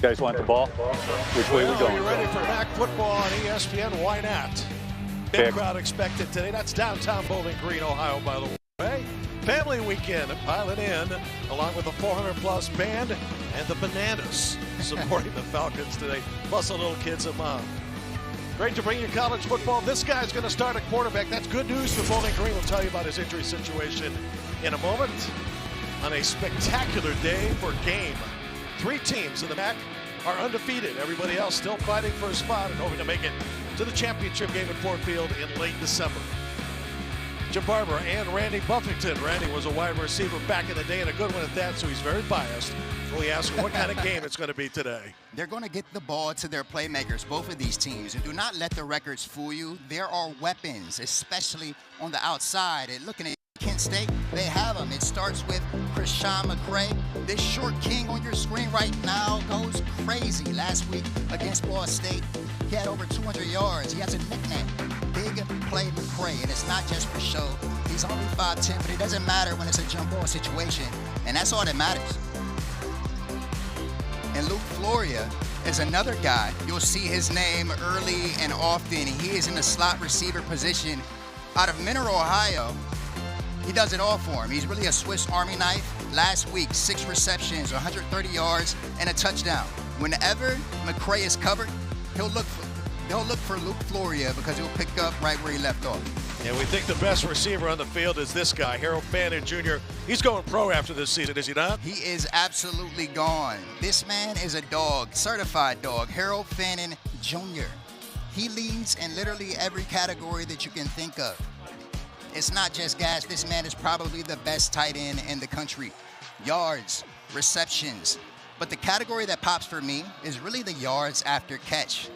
guys want the ball? Which way we going? Are you ready for MAC football on ESPN? Why not? Big crowd expected today. That's downtown Bowling Green, Ohio, by the way. Family weekend piling in, along with the 400-plus band and the Bananas supporting the Falcons today, plus the little kids and mom. Great to bring you college football. This guy's going to start at quarterback. That's good news for Bowling Green. We'll tell you about his injury situation in a moment. On a spectacular day for game. 3 teams in the MAC are undefeated. Everybody else still fighting for a spot and hoping to make it to the championship game at Ford Field in late December. Jim Barber and Randy Buffington. Randy was a wide receiver back in the day and a good one at that, so he's very biased. We ask him what kind of game it's going to be today. They're going to get the ball to their playmakers, both of these teams, and do not let the records fool you. There are weapons, especially on the outside. And looking at Kent State, they have them. It starts with Krishan McCray. This short king on your screen right now goes crazy. Last week against Ball State, he had over 200 yards. He has a nickname, Big Play McCray, and it's not just for show. He's only 5'10", but it doesn't matter when it's a jump ball situation, and that's all that matters. And Luke Floria is another guy. You'll see his name early and often. He is in the slot receiver position out of Mineral, Ohio. He does it all for him. He's really a Swiss Army knife. Last week, 6 receptions, 130 yards, and a touchdown. Whenever McCray is covered, they'll look for Luke Floria because he'll pick up right where he left off. And we think the best receiver on the field is this guy, Harold Fannin Jr. He's going pro after this season, is he not? He is absolutely gone. This man is a dog, certified dog, Harold Fannin Jr. He leads in literally every category that you can think of. It's not just gas. This man is probably the best tight end in the country. Yards, receptions. But the category that pops for me is really the yards after catch.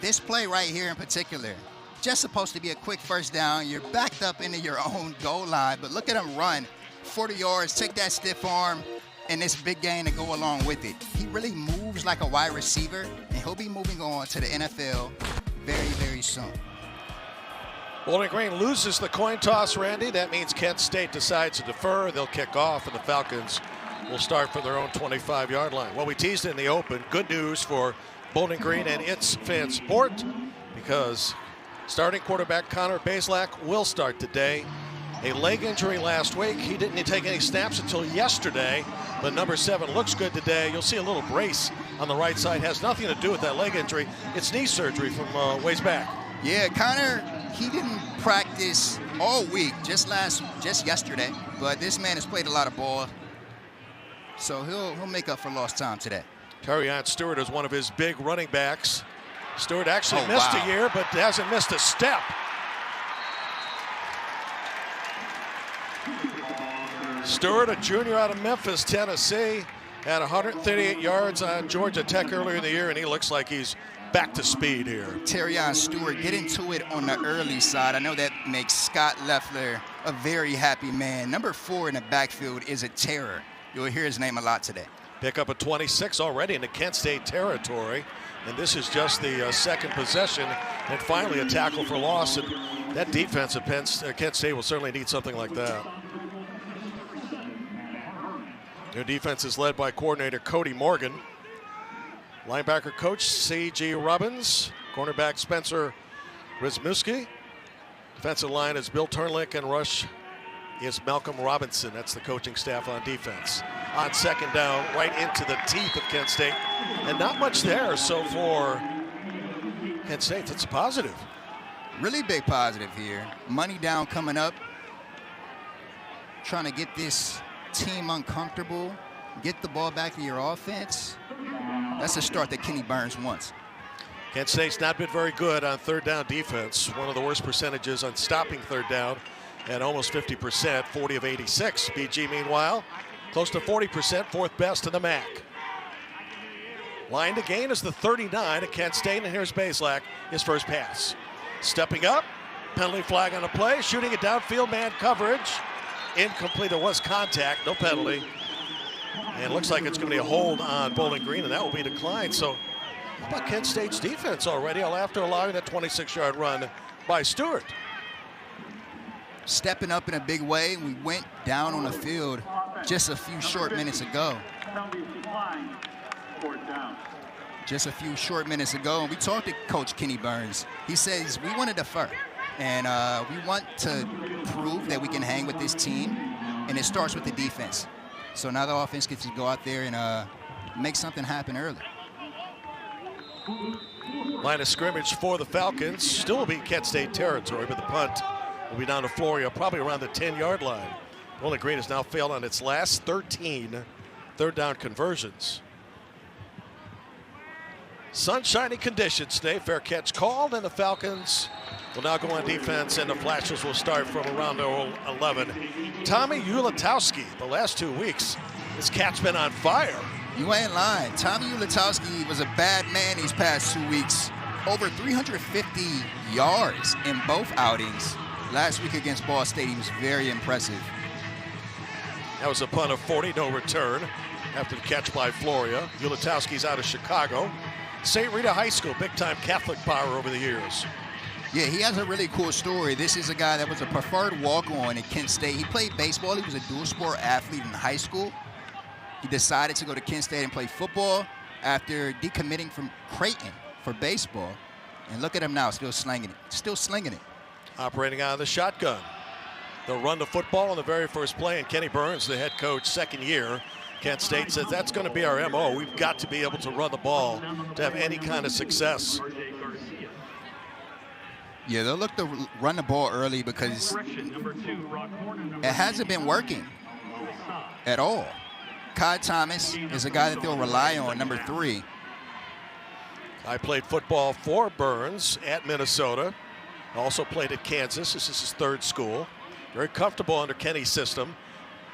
This play right here in particular, just supposed to be a quick first down. You're backed up into your own goal line, but look at him run 40 yards, take that stiff arm, and this big gain to go along with it. He really moves like a wide receiver, and he'll be moving on to the NFL very, very soon. Bowling Green loses the coin toss, Randy. That means Kent State decides to defer. They'll kick off, and the Falcons will start from their own 25-yard line. Well, we teased it in the open. Good news for Bowling Green and its fan support, because starting quarterback Connor Bazelak will start today. A leg injury last week. He didn't take any snaps until yesterday, but number 7 looks good today. You'll see a little brace on the right side. Has nothing to do with that leg injury. It's knee surgery from ways back. Yeah, Connor, he didn't practice all week, just yesterday, but this man has played a lot of ball, so he'll make up for lost time today. Terrion Stewart is one of his big running backs. Stewart actually missed a year, but hasn't missed a step. Stewart, a junior out of Memphis, Tennessee, had 138 yards on Georgia Tech earlier in the year, and he looks like he's back to speed here. Terrion Stewart, get into it on the early side. I know that makes Scott Leffler a very happy man. Number 4 in the backfield is a terror. You'll hear his name a lot today. Pick up a 26 already into Kent State territory, and this is just the second possession, and finally a tackle for loss. And that defense at Kent State will certainly need something like that. Their defense is led by coordinator Cody Morgan. Linebacker coach C.G. Robbins. Cornerback Spencer Rizmuski. Defensive line is Bill Turnlick, and rush is Malcolm Robinson. That's the coaching staff on defense. On second down, right into the teeth of Kent State. And not much there, so for Kent State, that's a positive. Really big positive here. Money down coming up. Trying to get this team uncomfortable. Get the ball back to your offense. That's a start that Kenny Burns wants. Kent State's not been very good on third down defense. One of the worst percentages on stopping third down at almost 50%, 40 of 86. BG, meanwhile, close to 40%, 4th best in the MAC. Line to gain is the 39 at Kent State, and here's Bazelak, his first pass. Stepping up, penalty flag on the play, shooting it downfield, man coverage. Incomplete, there was contact, no penalty. And it looks like it's going to be a hold on Bowling Green, and that will be declined. So how about Kent State's defense already after allowing that 26-yard run by Stewart? Stepping up in a big way. We went down on the field just a few short minutes ago. Just a few short minutes ago, we talked to Coach Kenny Burns. He says we want to defer, and we want to prove that we can hang with this team, and it starts with the defense. So now the offense gets to go out there and make something happen early. Line of scrimmage for the Falcons still will be Kent State territory, but the punt will be down to Floria, probably around the 10-yard line. Bowling Green has now failed on its last 13 third down conversions. Sunshiny conditions today. Fair catch called, and the Falcons will now go on defense, and the Flashes will start from around their 11. Tommy Ulatowski, the last 2 weeks, this cat's been on fire. You ain't lying. Tommy Ulatowski was a bad man these past 2 weeks. Over 350 yards in both outings. Last week against Ball State, he was very impressive. That was a punt of 40, no return after the catch by Floria. Ulatowski's out of Chicago. St. Rita High School, big-time Catholic power over the years. Yeah, he has a really cool story. This is a guy that was a preferred walk-on at Kent State. He played baseball. He was a dual-sport athlete in high school. He decided to go to Kent State and play football after decommitting from Creighton for baseball. And look at him now, still slinging it. Operating out of the shotgun. They'll run the football on the very first play, and Kenny Burns, the head coach, second year, Kent State, says that's going to be our MO. We've got to be able to run the ball to have any kind of success. Yeah, they'll look to run the ball early because it hasn't been working at all. Kai Thomas is a guy that they'll rely on, number 3. I played football for Burns at Minnesota. Also played at Kansas. This is his 3rd school. Very comfortable under Kenny's system.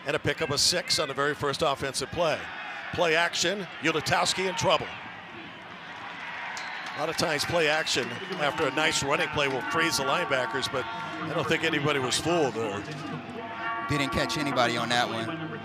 And a pickup of 6 on the very first offensive play. Play action, Ulatowski in trouble. A lot of times play action after a nice running play will freeze the linebackers, but I don't think anybody was fooled there. Didn't catch anybody on that one.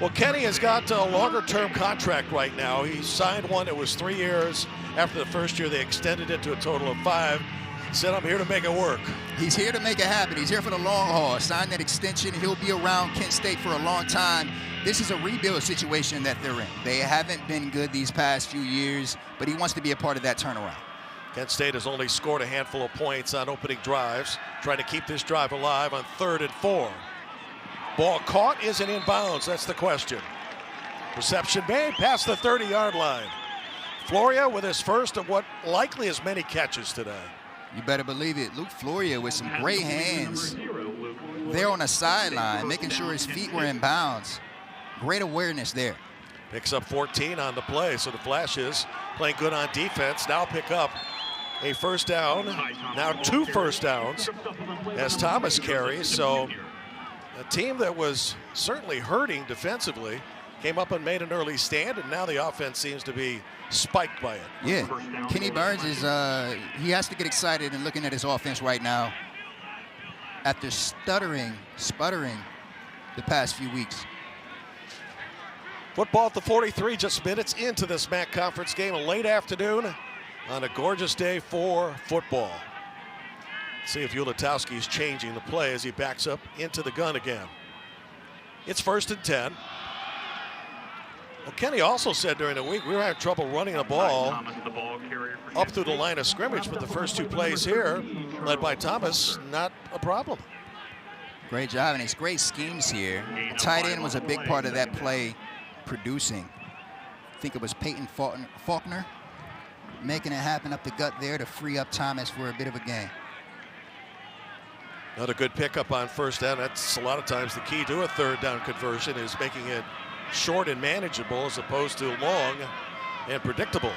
Well, Kenny has got a longer-term contract right now. He signed one that was 3 years. After the first year, they extended it to a total of 5. He said, I'm here to make it work. He's here to make it happen. He's here for the long haul. Signed that extension. He'll be around Kent State for a long time. This is a rebuild situation that they're in. They haven't been good these past few years, but he wants to be a part of that turnaround. Kent State has only scored a handful of points on opening drives, trying to keep this drive alive on 3rd and 4. Ball caught, isn't in bounds, that's the question. Reception made past the 30-yard line. Floria with his first of what likely is many catches today. You better believe it. Luke Floria with some great hands there on the sideline, making sure his feet were in bounds. Great awareness there. Picks up 14 on the play, so the Flashes playing good on defense. Now pick up a first down, now 2 first downs as Thomas carries. So a team that was certainly hurting defensively came up and made an early stand, and now the offense seems to be spiked by it. Yeah, Kenny Burns is, he has to get excited and looking at his offense right now after sputtering the past few weeks. Football at the 43, just minutes into this MAC conference game, a late afternoon on a gorgeous day for football. Let's see if Ulatowski is changing the play as he backs up into the gun again. It's 1st and 10. Well, Kenny also said during the week we were having trouble running the ball up through the line of scrimmage, but the first 2 plays here, led by Thomas, not a problem. Great job, and it's great schemes here. The tight end was a big part of that play, producing. I think it was Peyton Faulkner making it happen up the gut there to free up Thomas for a bit of a gain. Another good pickup on first down. That's a lot of times the key to a 3rd down conversion, is making it short and manageable as opposed to long and predictable.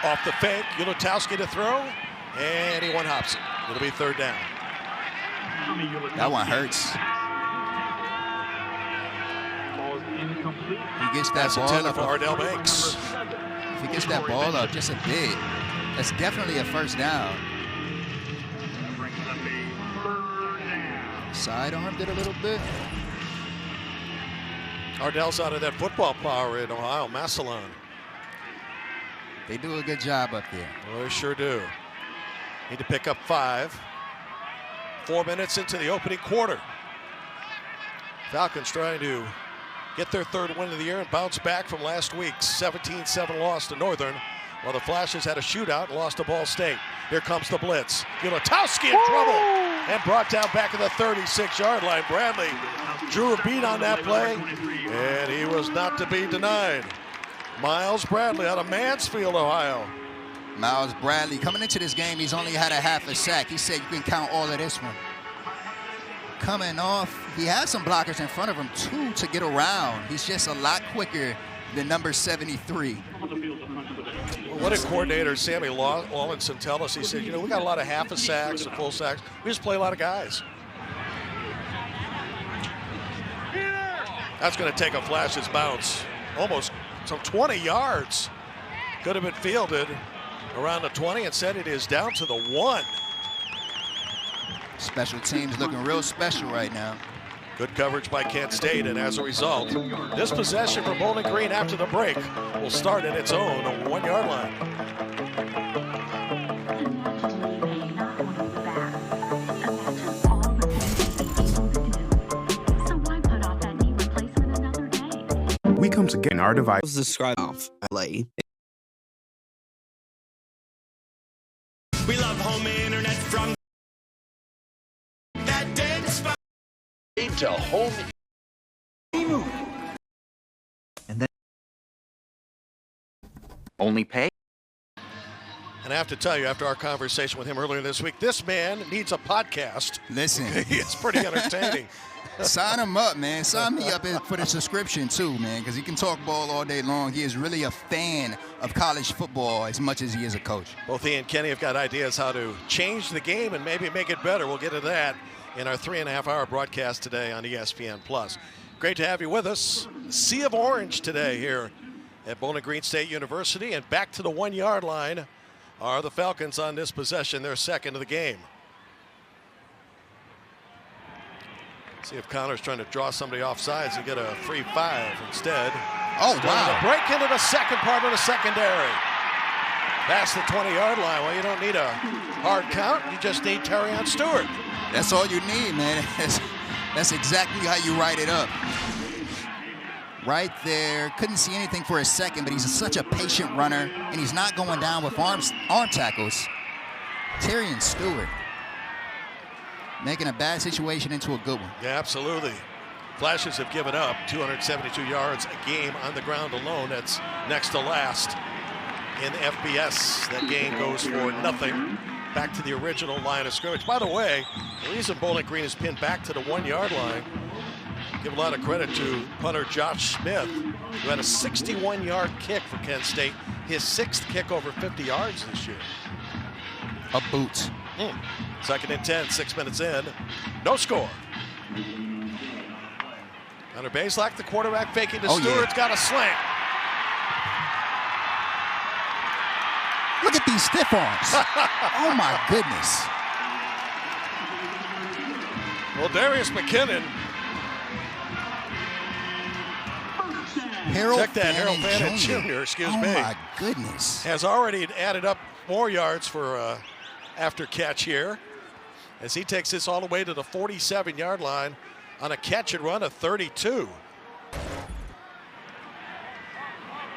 Off the fake, Ulatowski to throw, and he one-hops it. It'll be 3rd down. That one hurts. He gets that ball up. For Ardell Banks. If he gets that ball up just a bit, that's definitely a first down. Sidearmed it a little bit. Ardell's out of that football power in Ohio, Massillon. They do a good job up there. Well, they sure do. Need to pick up 5. 4 minutes into the opening quarter. Falcons trying to get their third win of the year and bounce back from last week's 17-7 loss to Northern, while the Flashes had a shootout and lost to Ball State. Here comes the blitz. Ulatowski in trouble and brought down back at the 36-yard line. Bradley drew a beat on that play, and he was not to be denied. Miles Bradley out of Mansfield, Ohio. Miles Bradley, coming into this game, he's only had a half a sack. He said you can count all of this one. Coming off, he has some blockers in front of him, too, to get around. He's just a lot quicker than number 73. What did coordinator Sammy Lawlinson tell us? He said, we got a lot of half a sacks and full sacks. We just play a lot of guys. That's going to take a Flash's bounce. Almost some 20 yards. Could have been fielded around the 20. Instead, it is down to the 1. Special teams looking real special right now. Good coverage by Kent State, and as a result, this possession for Bowling Green after the break will start at its own 1-yard line. We come to get our device described off LA. We love home internet from that dead spot To home. And then only pay. And I have to tell you, after our conversation with him earlier this week, this man needs a podcast. Listen. He is pretty entertaining. Sign him up, man. Sign me up for the subscription, too, man, because he can talk ball all day long. He is really a fan of college football as much as he is a coach. Both he and Kenny have got ideas how to change the game and maybe make it better. We'll get to that in our 3.5-hour broadcast today on ESPN+. Great to have you with us. Sea of Orange today here at Bowling Green State University. And back to the 1-yard line are the Falcons on this possession, their second of the game. See if Connor's trying to draw somebody off sides and get a free 5 instead. Oh, wow. Break into the second part of the secondary. Past the 20-yard line. Well, you don't need a hard count. You just need Terrion Stewart. That's all you need, man. That's exactly how you write it up. Right there. Couldn't see anything for a second, but he's such a patient runner, and he's not going down with arm tackles. Terrion Stewart making a bad situation into a good one. Yeah, absolutely. Flashes have given up 272 yards a game on the ground alone. That's next to last in FBS. That game goes for nothing. Back to the original line of scrimmage. By the way, the reason Bowling Green is pinned back to the 1-yard line, give a lot of credit to punter Josh Smith, who had a 61-yard kick for Kent State, his 6th kick over 50 yards this year. A boot. Second and 10, 6 minutes in. No score. Hunter Bazelak, the quarterback, faking to Stewart's got a slant. Look at these stiff arms. Oh, my goodness. Well, Darius McKinnon. Harold Harold Fannin Jr., excuse me. Oh, my goodness. Has already added up more yards for after catch here, as he takes this all the way to the 47-yard line on a catch and run of 32.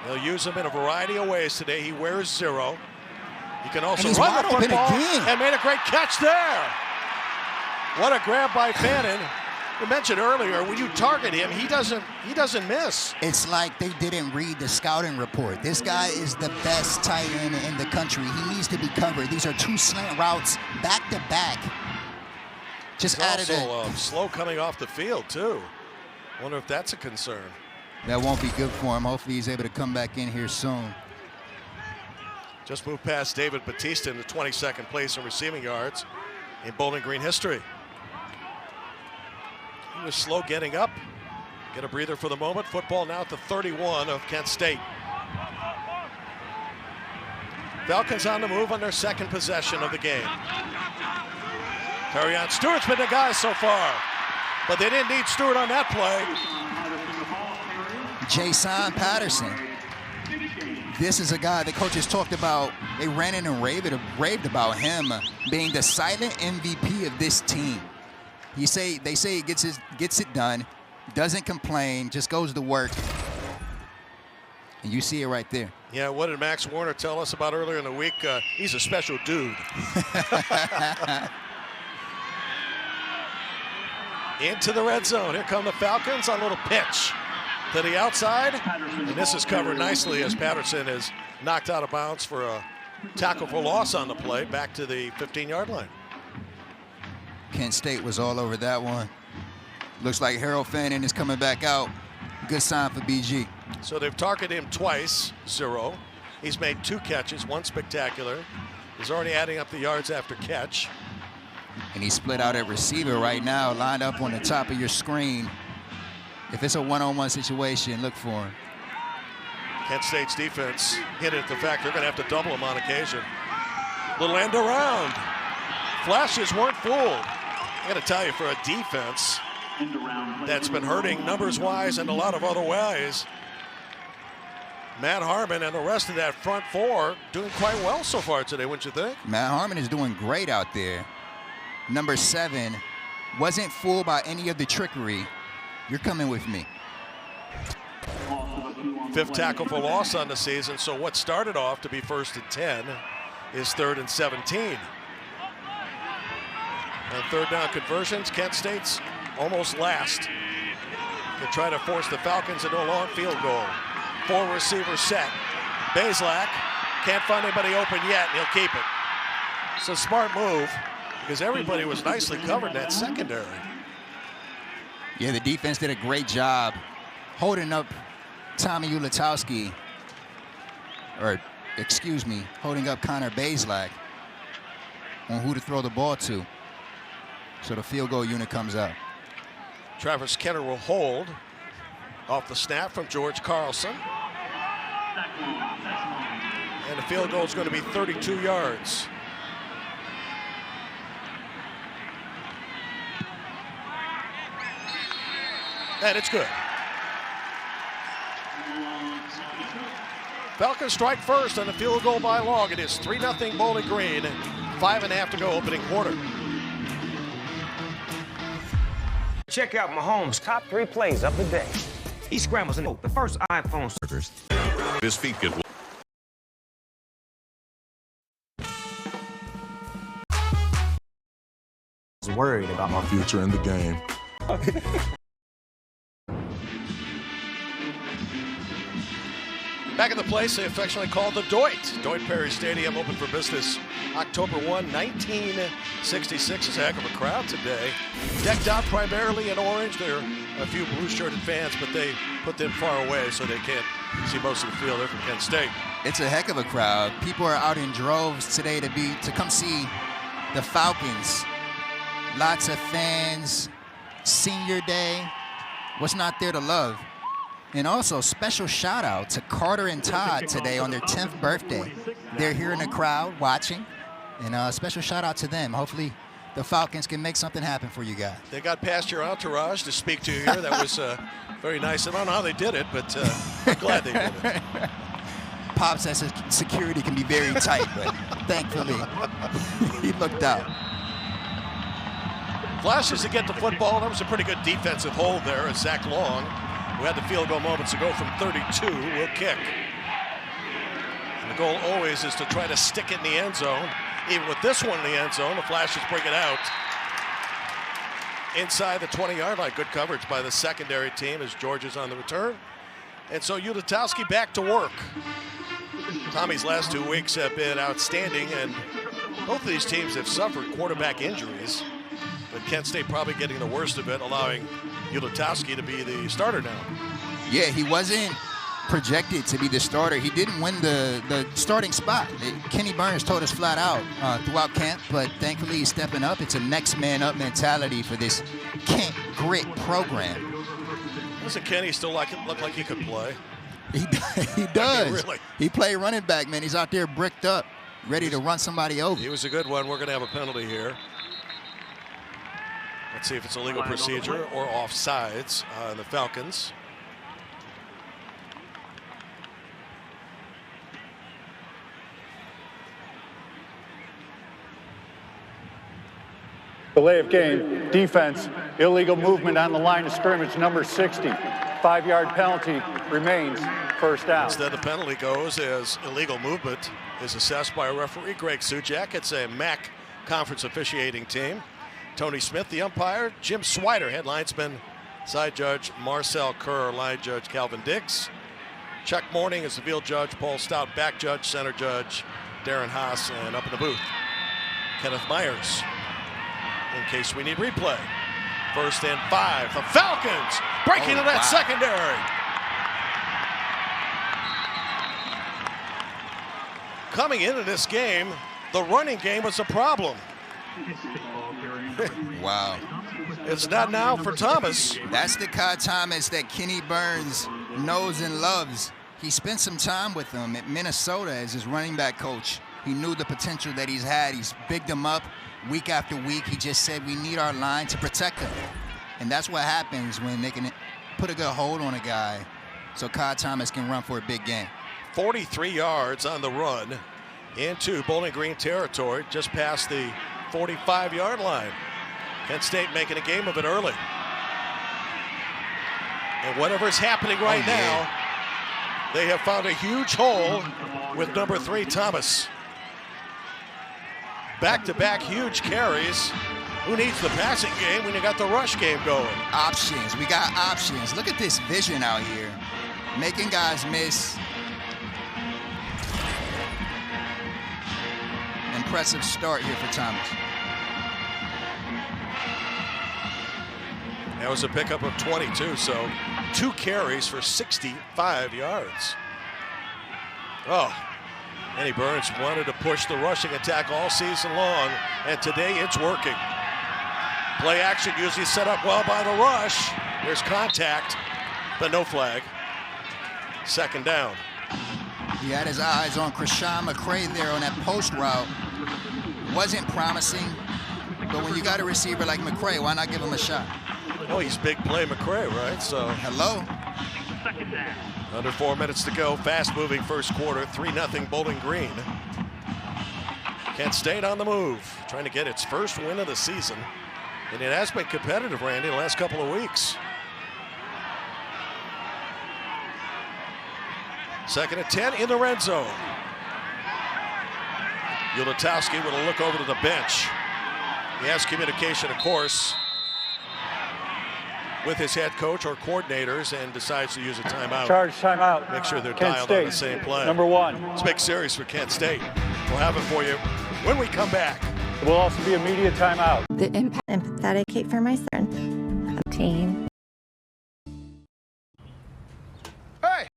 They'll use him in a variety of ways today. He wears 0. He can also run the football and made a great catch there. What a grab by Fannin. We mentioned earlier, when you target him, he doesn't miss. It's like they didn't read the scouting report. This guy is the best tight end in the country. He needs to be covered. These are 2 slant routes back to back. Just added also slow coming off the field too. Wonder if that's a concern. That won't be good for him. Hopefully he's able to come back in here soon. Just moved past David Batista in the 22nd place in receiving yards in Bowling Green history. He was slow getting up. Get a breather for the moment. Football now at the 31 of Kent State. Falcons on the move on their second possession of the game. Terrion Stewart's been the guy so far, but they didn't need Stewart on that play. Jason Patterson. This is a guy the coaches talked about. They ran in and raved about him being the silent MVP of this team. They say he gets it done. Doesn't complain, just goes to work. And you see it right there. Yeah, what did Max Warner tell us about earlier in the week? He's a special dude. Into the red zone. Here come the Falcons on a little pitch to the outside. And this is covered nicely as Patterson is knocked out of bounds for a tackle for loss on the play, back to the 15-yard line. Kent State was all over that one. Looks like Harold Fannin is coming back out. Good sign for BG. So they've targeted him twice, 0. He's made 2 catches, 1 spectacular. He's already adding up the yards after catch. And he's split out at receiver right now, lined up on the top of your screen. If it's a one-on-one situation, look for him. Kent State's defense hinted at the fact they're going to have to double him on occasion. Little end around. Flashes weren't fooled. I got to tell you, for a defense that's been hurting numbers-wise and a lot of other ways, Matt Harmon and the rest of that front 4 doing quite well so far today, wouldn't you think? Matt Harmon is doing great out there. Number 7 wasn't fooled by any of the trickery. You're coming with me. 5th tackle for loss on the season, so what started off to be 1st and 10 is 3rd and 17. And 3rd down conversions, Kent State's almost last. To try to force the Falcons into a long field goal. 4 receivers set. Bazelak can't find anybody open yet, and he'll keep it. It's a smart move because everybody was nicely covered in that secondary. Yeah, the defense did a great job holding up Tommy Ulatowski, or excuse me, holding up Connor Bazelak on who to throw the ball to. So the field goal unit comes out. Travis Kenner will hold off the snap from George Carlson. And the field goal is going to be 32 yards. And it's good. Falcons strike first on the field goal by long. It is 3-0 Bowling Green. 5.5 to go opening quarter. Check out Mahomes' top 3 plays of the day. He scrambles in the first iPhone searchers. His feet get I was worried about my future in the game. Back in the place they affectionately call the Doit Perry Stadium, open for business October 1, 1966. Is a heck of a crowd today. Decked out primarily in orange. There are a few blue-shirted fans, but they put them far away so they can't see most of the field. They're from Kent State. It's a heck of a crowd. People are out in droves today to come see the Falcons. Lots of fans. Senior Day. What's not there to love? And also, special shout out to Carter and Todd today on their 10th birthday. They're here in the crowd watching, and a special shout out to them. Hopefully, the Falcons can make something happen for you guys. They got past your entourage to speak to you here. That was very nice. I don't know how they did it, but I'm glad they did it. Pop says security can be very tight, but thankfully, he looked out. Flashes to get the football. That was a pretty good defensive hold there as Zach Long, who had the field goal moments ago from 32, will kick. And the goal always is to try to stick it in the end zone. Even with this one in the end zone, the Flashes bring it out inside the 20-yard line. Good coverage by the secondary team as George is on the return. And so Ulatowski back to work. Tommy's last 2 weeks have been outstanding, and both of these teams have suffered quarterback injuries. But Kent State probably getting the worst of it, allowing Ulatowski to be the starter now. Yeah, he wasn't projected to be the starter. He didn't win the starting spot. Kenny Burns told us flat out throughout camp, but thankfully he's stepping up. It's a next man up mentality for this Kent Grit program. Doesn't Kenny still look like he could play? He does. I mean, really? He played running back, man. He's out there bricked up, ready to run somebody over. He was a good one. We're going to have a penalty here. Let's see if it's a legal procedure or offsides on the Falcons. Delay of game, defense, illegal movement on the line of scrimmage, number 60. 5-yard penalty remains first down. Instead, the penalty goes as illegal movement is assessed by a referee, Greg Sujak. It's a MAC conference officiating team. Tony Smith, the umpire. Jim Swider, head linesman. Side judge Marcel Kerr, line judge Calvin Diggs. Chuck Morning is the field judge. Paul Stout, back judge. Center judge Darren Haas, and up in the booth, Kenneth Myers. In case we need replay. 1st and 5. The Falcons breaking into that secondary. Coming into this game, the running game was a problem. Wow. It's not now for Thomas. That's the Kai Thomas that Kenny Burns knows and loves. He spent some time with him at Minnesota as his running back coach. He knew the potential that he's had. He's bigged him up week after week. He just said we need our line to protect him. And that's what happens when they can put a good hold on a guy so Kai Thomas can run for a big game. 43 yards on the run into Bowling Green territory, just past the 45-yard line. Kent State making a game of it early. And whatever's happening right now, they have found a huge hole with number 3, Thomas. Back-to-back huge carries. Who needs the passing game when you got the rush game going? Options. We got options. Look at this vision out here. Making guys miss. Impressive start here for Thomas. That was a pickup of 22, so 2 carries for 65 yards. Oh, Kenny Burns wanted to push the rushing attack all season long, and today it's working. Play action usually set up well by the rush. There's contact, but no flag. 2nd down. He had his eyes on Krishan McCray there on that post route. Wasn't promising, but when you got a receiver like McCray, why not give him a shot? Oh, he's big play McCray, right? So hello. Under 4 minutes to go. Fast-moving first quarter. 3-0 Bowling Green. Kent State on the move, trying to get its first win of the season. And it has been competitive, Randy, the last couple of weeks. 2nd and 10 in the red zone. Ulatowski with a look over to the bench. He has communication, of course, with his head coach or coordinators and decides to use a timeout. Charge timeout. Make sure they're Kent dialed State, on the same play. Number 1. It's a big series for Kent State. We'll have it for you when we come back. It will also be immediate timeout. The empathetic Kate for my son. Team. Hey!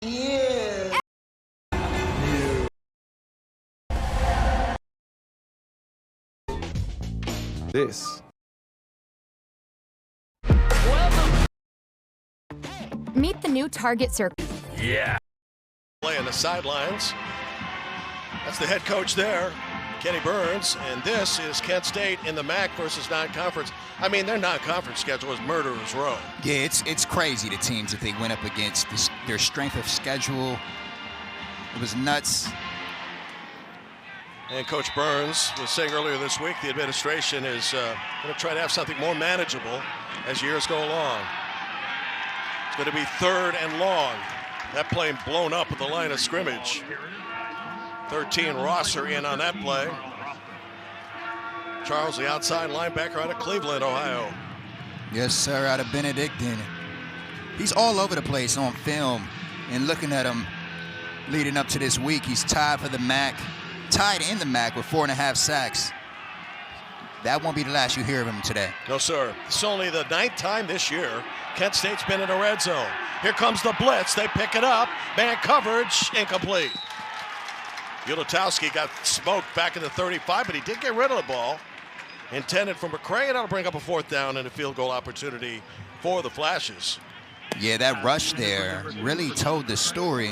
Yeah. This. Meet the new Target Circle. Yeah. Play on the sidelines. That's the head coach there, Kenny Burns, and this is Kent State in the MAC versus non-conference. I mean, their non-conference schedule is murderer's row. Yeah, it's crazy, the teams that they went up against, their strength of schedule. It was nuts. And Coach Burns was saying earlier this week the administration is going to try to have something more manageable as years go along. It's going to be 3rd and long. That plane blown up at the line of scrimmage. 13 Rosser in on that play. Charles, the outside linebacker out of Cleveland, Ohio. Yes, sir, out of Benedictine. He's all over the place on film. And looking at him leading up to this week, he's tied in the MAC with 4.5 sacks. That won't be the last you hear of him today. No, sir. It's only the 9th time this year Kent State's been in a red zone. Here comes the blitz. They pick it up. Man coverage, incomplete. Ulatowski got smoked back in the 35, but he did get rid of the ball. Intended for McCray, and that'll bring up a 4th down and a field goal opportunity for the Flashes. Yeah, that rush there really told the story.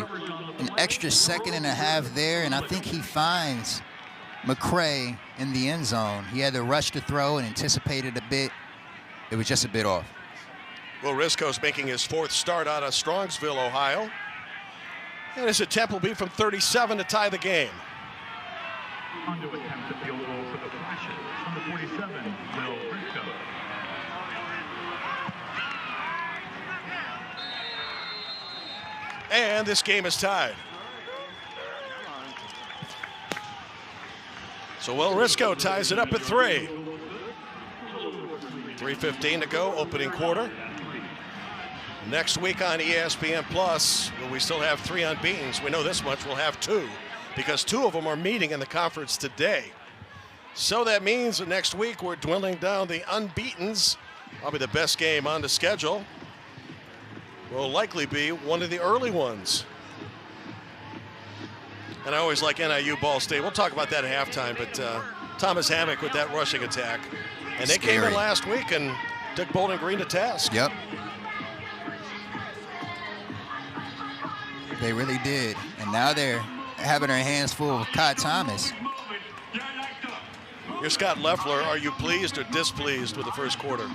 An extra 2.5 there, and I think he finds McCray in the end zone. He had the rush to throw and anticipated a bit. It was just a bit off. Will Risco's making his 4th start out of Strongsville, Ohio. And his attempt will be from 37 to tie the game. And this game is tied. So Will Risco ties it up at 3. 3:15 to go, opening quarter. Next week on ESPN Plus, where we still have 3 unbeatens, we know this much, we'll have 2, because 2 of them are meeting in the conference today. So that means that next week we're dwindling down the unbeatens. Probably the best game on the schedule will likely be one of the early ones. And I always like NIU Ball State. We'll talk about that at halftime, but Thomas Hammock with that rushing attack. And they came in last week and took Bowling Green to task. Yep. They really did. And now they're having their hands full with Kai Thomas. You're Scott Leffler. Are you pleased or displeased with the first quarter?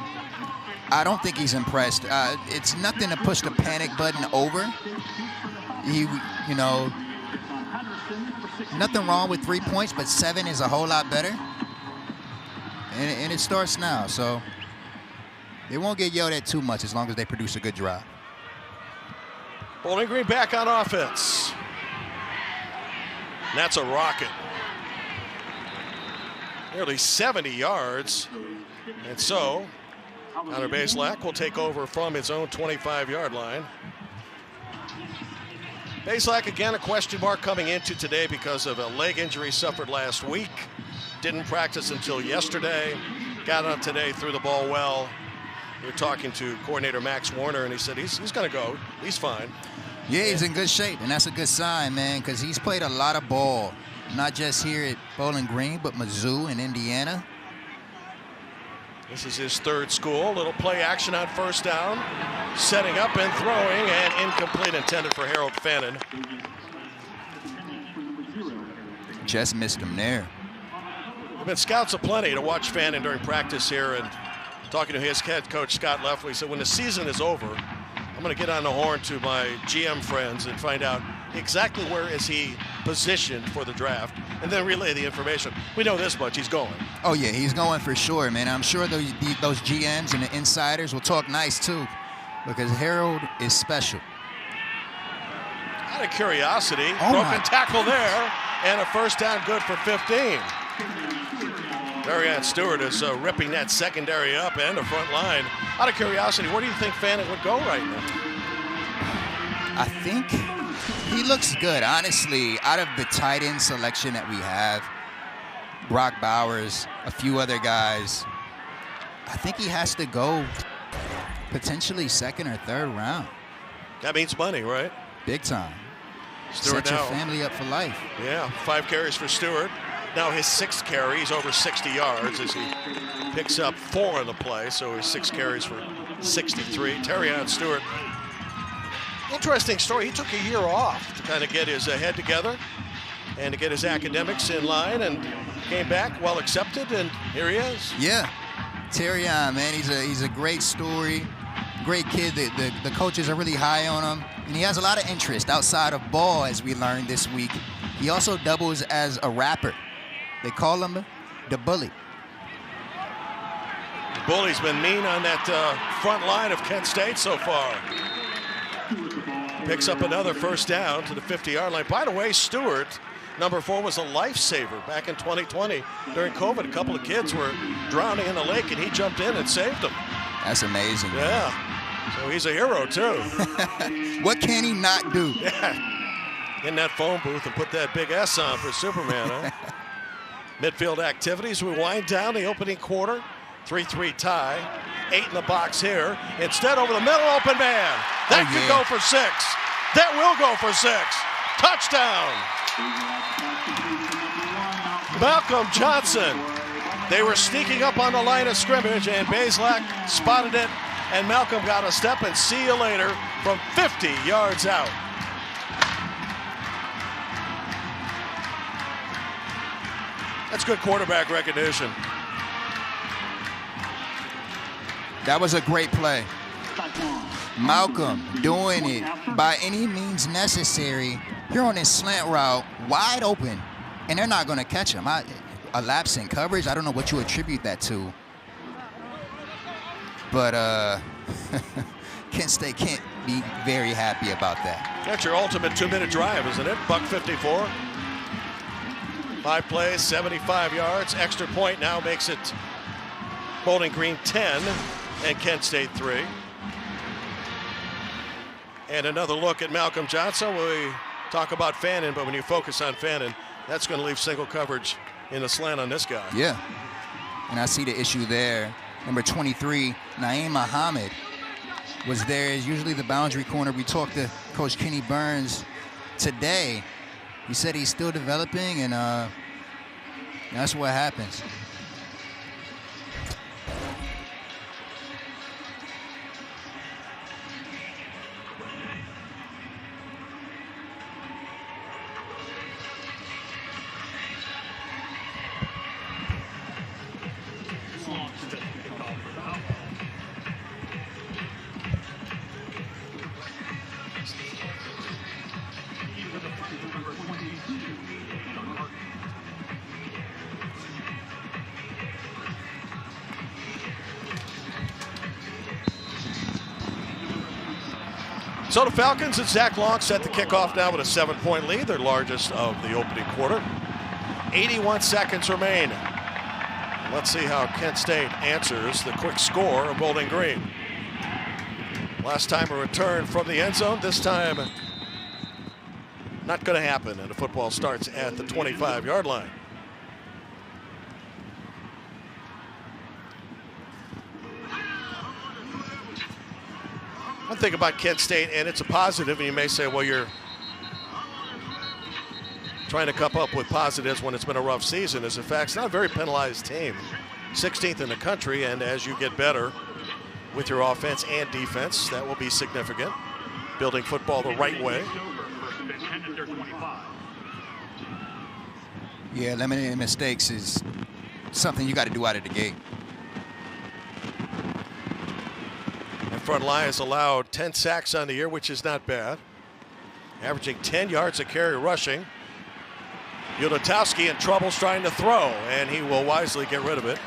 I don't think he's impressed. It's nothing to push the panic button over. Nothing wrong with 3 points, but 7 is a whole lot better. And it starts now, so they won't get yelled at too much as long as they produce a good drive. Bowling Green back on offense. And that's a rocket. Nearly 70 yards. And so Connor Bazelak will take over from his own 25-yard line. Bazelak, again, a question mark coming into today because of a leg injury suffered last week. Didn't practice until yesterday. Got up today, threw the ball well. We were talking to coordinator Max Warner, and he said he's going to go. He's fine. Yeah, he's in good shape, and that's a good sign, man, because he's played a lot of ball, not just here at Bowling Green, but Mizzou and Indiana. This is his third school. Little play action on first down. Setting up and throwing, and incomplete, intended for Harold Fannin. Just missed him there. There have been scouts aplenty to watch Fannin during practice here, and talking to his head coach, Scott Leffler, he said, when the season is over, I'm going to get on the horn to my GM friends and find out exactly where is he positioned for the draft, and then relay the information. We know this much, he's going. Oh, yeah, he's going for sure, man. I'm sure those GMs and the insiders will talk nice, too, because Harold is special. Out of curiosity, broken tackle there, and a first down good for 15. Darian Stewart is ripping that secondary up and the front line. Out of curiosity, where do you think Fannin would go right now? I think he looks good. Honestly, out of the tight end selection that we have, Brock Bowers, a few other guys, I think he has to go potentially second or third round. That means money, right? Big time. Stewart Set your now. family up for life. Yeah, 5 carries for Stewart. Now his 6th carry, he's over 60 yards as he picks up 4 on the play, so his 6 carries for 63. Terrion Stewart, interesting story. He took a year off to kind of get his head together and to get his academics in line, and came back well accepted, and here he is. Yeah, Terrion, man, he's a great story, great kid. The coaches are really high on him, and he has a lot of interest outside of ball, as we learned this week. He also doubles as a rapper. They call him the Bully. The Bully's been mean on that front line of Kent State so far. Picks up another first down to the 50-yard line. By the way, Stewart, number 4, was a lifesaver back in 2020 during COVID. A couple of kids were drowning in the lake, and he jumped in and saved them. That's amazing. Yeah. So he's a hero, too. What can he not do? Yeah. Get in that phone booth and put that big S on for Superman, huh? Midfield activities, we wind down the opening quarter. 3-3 tie. 8 in the box here. Instead, over the middle, open man. That could go for 6. That will go for 6. Touchdown. Malcolm Johnson. They were sneaking up on the line of scrimmage, and Bazelak spotted it, and Malcolm got a step, and see you later from 50 yards out. That's good quarterback recognition. That was a great play. Malcolm doing it by any means necessary. Here on this slant route, wide open, and they're not going to catch him. a lapse in coverage. I don't know what you attribute that to. But Kent State can't be very happy about that. That's your ultimate 2-minute drive, isn't it? $1.54. 5 plays, 75 yards. Extra point now makes it Bowling Green 10 and Kent State 3. And another look at Malcolm Johnson. We talk about Fannin, but when you focus on Fannin, that's going to leave single coverage in the slant on this guy. Yeah, and I see the issue there. Number 23, Naeem Muhammad, was there as usually the boundary corner. We talked to Coach Kenny Burns today. He said he's still developing, and that's what happens. So the Falcons and Zach Long set the kickoff now with a 7-point lead, their largest of the opening quarter. 81 seconds remain. Let's see how Kent State answers the quick score of Bowling Green. Last time a return from the end zone, this time not going to happen, and the football starts at the 25-yard line. One thing about Kent State, and it's a positive, and you may say, well, you're trying to come up with positives when it's been a rough season, is in fact it's not a very penalized team. 16th in the country, and as you get better with your offense and defense, that will be significant. Building football the right way. Yeah, eliminating mistakes is something you got to do out of the gate. Front line has allowed 10 sacks on the year, which is not bad. Averaging 10 yards a carry rushing. Ulatowski in trouble trying to throw, and he will wisely get rid of it.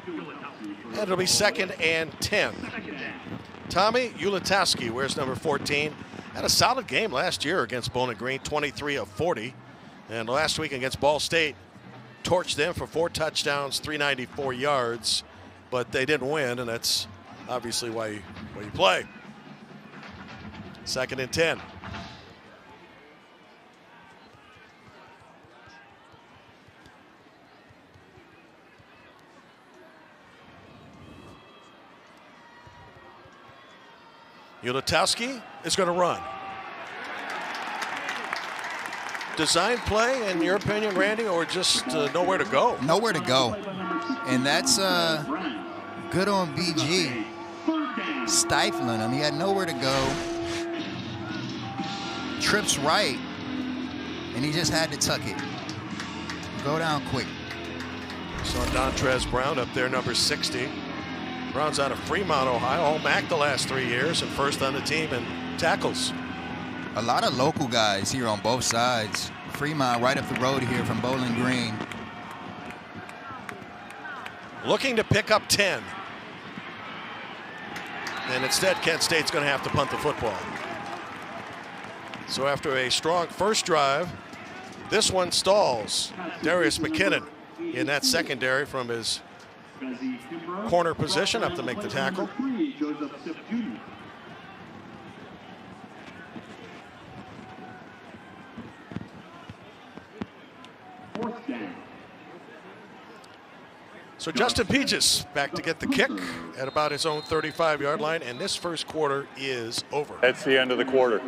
And it'll be 2nd and 10. Tommy Ulatowski wears number 14. Had a solid game last year against Bowling Green, 23 of 40. And last week against Ball State, torched them for 4 touchdowns, 394 yards. But they didn't win, and that's obviously why you play. 2nd and 10. Ulatowski is going to run. Design play, in your opinion, Randy, or just nowhere to go? Nowhere to go. And that's good on BG. Stifling him. He had nowhere to go. Trips right. And he just had to tuck it. Go down quick. Saw Dontrez Brown up there, number 60. Brown's out of Fremont, Ohio. All-MAC the last 3 years and first on the team in tackles. A lot of local guys here on both sides. Fremont right up the road here from Bowling Green. Looking to pick up 10. And instead, Kent State's going to have to punt the football. So after a strong first drive, this one stalls. Darius McKinnon in that secondary from his corner position up to make the tackle. So Justin Peaches back to get the kick at about his own 35-yard line, and this first quarter is over. That's the end of the quarter.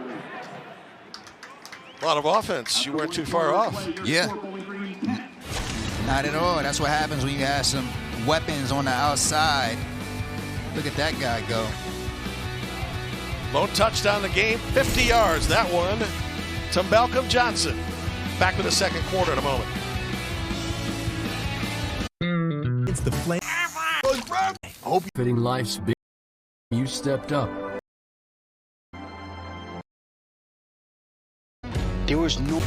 A lot of offense. You weren't too far off. Yeah. Not at all. That's what happens when you have some weapons on the outside. Look at that guy go. Lone touchdown the game, 50 yards. That one to Malcolm Johnson. Back with the second quarter in a moment. It's the flame. Hope fitting life's big. You stepped up. There was no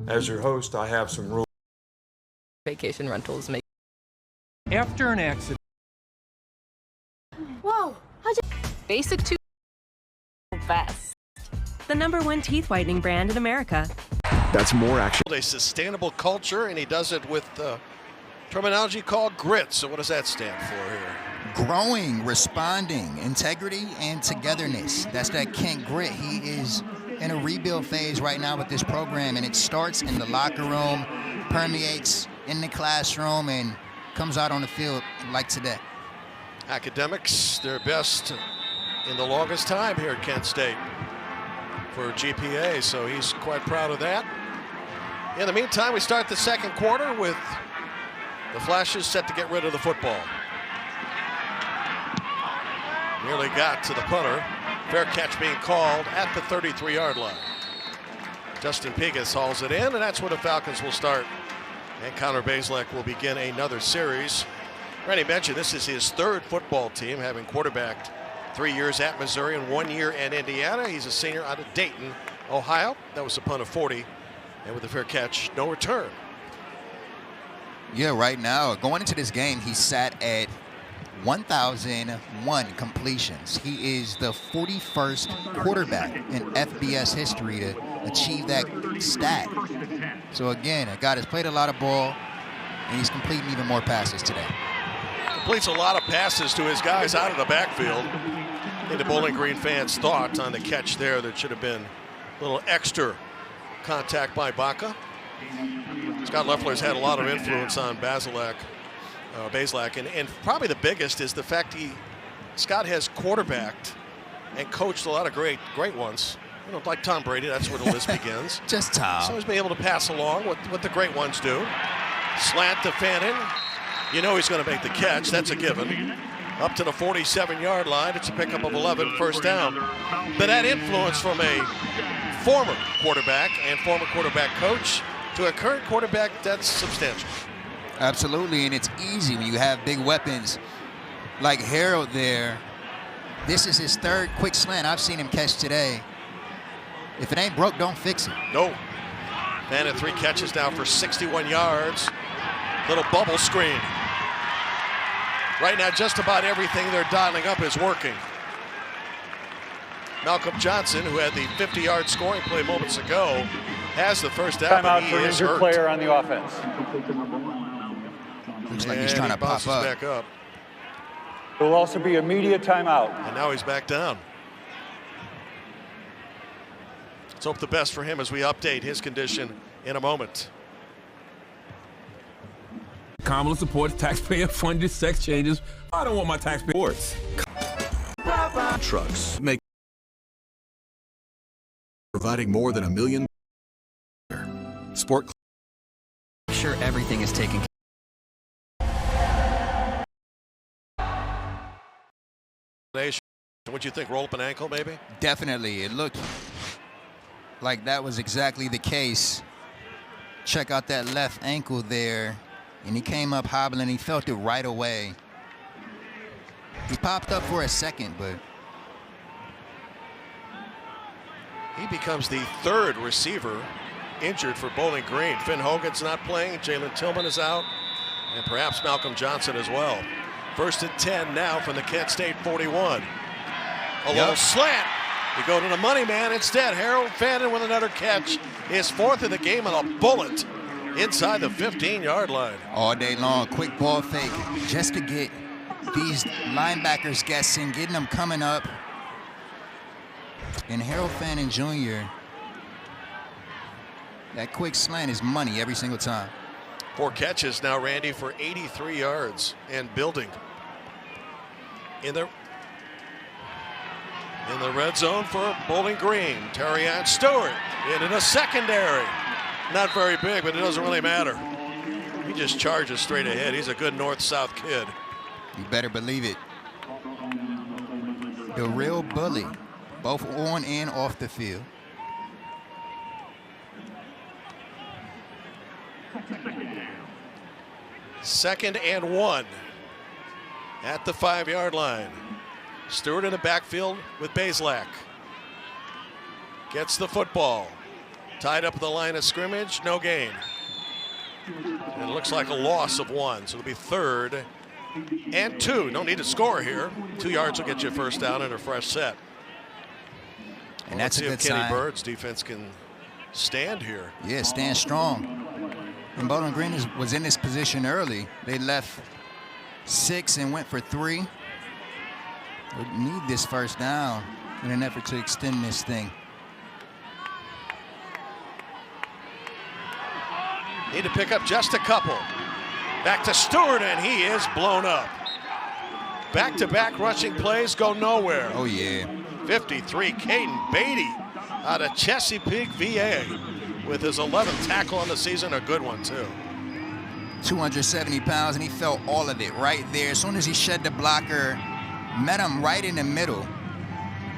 As your host, I have some rules. Vacation rentals make. After an accident. Whoa, Basic to best. The #1 teeth whitening brand in America. That's more action. A sustainable culture, and he does it with terminology called grit. So what does that stand for here? Growing, responding, integrity, and togetherness. That's that Kent grit. He is in a rebuild phase right now with this program, and it starts in the locker room, permeates in the classroom, and comes out on the field like today. Academics, their best in the longest time here at Kent State for GPA, so he's quite proud of that. In the meantime, we start the second quarter with the Flashes set to get rid of the football. Nearly got to the punter. Fair catch being called at the 33-yard line. Justin Pigas hauls it in, and that's where the Falcons will start. And Connor Bazelak will begin another series. Randy mentioned this is his third football team, having quarterbacked 3 years at Missouri and 1 year at Indiana. He's a senior out of Dayton, Ohio. That was a punt of 40, and with a fair catch, no return. Yeah, right now, going into this game, he sat at 1,001 completions. He is the 41st quarterback in FBS history to achieve that stat. So again, a guy that's played a lot of ball, and he's completing even more passes today. Completes a lot of passes to his guys out of the backfield. I think the Bowling Green fans thought on the catch there that should have been a little extra contact by Baca. Scott Loeffler's had a lot of influence on Bazelak, and probably the biggest is the fact Scott has quarterbacked and coached a lot of great ones. You know, like Tom Brady, that's where the list begins. Just Tom. So he's been able to pass along what the great ones do. Slant to Fannin. You know he's going to make the catch. That's a given. Up to the 47-yard line. It's a pickup of 11, first down. But that influence from a former quarterback and former quarterback coach to a current quarterback, that's substantial. Absolutely, and it's easy when you have big weapons like Harold there. This is his third quick slant I've seen him catch today. If it ain't broke, don't fix it. No. And 3 catches now for 61 yards. Little bubble screen. Right now, just about everything they're dialing up is working. Malcolm Johnson, who had the 50-yard scoring play moments ago, has the first down. Timeout for an injured player on the offense. Looks like he's trying to pop up. Back up. There will also be immediate timeout. And now he's back down. Let's hope the best for him as we update his condition in a moment. Kamala supports taxpayer-funded sex changes. I don't want my taxpayer sports. Trucks make providing more than $1 million. Sport. Sure, everything is taken care of. What'd you think? Roll up an ankle, maybe? Definitely. It looked like that was exactly the case. Check out that left ankle there. And he came up hobbling. He felt it right away. He popped up for a second, but he becomes the third receiver injured for Bowling Green. Finn Hogan's not playing. Jalen Tillman is out. And perhaps Malcolm Johnson as well. 1st and 10 now from the Kent State 41. A little slant. You go to the money man instead. Harold Fannin with another catch. His 4th of the game and a bullet inside the 15-yard line. All day long, quick ball fake just to get these linebackers guessing, getting them coming up. And Harold Fannin Jr., that quick slant is money every single time. 4 catches now, Randy, for 83 yards and building. In the red zone for Bowling Green. Terrion Stewart into the secondary. Not very big, but it doesn't really matter. He just charges straight ahead. He's a good north-south kid. You better believe it. The real bully, both on and off the field. Second and 1 at the 5-yard line. Stewart in the backfield with Bazelak. Gets the football. Tied up at the line of scrimmage, no gain. And it looks like a loss of 1, so it'll be 3rd and 2. No need to score here. 2 yards will get you a first down and a fresh set. And that's a good sign. Let's see if Kenny Bird's defense can stand here. Yeah, stand strong. And Bowling Green was in this position early. They left 6 and went for 3. They need this first down in an effort to extend this thing. Need to pick up just a couple. Back to Stewart, and he is blown up. Back-to-back rushing plays go nowhere. Oh, yeah. 53, Caden Beatty out of Chesapeake, VA, with his 11th tackle on the season, a good one, too. 270 pounds, and he felt all of it right there. As soon as he shed the blocker, met him right in the middle,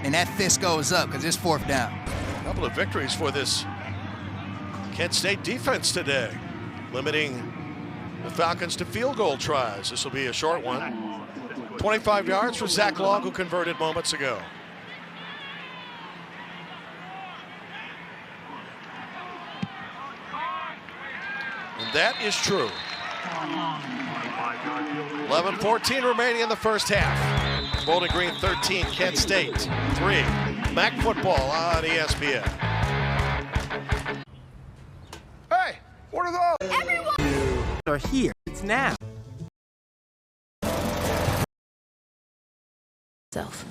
and that fist goes up because it's 4th down. A couple of victories for this Kent State defense today, limiting the Falcons to field goal tries. This will be a short one. 25 yards for Zach Long, who converted moments ago. And that is true. 11:14 remaining in the first half. Bowling Green 13, Kent State 3. MAC football on ESPN. Hey, what are those? Everyone are here. It's now. Self.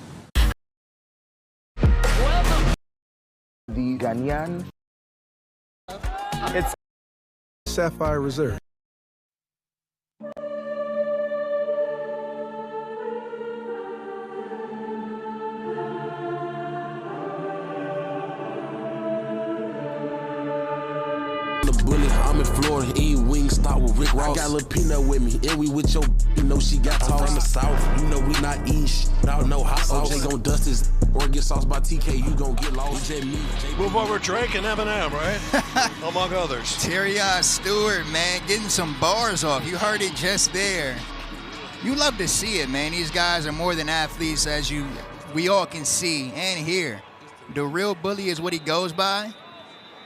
The Ganyan. It's Sapphire Reserve. I'm in Florida, eating wings, start with Rick Ross. I got a little peanut with me, and we with your, you know she got tossed. I'm from the South, you know we not east, without no hot sauce. OJ gon' dust his, or get sauced by TK, you gon' get lost. Move over Drake and Eminem, right? Among others. Terrion Stewart, man, getting some bars off. You heard it just there. You love to see it, man. These guys are more than athletes, as we all can see and hear. The real bully is what he goes by,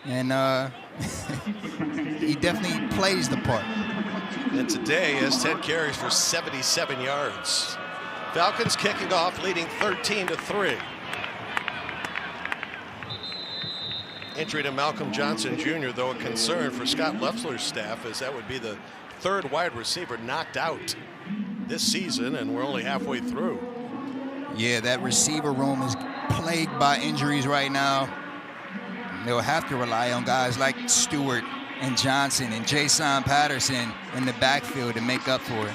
and he definitely plays the part. And today has 10 carries for 77 yards. Falcons kicking off, leading 13-3. Injury to Malcolm Johnson Jr., though, a concern for Scott Loeffler's staff, as that would be the 3rd wide receiver knocked out this season, and we're only halfway through. Yeah, that receiver room is plagued by injuries right now. They'll have to rely on guys like Stewart and Johnson and Jason Patterson in the backfield to make up for it.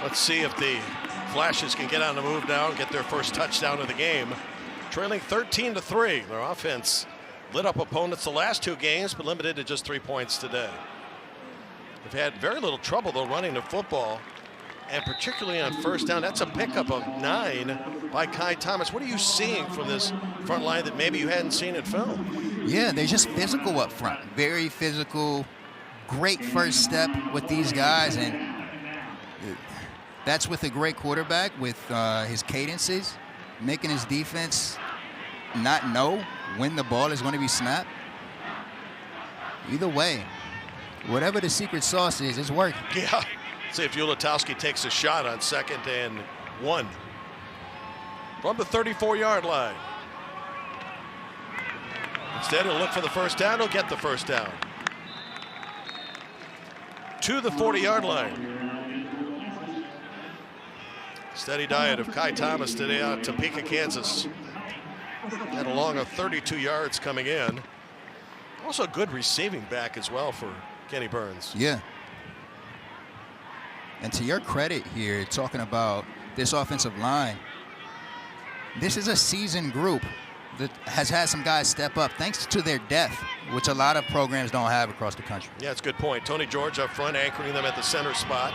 Let's see if the Flashes can get on the move now and get their first touchdown of the game. Trailing 13-3. Their offense lit up opponents the last 2 games, but limited to just 3 points today. They've had very little trouble, though, running the football, and particularly on first down. That's a pickup of 9 by Kai Thomas. What are you seeing from this front line that maybe you hadn't seen in film? Yeah, they're just physical up front. Very physical. Great first step with these guys, and that's with a great quarterback with his cadences, making his defense not know when the ball is going to be snapped. Either way, whatever the secret sauce is, it's working. Yeah. See if Ulatowski takes a shot on 2nd and 1 from the 34-yard line. Instead, he'll look for the first down. He'll get the first down. To the 40-yard line. Steady diet of Kai Thomas today out of Topeka, Kansas. And along of 32 yards coming in. Also a good receiving back as well for Kenny Burns. Yeah. And to your credit here, talking about this offensive line, this is a seasoned group that has had some guys step up thanks to their depth, which a lot of programs don't have across the country. Yeah, it's a good point. Tony George up front, anchoring them at the center spot.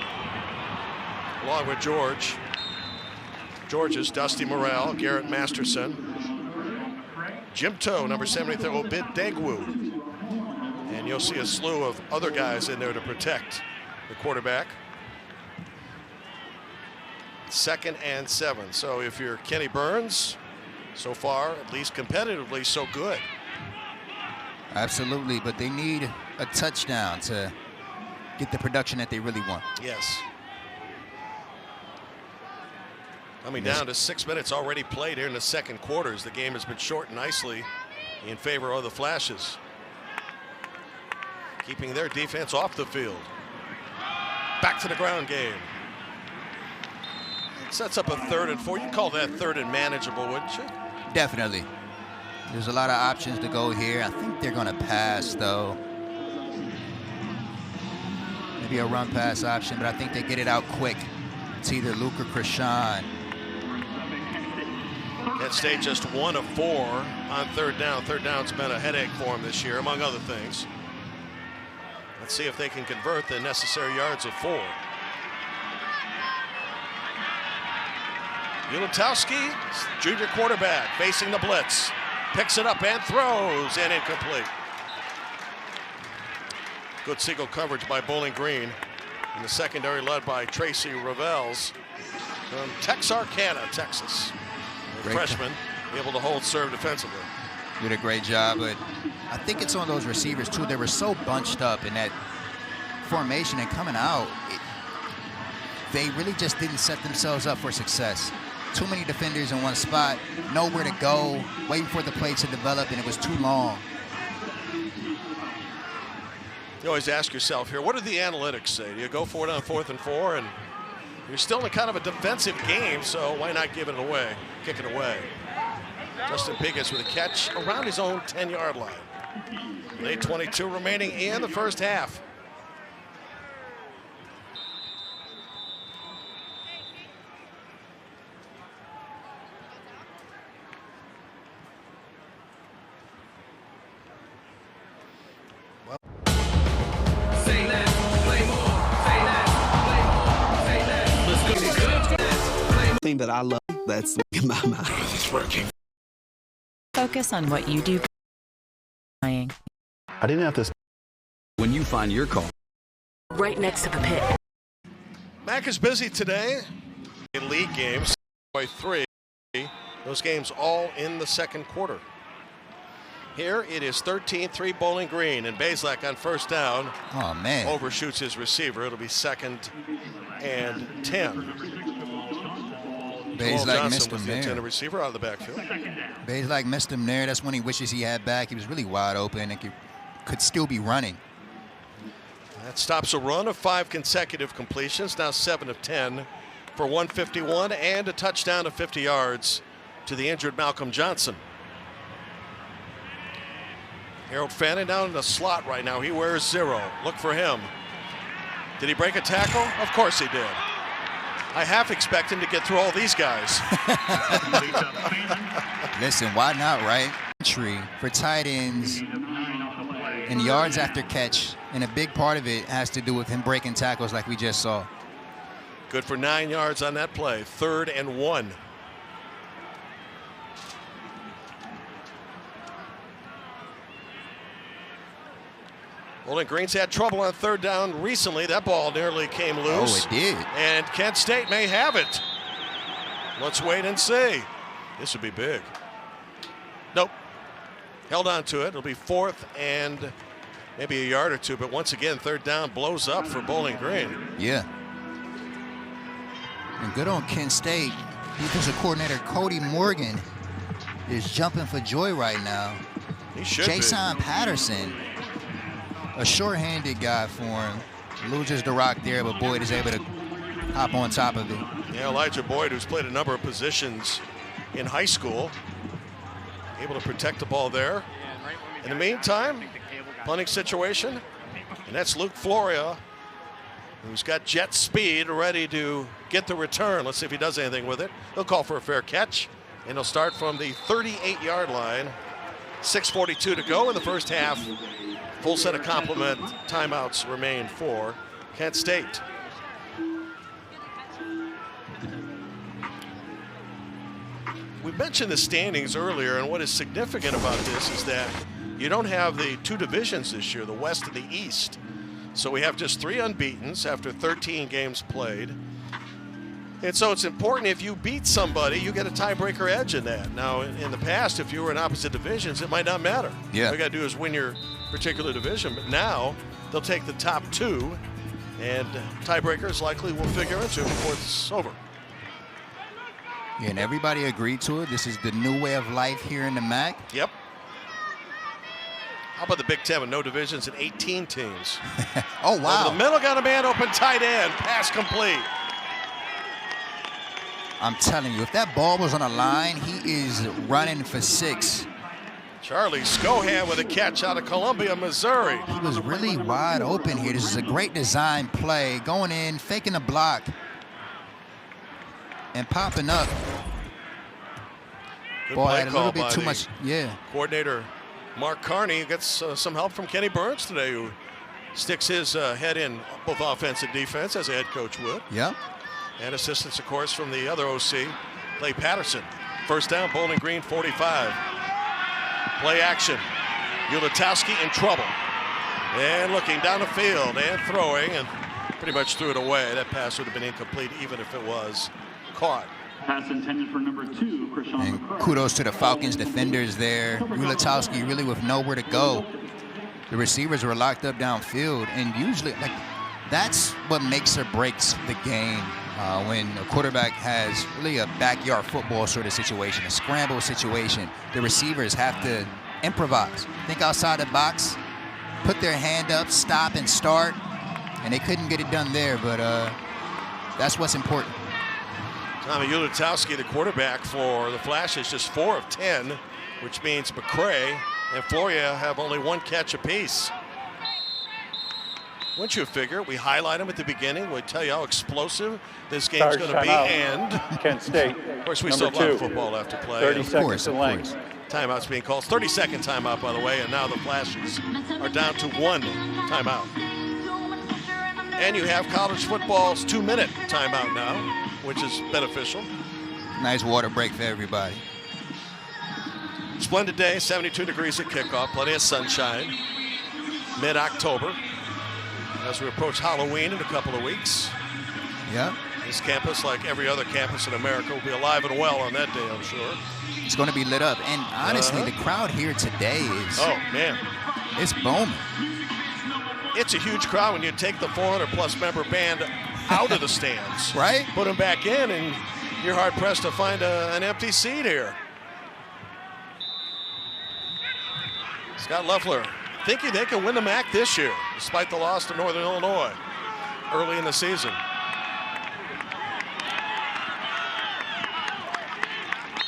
Along with George. George's Dusty Morrell, Garrett Masterson, Jim Toe, number 73, Obid Degwu. And you'll see a slew of other guys in there to protect the quarterback. 2nd and 7. So if you're Kenny Burns, so far, at least competitively, so good. Absolutely, but they need a touchdown to get the production that they really want. Yes. Coming down to 6 minutes already played here in the second quarter as the game has been shortened nicely in favor of the Flashes, keeping their defense off the field. Back to the ground game. It sets up a 3rd and 4. You'd call that 3rd and manageable, wouldn't you? Definitely. There's a lot of options to go here. I think they're going to pass, though. Maybe a run pass option, but I think they get it out quick. It's either Luke or Krishan. Kent State just 1 of 4 on 3rd down. 3rd down's been a headache for them this year, among other things. Let's see if they can convert the necessary yards of 4. Ulatowski, junior quarterback, facing the blitz. Picks it up and throws, and incomplete. Good single coverage by Bowling Green. In the secondary, led by Tracy Revels from Texarkana, Texas. The freshman, able to hold serve defensively. Did a great job, but I think it's on those receivers, too. They were so bunched up in that formation and coming out. They really just didn't set themselves up for success. Too many defenders in one spot, nowhere to go, waiting for the play to develop, and it was too long. You always ask yourself here, what do the analytics say? Do you go for it on 4th and 4? And you're still in kind of a defensive game, so why not give it away, kick it away? Justin Pincus with a catch around his own 10-yard line. 8:22 remaining in the first half. Thing that I love that's in my mind. It's working. Focus on what you do. I didn't have to. When you find your call. Right next to the pit. Mac is busy today in league games by 3. Those games all in the second quarter. Here it is 13-3 Bowling Green, and Bazelak on 1st down. Oh, man. Overshoots his receiver. It'll be 2nd and 10. Bazelak missed him there. A receiver out of the backfield. Bazelak missed him there. That's when he wishes he had back. He was really wide open and could still be running. That stops a run of 5 consecutive completions, now 7 of 10 for 151 and a touchdown of 50 yards to the injured Malcolm Johnson. Harold Fannin down in the slot right now. He wears 0. Look for him. Did he break a tackle? Of course he did. I half expect him to get through all these guys. Listen, why not, right? Entry for tight ends and yards after catch, and a big part of it has to do with him breaking tackles like we just saw. Good for 9 yards on that play. 3rd and 1. Bowling Green's had trouble on 3rd down recently. That ball nearly came loose. Oh, it did. And Kent State may have it. Let's wait and see. This would be big. Nope. Held on to it. It'll be 4th and maybe a yard or 2. But once again, 3rd down blows up for Bowling Green. Yeah. And good on Kent State. Defensive coordinator Cody Morgan is jumping for joy right now. He should Jason be. Patterson, a short-handed guy for him. Loses the rock there, but Boyd is able to hop on top of it. Yeah, Elijah Boyd, who's played a number of positions in high school, able to protect the ball there. In the meantime, punting situation, and that's Luke Floria, who's got jet speed ready to get the return. Let's see if he does anything with it. He'll call for a fair catch, and he'll start from the 38-yard line. 6:42 to go in the first half. Full set of complement timeouts remain for Kent State. We mentioned the standings earlier, and what is significant about this is that you don't have the 2 divisions this year, the West and the East. So we have just 3 unbeatens after 13 games played. And so it's important if you beat somebody, you get a tiebreaker edge in that. Now, in the past, if you were in opposite divisions, it might not matter. Yeah. All you got to do is win your particular division. But now they'll take the top two, and tiebreakers likely will figure into it before it's over. Yeah, and everybody agreed to it. This is the new way of life here in the MAC. Yep. How about the Big Ten with no divisions and 18 teams? Oh, wow. Over the middle, got a man open, tight end, pass complete. I'm telling you, if that ball was on a line, he is running for 6. Charlie Scohan with a catch out of Columbia, Missouri. He was really wide open here. This is a great design play. Going in, faking a block, and popping up. Good Boy, play had a call little bit by too the much. Yeah. Coordinator Mark Carney gets some help from Kenny Burns today, who sticks his head in both offense and defense, as a head coach would. Yep. And assistance, of course, from the other OC, Clay Patterson. First down, Bowling Green, 45. Play action. Ulatowski in trouble. And looking down the field and throwing, and pretty much threw it away. That pass would have been incomplete even if it was caught. Pass intended for number 2, Krishan. And kudos to the Falcons defenders there. Ulatowski really with nowhere to go. The receivers were locked up downfield, and usually, like, that's what makes or breaks the game. When a quarterback has really a backyard football sort of situation, a scramble situation, the receivers have to improvise, think outside the box, put their hand up, stop and start, and they couldn't get it done there, but that's what's important. Tommy Ulatowski, the quarterback for the Flash, is just 4 of 10, which means McCray and Floria have only 1 catch apiece. Wouldn't you figure? We highlight them at the beginning. We tell you how explosive this game's going to be. And Kent State. Of course, we still have a lot of football left to play. 30 seconds in length. Timeout's being called. 30-second timeout, by the way. And now the Flashes are down to 1 timeout. And you have college football's 2-minute timeout now, which is beneficial. Nice water break for everybody. Splendid day, 72 degrees at kickoff. Plenty of sunshine. Mid-October. As we approach Halloween in a couple of weeks. Yeah. This campus, like every other campus in America, will be alive and well on that day, I'm sure. It's going to be lit up. And honestly, the crowd here today is... Oh, man. It's booming. It's a huge crowd when you take the 400-plus member band out of the stands. Right? Put them back in, and you're hard-pressed to find an empty seat here. Scott Loeffler thinking they can win the MAC this year, despite the loss to Northern Illinois early in the season.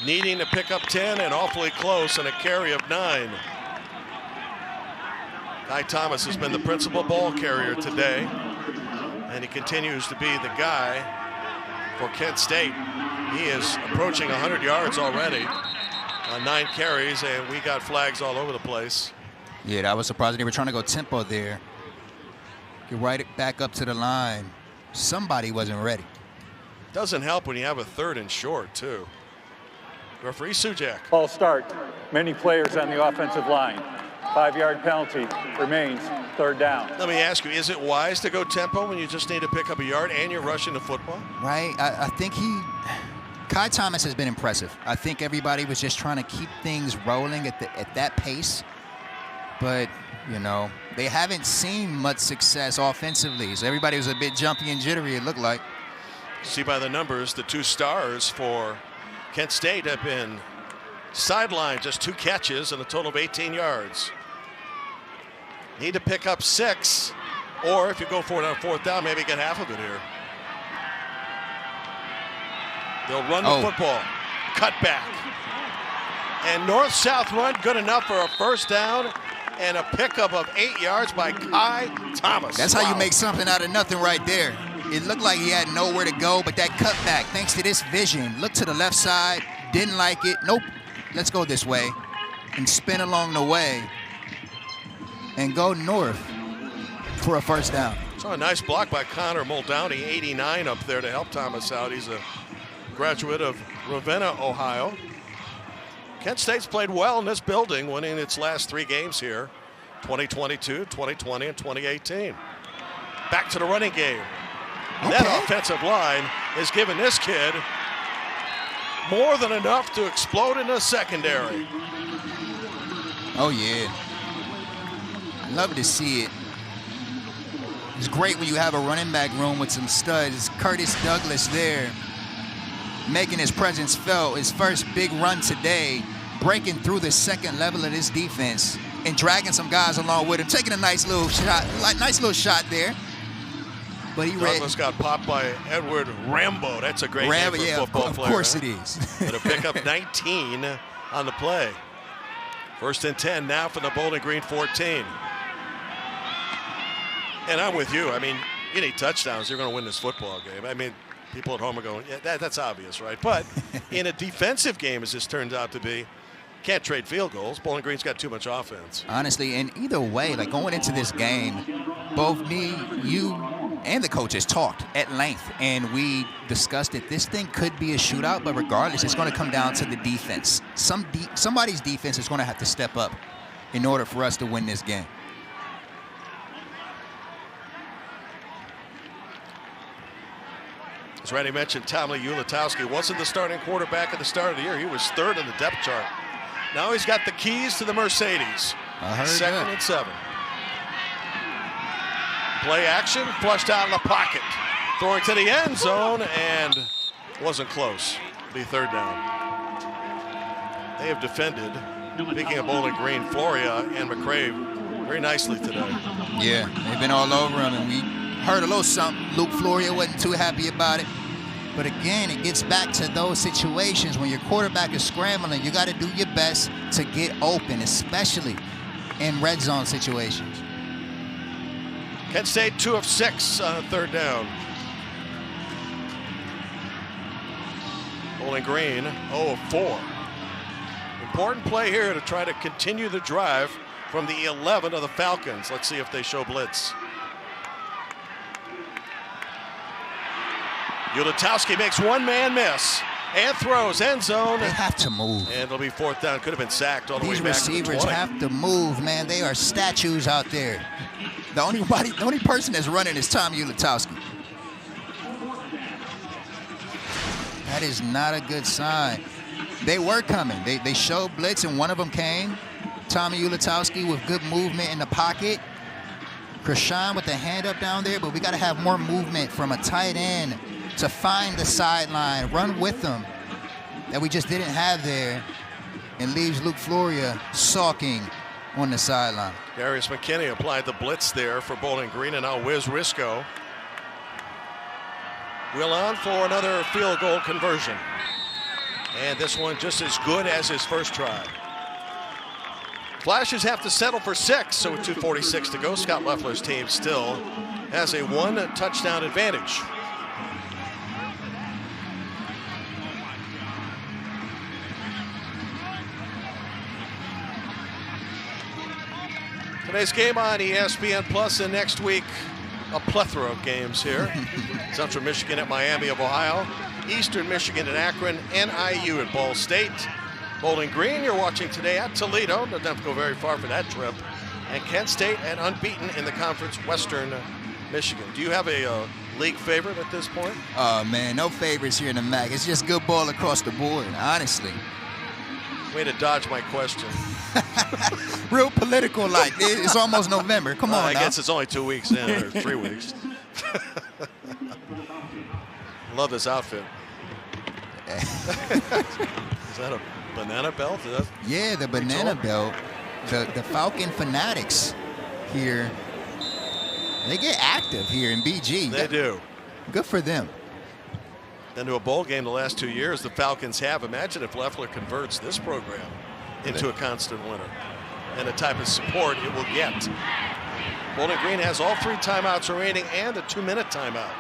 Needing to pick up 10 and awfully close and a carry of 9. Guy Thomas has been the principal ball carrier today, and he continues to be the guy for Kent State. He is approaching 100 yards already on 9 carries, and we got flags all over the place. Yeah, that was surprising. They were trying to go tempo there. Get right back up to the line. Somebody wasn't ready. Doesn't help when you have a 3rd and short, too. Referee Sujak. Ball start. Many players on the offensive line. 5-yard penalty remains 3rd down. Let me ask you, is it wise to go tempo when you just need to pick up a yard and you're rushing the football? Right. I think Kai Thomas has been impressive. I think everybody was just trying to keep things rolling at that pace. But, you know, they haven't seen much success offensively. So everybody was a bit jumpy and jittery, it looked like. See by the numbers, the 2 stars for Kent State have been sidelined, just 2 catches and a total of 18 yards. Need to pick up 6, or if you go for it on 4th down, maybe get half of it here. They'll run the football, cut back. And north-south run good enough for a 1st down and a pickup of 8 yards by Kai Thomas. That's how you make something out of nothing right there. It looked like he had nowhere to go, but that cutback, thanks to this vision, looked to the left side, didn't like it. Nope, let's go this way, and spin along the way and go north for a 1st down. So a nice block by Connor Muldowney, 89 up there to help Thomas out. He's a graduate of Ravenna, Ohio. Kent State's played well in this building, winning its last 3 games here, 2022, 2020, and 2018. Back to the running game. Okay. That offensive line has given this kid more than enough to explode in the secondary. Oh, yeah. Love to see it. It's great when you have a running back room with some studs. Curtis Douglas there, making his presence felt. His first big run today, breaking through the second level of this defense and dragging some guys along with him, taking a nice little shot there. But Douglas got popped by Edward Rambo. That's a great name for a football player. Of course it is. And a pickup 19 on the play. 1st and 10 now from the Bowling Green 14. And I'm with you. I mean, you need touchdowns. You're going to win this football game. I mean, people at home are going, yeah, that's obvious, right? But in a defensive game, as this turns out to be, can't trade field goals. Bowling Green's got too much offense. Honestly, and either way, like going into this game, both me, you, and the coaches talked at length, and we discussed that this thing could be a shootout, but regardless, it's going to come down to the defense. Somebody's defense is going to have to step up in order for us to win this game. As Randy mentioned, Tommy Ulatowski wasn't the starting quarterback at the start of the year. He was 3rd in the depth chart. Now he's got the keys to the Mercedes. I heard 2nd and 7. Play action, flushed out in the pocket. Throwing to the end zone, and wasn't close. Be 3rd down. They have defended, speaking of Bowling Green, Floria and McCrave very nicely today. Yeah, they've been all over him, and we heard a little something. Luke Floria wasn't too happy about it. But again, it gets back to those situations when your quarterback is scrambling. You got to do your best to get open, especially in red zone situations. Kent State 2 of 6 on 3rd down. Bowling Green 0 of 4. Important play here to try to continue the drive from the 11 of the Falcons. Let's see if they show blitz. Ulatowski makes one-man miss and throws end zone. They have to move. And it'll be 4th down. Could have been sacked all the way back to the 20. These receivers have to move, man. They are statues out there. The only person that's running is Tommy Ulatowski. That is not a good sign. They were coming. They showed blitz, and one of them came. Tommy Ulatowski with good movement in the pocket. Krishan with the hand up down there, but we got to have more movement from a tight end to find the sideline, run with them, that we just didn't have there, and leaves Luke Floria sulking on the sideline. Darius McKinney applied the blitz there for Bowling Green, and now Wiz Risco will on for another field goal conversion. And this one just as good as his first try. Flashes have to settle for 6, so with 2:46 to go, Scott Loeffler's team still has a 1-touchdown advantage. Today's game on ESPN Plus, and next week a plethora of games here. Central Michigan at Miami of Ohio, Eastern Michigan at Akron, NIU at Ball State. Bowling Green, you're watching today at Toledo. Doesn't have to go very far for that trip. And Kent State at unbeaten in the conference, Western Michigan. Do you have a league favorite at this point? Oh, man, no favorites here in the MAC. It's just good ball across the board, honestly. Way to dodge my question. Real political like. It's almost November. Come on I now. guess it's only 2 weeks in, or 3 weeks. Love this outfit. Is that a banana belt? Yeah, the banana belt. The Falcon fanatics here, they get active here in BG. They do. Good for them. Been to a bowl game the last 2 years. The Falcons have. Imagine if Loeffler converts this program into a constant winner and the type of support it will get. Bowling Green has all 3 timeouts remaining and a 2-minute timeout.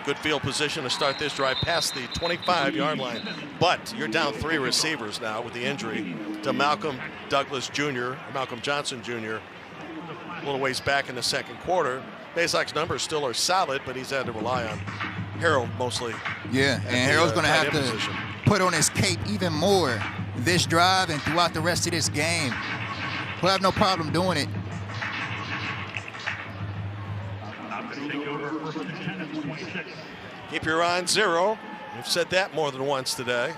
Good field position to start this drive past the 25-yard line. But you're down 3 receivers now with the injury to Malcolm Douglas Jr., or Malcolm Johnson Jr., a little ways back in the second quarter. Bazelak's numbers still are solid, but he's had to rely on Harold mostly. Yeah, and Harold's going to have to put on his cape even more this drive and throughout the rest of this game. We'll have no problem doing it. Keep your eye on 0. We've said that more than once today.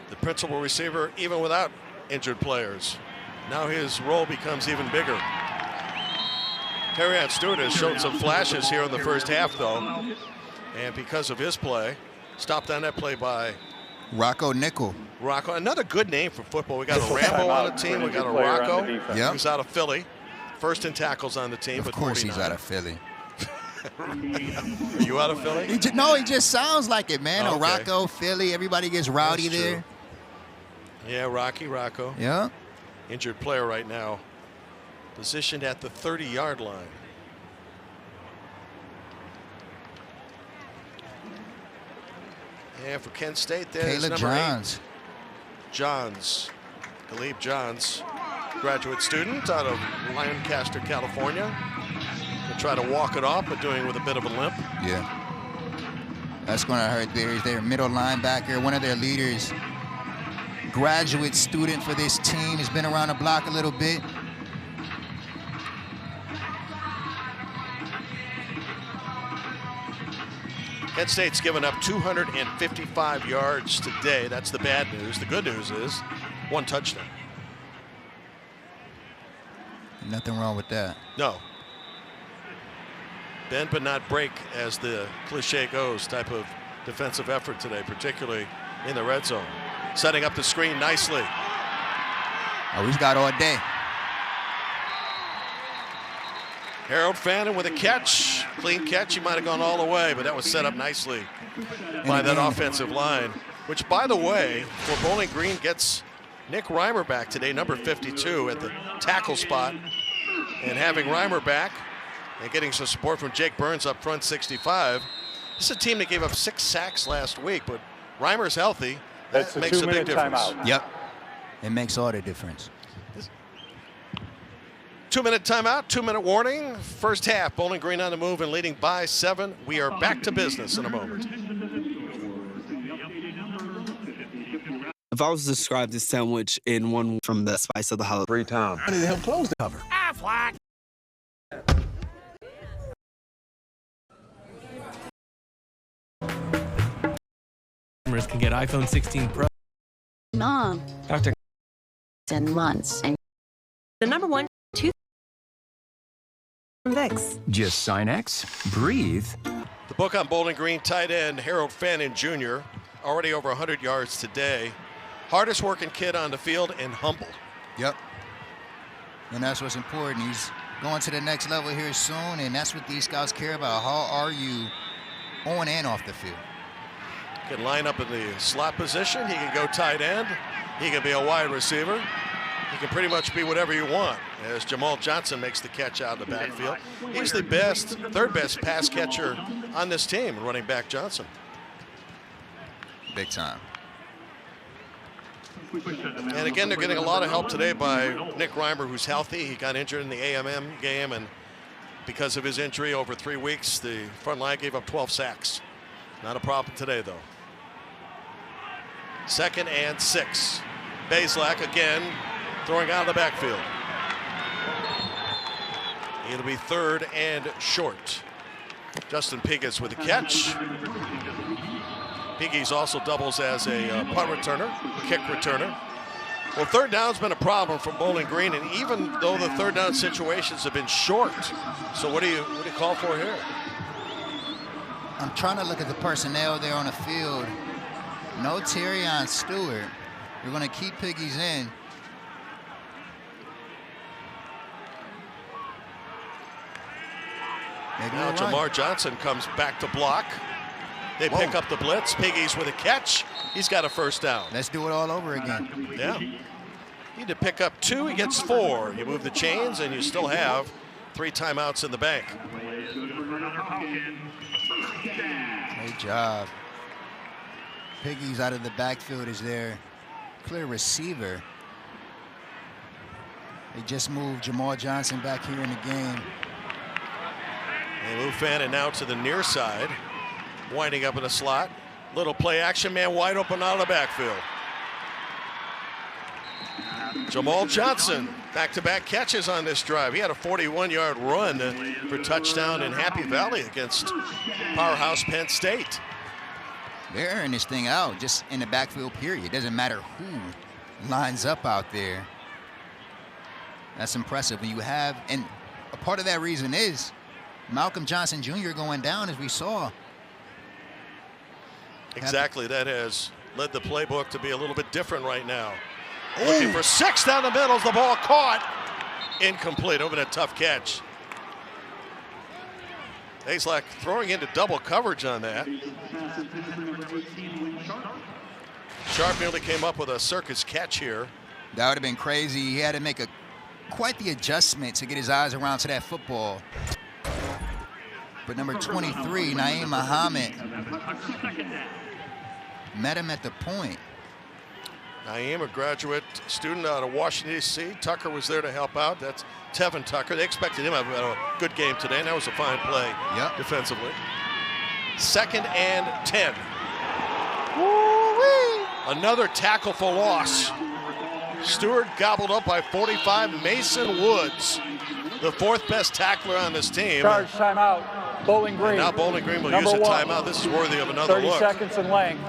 The principal receiver, even without injured players. Now his role becomes even bigger. Terrion Stewart has shown some flashes here in the first half, though. And because of his play, stopped on that play by Rocco Nickel. Rocco, another good name for football. We got a Rambo on the team. We got a Rocco. Yep. He's out of Philly. First in tackles on the team. Of course he's out of Philly. Are you out of Philly? He just sounds like it, man. Oh, okay. Rocco, Philly, everybody gets rowdy That's there. true. Yeah, Rocco. Yeah. Injured player right now. Positioned at the 30-yard line. And for Kent State, there's Caleb number Johns. 8. Galib Johns, graduate student out of Lancaster, California. He'll try to walk it off, but doing it with a bit of a limp. Yeah. That's going to hurt there. He's their middle linebacker, one of their leaders. Graduate student for this team. Has been around the block a little bit. Kent State's given up 255 yards today. That's the bad news. The good news is 1 touchdown. Nothing wrong with that. No. Bend but not break, as the cliche goes, type of defensive effort today, particularly in the red zone. Setting up the screen nicely. Oh, he's got all day. Harold Fannin with a catch. Clean catch. He might have gone all the way, but that was set up nicely by that offensive line, which, by the way, for Bowling Green gets Nick Reimer back today, number 52, at the tackle spot. And having Reimer back and getting some support from Jake Burns up front, 65. This is a team that gave up 6 sacks last week, but Reimer's healthy. That's That makes a big difference. timeout. Yep. It makes all the difference. 2-minute timeout, 2-minute warning. First half, Bowling Green on the move and leading by 7. We are back to business in a moment. If I was to describe this sandwich in one from the spice of the holiday. 3 times. I need to help close the cover. Flag. Can get iPhone 16 Pro. Mom. Dr. 10 months. And The number 1 tooth Vicks. Just sign X, breathe. The book on Bowling Green tight end Harold Fannin Jr. already over 100 yards today. Hardest working kid on the field and humble. Yep. And that's what's important. He's going to the next level here soon, and that's what these scouts care about. How are you on and off the field? Can line up in the slot position. He can go tight end. He can be a wide receiver. He can pretty much be whatever you want, as Jamal Johnson makes the catch out of the backfield. He's the best, 3rd best pass catcher on this team, running back Johnson. Big time. And again, they're getting a lot of help today by Nick Reimer, who's healthy. He got injured in the AMM game, and because of his injury over 3 weeks, the front line gave up 12 sacks. Not a problem today, though. 2nd and 6. Bazelak again throwing out of the backfield. It'll be 3rd and short. Justin Piggis with a catch. Piggis also doubles as a punt returner, kick returner. Well, 3rd down's been a problem for Bowling Green, and even though the 3rd down situations have been short. So what do you call for here? I'm trying to look at the personnel there on the field. No Terrion Stewart. We're going to keep Piggies in. Maybe now Jamar Johnson comes back to block. They pick up the blitz. Piggies with a catch. He's got a 1st down. Let's do it all over again. Yeah. Need to pick up 2. He gets 4. You move the chains, and you still have 3 timeouts in the bank. Great job. Piggies out of the backfield is their clear receiver. They just moved Jamal Johnson back here in the game. They move Fannin now to the near side, winding up in the slot. Little play action, man wide open out of the backfield. Jamal Johnson, back-to-back catches on this drive. He had a 41-yard run for touchdown in Happy Valley against powerhouse Penn State. They're airing this thing out just in the backfield, period. It doesn't matter who lines up out there. That's impressive. When you have, and a part of that reason is Malcolm Johnson Jr. going down, as we saw. Exactly. That has led the playbook to be a little bit different right now. Looking for 6 down the middle. The ball caught. Incomplete. Over a tough catch. Bazelak throwing into double coverage on that. Sharp nearly came up with a circus catch here. That would have been crazy. He had to make quite the adjustment to get his eyes around to that football. But number 23, Naeem Muhammad, met him at the point. Naeem, a graduate student out of Washington, D.C. Tucker was there to help out. That's Tevin Tucker. They expected him to have a good game today, and that was a fine play defensively. 2nd and 10. Woo-wee. Another tackle for loss. Stewart gobbled up by 45. Mason Woods, the 4th best tackler on this team. Charge timeout. Bowling Green. And now Bowling Green will use a timeout. This is worthy of another 30 look. 30 seconds in length.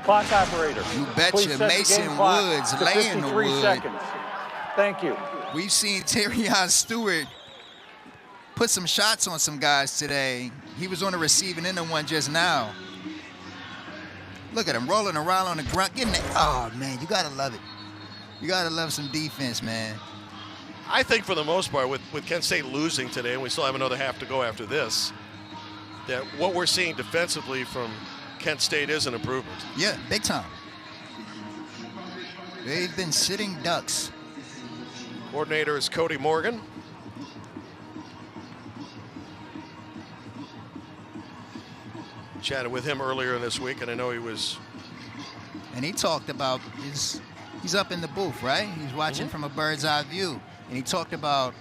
Clock operator. You betcha. Mason Woods laying the wood. Seconds. Thank you. We've seen Terrion Stewart put some shots on some guys today. He was on the receiving end of one just now. Look at him rolling around on the ground. Getting it. Oh, man, you got to love it. You got to love some defense, man. I think for the most part, with Kent State losing today, and we still have another half to go after this, that what we're seeing defensively from Kent State is an improvement. Yeah, big time. They've been sitting ducks. Coordinator is Cody Morgan. Chatted with him earlier this week, and I know he was. And he talked about he's up in the booth, right? He's watching from a bird's eye view, and he talked about.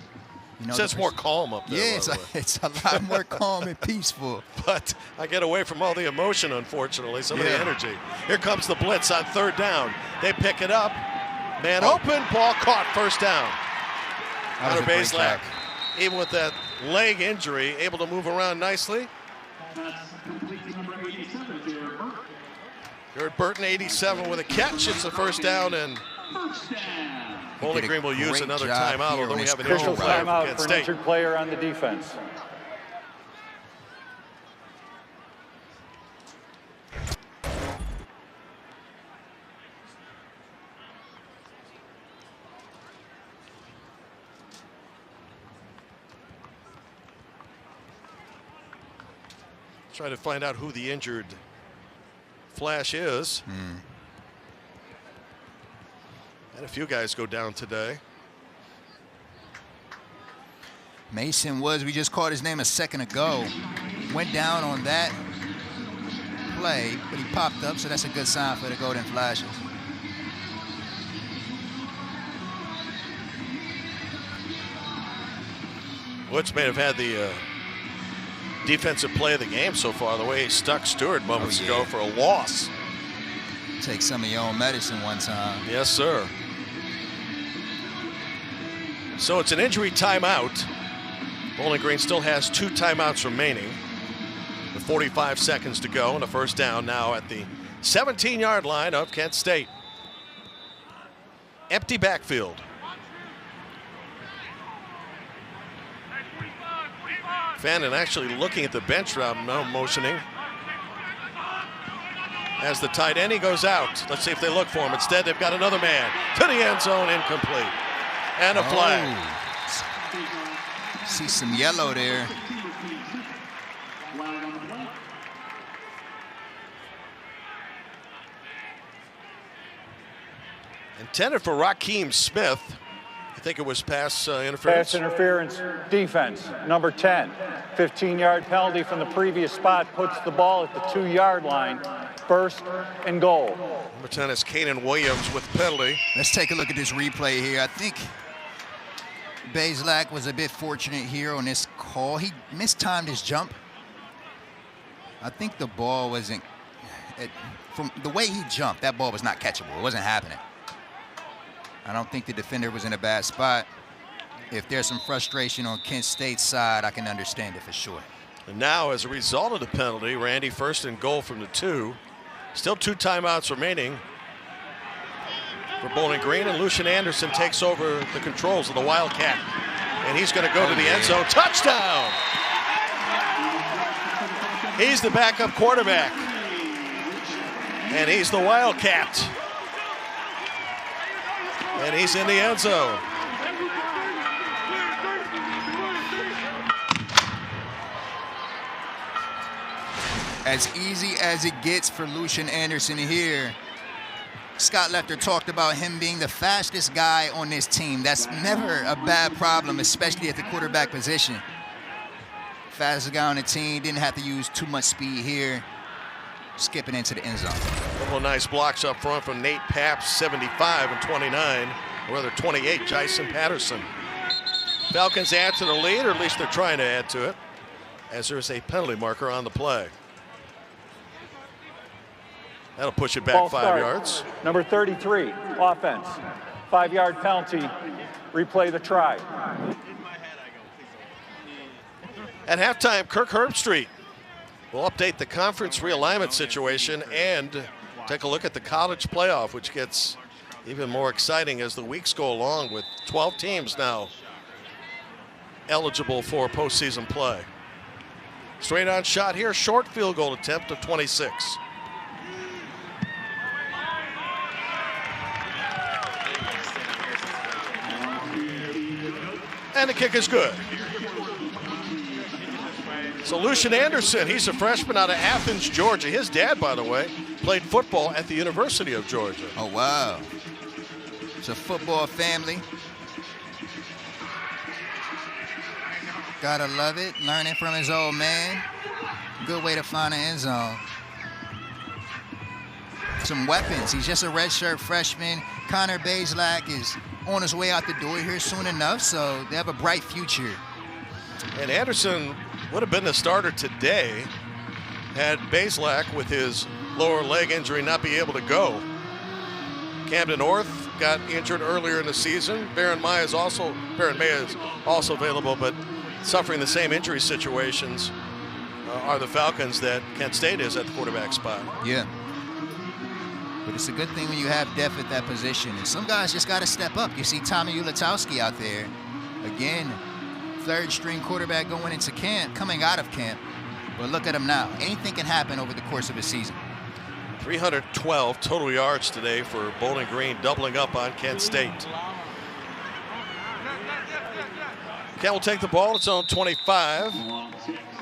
You know, so it's more calm up there. Yeah, it's a lot more calm and peaceful. But I get away from all the emotion, unfortunately, some of the energy. Here comes the blitz on 3rd down. They pick it up. Man open, ball caught, 1st down. Hunter Bazelak, even with that leg injury, able to move around nicely. Jared Burton, 87 with a catch. It's the 1st down, and Bowling Green will use another timeout, although we have an injured player for Kent State. Injured player on the defense. Try to find out who the injured Flash is. Had a few guys go down today. Mason Woods, we just called his name a second ago. Went down on that play, but he popped up, so that's a good sign for the Golden Flashes. Woods may have had the defensive play of the game so far, the way he stuck Stewart moments ago for a loss. Take some of your own medicine one time. Yes, sir. So it's an injury timeout. Bowling Green still has 2 timeouts remaining with 45 seconds to go, and a 1st down now at the 17-yard line of Kent State. Empty backfield. Fannin actually looking at the bench route, now motioning. As the tight end, he goes out. Let's see if they look for him. Instead, they've got another man to the end zone, incomplete. And a flag. See some yellow there. Intended for Raheem Smith. I think it was pass interference. Pass interference, defense, number 10. 15-yard penalty from the previous spot puts the ball at the 2-yard line. 1st and goal. Number 10 is Kanan Williams with the penalty. Let's take a look at this replay here. I think Bazelak was a bit fortunate here on this call. He mistimed his jump. I think the ball wasn't, from the way he jumped, that ball was not catchable. It wasn't happening. I don't think the defender was in a bad spot. If there's some frustration on Kent State's side, I can understand it for sure. And now, as a result of the penalty, Randy first and goal from the 2. Still 2 timeouts remaining for Bowling Green, and Lucian Anderson takes over the controls of the Wildcat. And he's going to go to the end zone. Touchdown! He's the backup quarterback. And he's the Wildcat. And he's in the end zone. As easy as it gets for Lucian Anderson here. Scott Lefter talked about him being the fastest guy on this team. That's never a bad problem, especially at the quarterback position. Fastest guy on the team, didn't have to use too much speed here. Skipping into the end zone. A couple of nice blocks up front from Nate Paps, 75 and 29, or rather 28, Jason Patterson. Falcons add to the lead, or at least they're trying to add to it, as there's a penalty marker on the play. That'll push it back Ball 5 start. yards. Number 33, offense. 5-yard penalty. Replay the try. At halftime, Kirk Herbstreit will update the conference realignment situation and take a look at the college playoff, which gets even more exciting as the weeks go along, with 12 teams now eligible for postseason play. Straight on shot here, short field goal attempt of 26. And the kick is good. So Lucian Anderson, he's a freshman out of Athens, Georgia. His dad, by the way, played football at the University of Georgia. Oh, wow. It's a football family. Gotta love it. Learning from his old man. Good way to find an end zone. Some weapons. He's just a redshirt freshman. Connor Bazelak is on his way out the door here soon enough, so they have a bright future. And Anderson would have been the starter today had Bazelak, with his lower leg injury, not be able to go. Camden North got injured earlier in the season. Baron May is also available, but suffering the same injury situations are the Falcons that Kent State is at the quarterback spot. Yeah. But it's a good thing when you have depth at that position. And some guys just got to step up. You see Tommy Ulatowski out there. Again, third-string quarterback going into camp, coming out of camp. But look at him now. Anything can happen over the course of a season. 312 total yards today for Bowling Green, doubling up on Kent State. Kent will take the ball. It's on 25.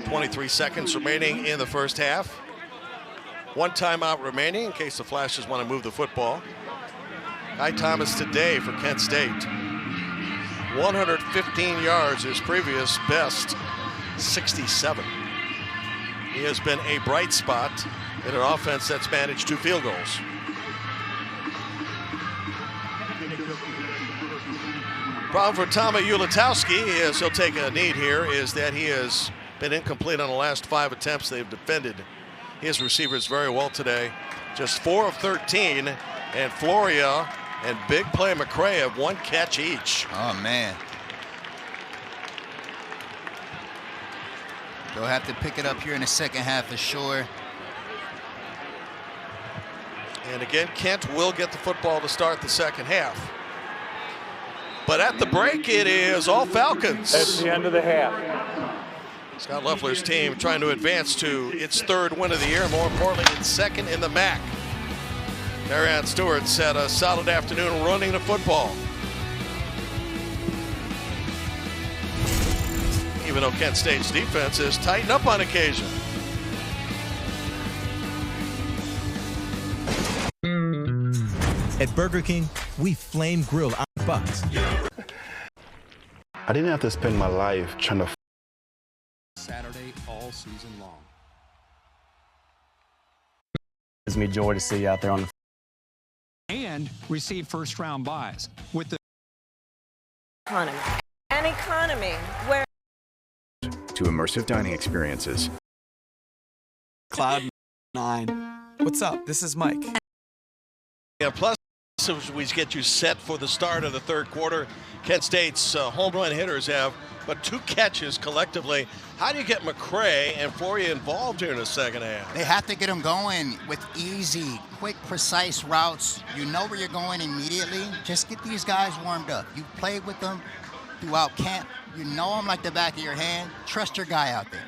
23 seconds remaining in the first half. 1 timeout remaining in case the Flashes want to move the football. Guy Thomas today for Kent State. 115 yards, his previous best, 67. He has been a bright spot in an offense that's managed 2 field goals. Problem for Tommy Ulatowski, as he'll take a knee here, is that he has been incomplete on the last 5 attempts they've defended his receivers very well today. Just 4 of 13, and Floria and big play McCray have 1 catch each. Oh, man. They'll have to pick it up here in the second half for sure. And again, Kent will get the football to start the second half. But at the break, it is all Falcons. That's the end of the half. Scott Loeffler's team trying to advance to its 3rd win of the year, and more importantly, its 2nd in the MAC. Darian Stewart's had a solid afternoon running the football. Even though Kent State's defense has tightened up on occasion. At Burger King, we flame grill our bucks. I didn't have to spend my life trying to Saturday all season long. Gives me joy to see you out there on the And receive first-round buys with the economy. An economy where to immersive dining experiences. Cloud9. What's up? This is Mike. Yeah, plus So we get you set for the start of the third quarter. Kent State's home run hitters have but 2 catches collectively. How do you get McCray and Floria involved here in the second half? They have to get them going with easy, quick, precise routes. You know where you're going immediately. Just get these guys warmed up. You've played with them throughout camp. You know them like the back of your hand. Trust your guy out there.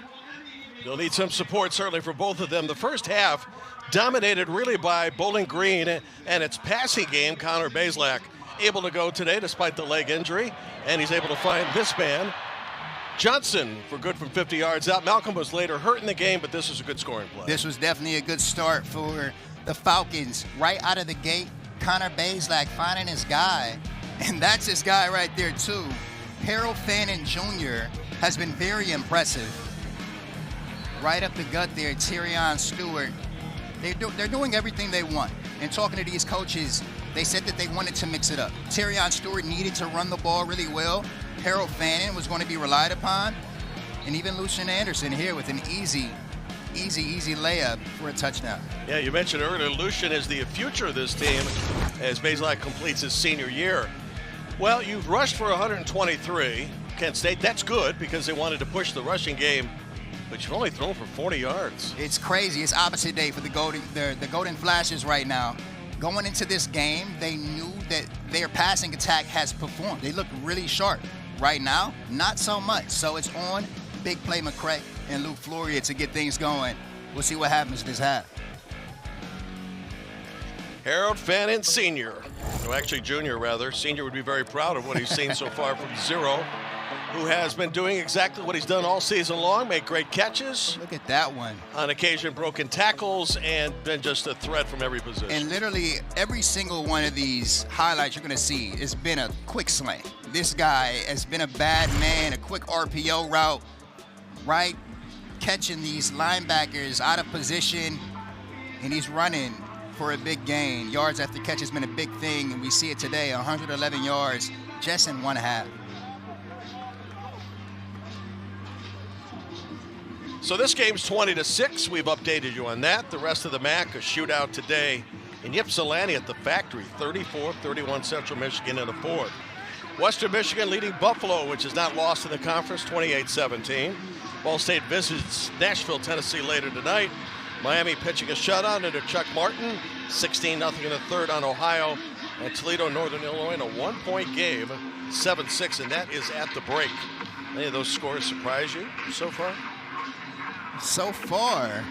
You'll need some support certainly for both of them. The first half dominated really by Bowling Green and its passing game. Connor Bazelak able to go today despite the leg injury, and he's able to find this man, Johnson, for good from 50 yards out. Malcolm was later hurt in the game, but this was a good scoring play. This was definitely a good start for the Falcons. Right out of the gate, Connor Bazelak finding his guy, and that's his guy right there too. Harold Fannin Jr. has been very impressive. Right up the gut there, Tyrion Stewart. They're doing everything they want. And talking to these coaches, they said that they wanted to mix it up. Tyrion Stewart needed to run the ball really well. Harold Fannin was going to be relied upon. And even Lucian Anderson here with an easy layup for a touchdown. Yeah, you mentioned earlier, Lucian is the future of this team as Bazelak completes his senior year. Well, you've rushed for 123, Kent State. That's good because they wanted to push the rushing game, but you've only thrown for 40 yards. It's crazy. It's opposite day for the Golden Flashes right now. Going into this game, they knew that their passing attack has performed. They look really sharp. Right now, not so much. So it's on Big Play McCray and Luke Floria to get things going. We'll see what happens this half. Harold Fannin Sr., no, actually Junior rather. Senior would be very proud of what he's seen so far from zero, who has been doing exactly what he's done all season long, make great catches. Look at that one. On occasion, broken tackles, and been just a threat from every position. And literally every single one of these highlights you're going to see has been a quick slant. This guy has been a bad man, a quick RPO route, right? Catching these linebackers out of position, and he's running for a big gain. Yards after catch has been a big thing, and we see it today, 111 yards just in one half. So this game's 20-6. We've updated you on that. The rest of the MAC, a shootout today in Ypsilanti at the Factory, 34-31 Central Michigan in the fourth. Western Michigan leading Buffalo, which has not lost in the conference, 28-17. Ball State visits Nashville, Tennessee later tonight. Miami pitching a shutout into Chuck Martin, 16-0 in the third on Ohio. And Toledo, Northern Illinois in a one-point game, 7-6, and that is at the break. Any of those scores surprise you so far? So far,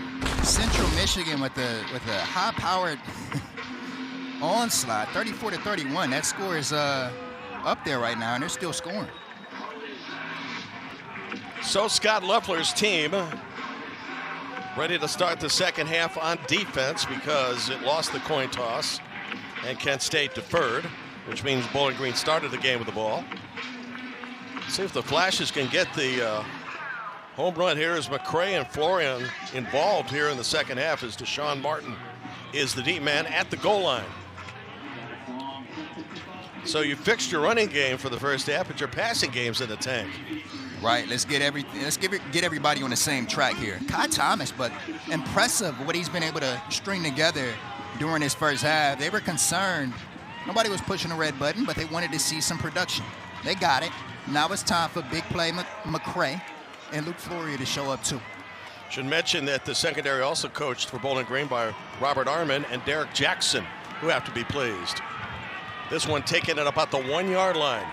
Central Michigan with a high-powered onslaught, 34-31. That score is up there right now, and they're still scoring. So Scott Loeffler's team ready to start the second half on defense because it lost the coin toss, and Kent State deferred, which means Bowling Green started the game with the ball. See if the Flashes can get the home run here as McCray and Florian involved here in the second half as Deshaun Martin is the deep man at the goal line. So you fixed your running game for the first half, but your passing game's in the tank. Right, let's get everybody on the same track here. Kai Thomas, but impressive what he's been able to string together during his first half. They were concerned. Nobody was pushing the red button, but they wanted to see some production. They got it. Now it's time for Big Play McCray and Luke Floria to show up too. Should mention that the secondary also coached for Bowling Green by Robert Arman and Derek Jackson, who have to be pleased. This one taking it about the 1 yard line.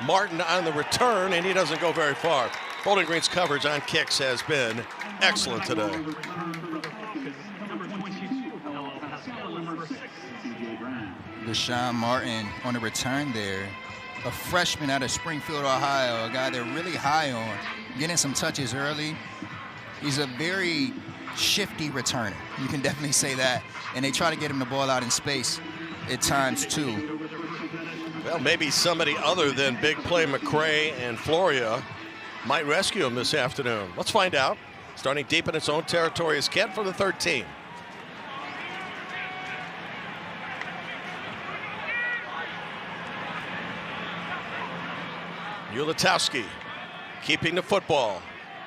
Martin on the return, and he doesn't go very far. Bowling Green's coverage on kicks has been excellent today. Deshaun Martin on the return there. A freshman out of Springfield, Ohio, a guy they're really high on, getting some touches early. He's a very shifty returner. You can definitely say that. And they try to get him the ball out in space at times too. Well, maybe somebody other than Big Play McCray and Floria might rescue him this afternoon. Let's find out. Starting deep in its own territory is Kent for the 13. Ulatowski keeping the football.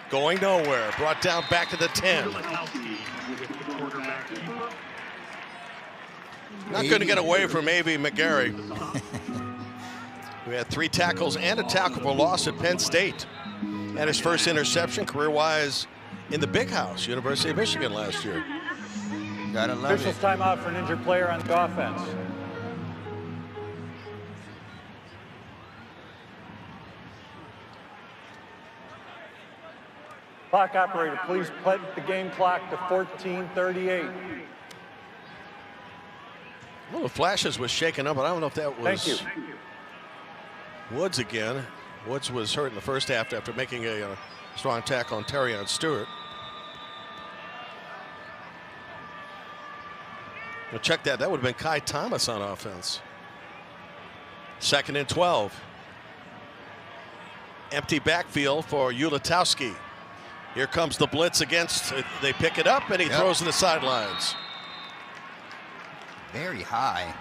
Going nowhere. Brought down back to the 10. Not going to get away from A.V. McGarry. We had 3 tackles and a tackle for loss at Penn State. Had his first interception career-wise in the Big House, University of Michigan last year. Gotta love Officials it. timeout for an injured player on the offense. Clock operator, please put the game clock to 14:38. Well, the flashes was shaken up, but I don't know if that was Thank you. Woods again. Woods was hurt in the first half after making a strong tackle on Terrion Stewart. Well, check that. That would have been Kai Thomas on offense. 2nd and 12. Empty backfield for Ulatowski. Here comes the blitz against. They pick it up, and he throws to the sidelines. Very high.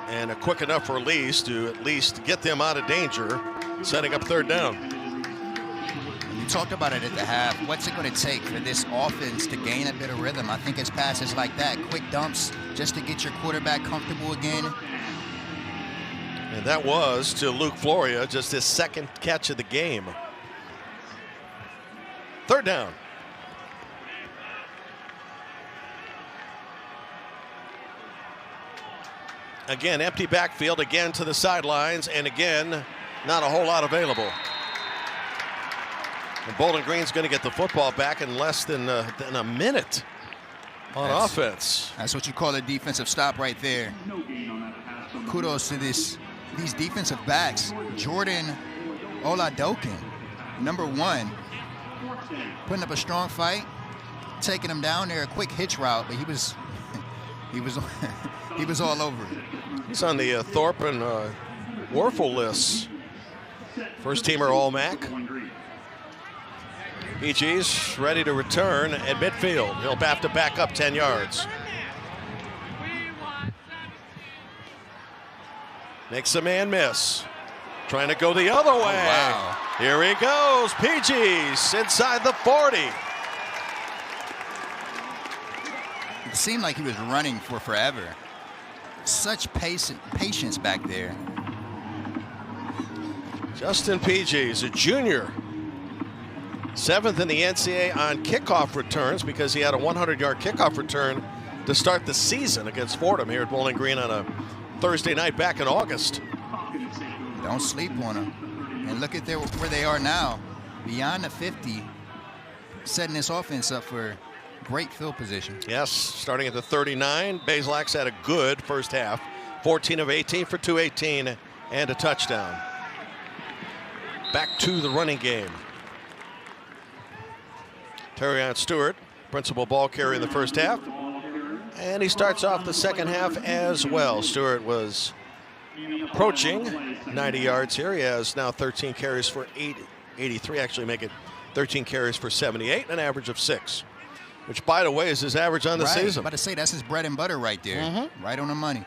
And a quick enough release to at least get them out of danger, setting up 3rd down. You talked about it at the half. What's it going to take for this offense to gain a bit of rhythm? I think it's passes like that, quick dumps, just to get your quarterback comfortable again. And that was to Luke Floria, just his 2nd catch of the game. 3rd down. Again, empty backfield, again to the sidelines, and again, not a whole lot available. And Bowling Green's going to get the football back in less than a minute on offense. That's what you call a defensive stop right there. Kudos to these defensive backs. Jordan Oladokin, number 1, putting up a strong fight, taking him down there, a quick hitch route, but he was he was all over it. He's on the Thorpe and Warfel lists. First teamer All-MAC. PG's ready to return at midfield. He'll have to back up 10 yards. Makes a man miss. Trying to go the other way. Oh, wow. Here he goes. PG's inside the 40. It seemed like he was running for forever. Such patience back there. Justin PG's a junior. 7th in the NCAA on kickoff returns because he had a 100-yard kickoff return to start the season against Fordham here at Bowling Green on a Thursday night back in August. Don't sleep on them. And look at where they are now. Beyond the 50, setting this offense up for great field position. Yes, starting at the 39. Bazelak's had a good first half. 14 of 18 for 218 and a touchdown. Back to the running game. Terrion Stewart, principal ball carrier in the first half. And he starts off the second half as well. Stewart was approaching 90 yards here. He has now 13 carries for 83, actually make it 13 carries for 78, an average of 6. Which, by the way, is his average on the season. I'm about to say, that's his bread and butter right there. Right on the money.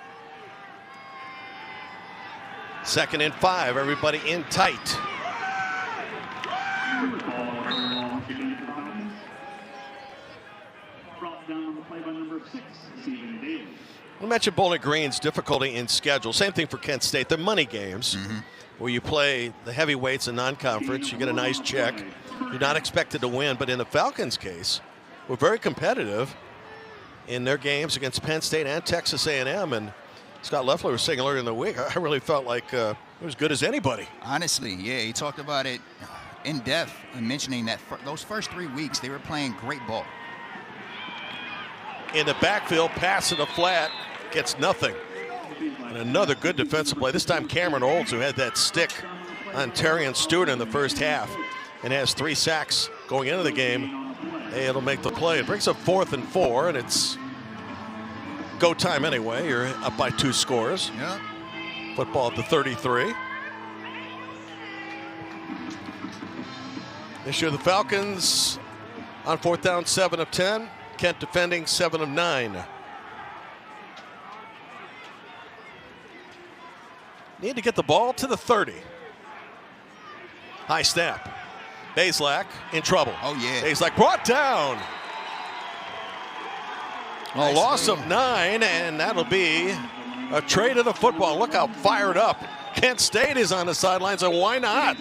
2nd and 5, everybody in tight. We mentioned Bowling Green's difficulty in schedule. Same thing for Kent State. They're money games where you play the heavyweights in non-conference. You get a nice check. You're not expected to win. But in the Falcons' case, we're very competitive in their games against Penn State and Texas A&M. And Scott Loeffler was saying earlier in the week, I really felt like it was as good as anybody. Honestly, yeah, he talked about it in depth and mentioning that those first 3 weeks they were playing great ball. In the backfield, pass to the flat, gets nothing. And another good defensive play. This time Cameron Olds, who had that stick on Terrion Stewart in the first half and has 3 sacks going into the game. Hey, it'll make the play. It brings up 4th and 4, and it's go time anyway. You're up by 2 scores. Yeah. Football at the 33. This year the Falcons on 4th down, 7 of 10. Kent defending 7 of 9. Need to get the ball to the 30. High snap. Bazelak in trouble. Oh, yeah. Bazelak brought down. A loss of 9, and that'll be a trade of the football. Look how fired up Kent State is on the sidelines, and why not?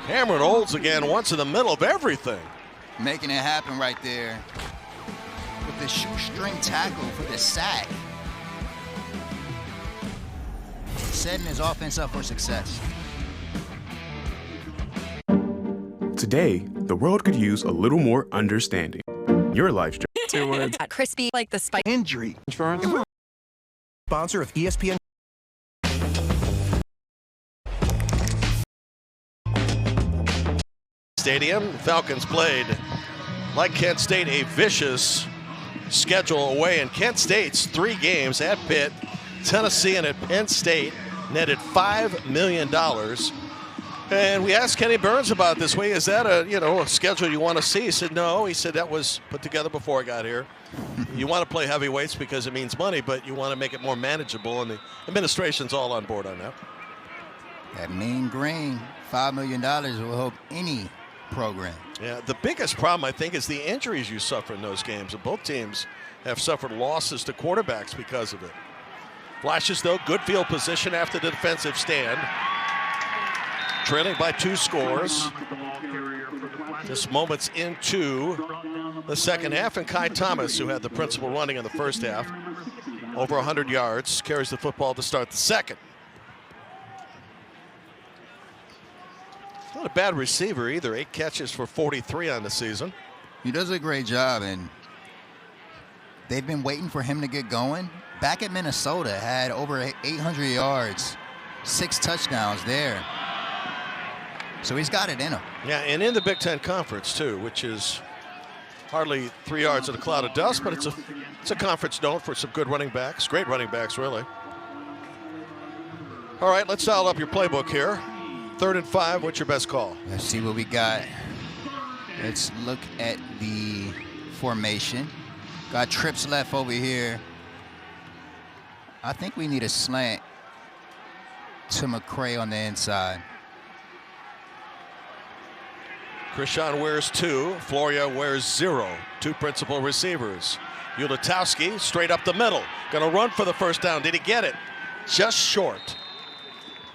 Cameron Olds again, once in the middle of everything. Making it happen right there with the shoestring tackle for the sack. Setting his offense up for success. Today, the world could use a little more understanding. Your life's 2 words. Crispy like the spike. Injury insurance. Sponsor of ESPN. Stadium, Falcons played, like Kent State, a vicious schedule away. And Kent State's 3 games at Pitt, Tennessee, and at Penn State netted $5 million. And we asked Kenny Burns about this week. Is that a schedule you want to see? He said no. He said that was put together before I got here. You want to play heavyweights because it means money, but you want to make it more manageable, and the administration's all on board on that. That mean green, $5 million will help any program. Yeah, the biggest problem, I think, is the injuries you suffer in those games. And both teams have suffered losses to quarterbacks because of it. Flashes, though, good field position after the defensive stand. Trailing by 2 scores. Just moments into the second half. And Kai Thomas, who had the principal running in the first half, over 100 yards, carries the football to start the second. Not a bad receiver either. 8 catches for 43 on the season. He does a great job, and they've been waiting for him to get going. Back at Minnesota, had over 800 yards, 6 touchdowns there. So he's got it in him. Yeah, and in the Big Ten Conference, too, which is hardly 3 yards in a cloud of dust, but it's a conference known for some good running backs, great running backs, really. All right, let's dial up your playbook here. 3rd and 5, what's your best call? Let's see what we got. Let's look at the formation. Got trips left over here. I think we need a slant to McCray on the inside. Krishan wears 2. Floria wears 0. 2 principal receivers. Ulatowski straight up the middle. Going to run for the first down. Did he get it? Just short.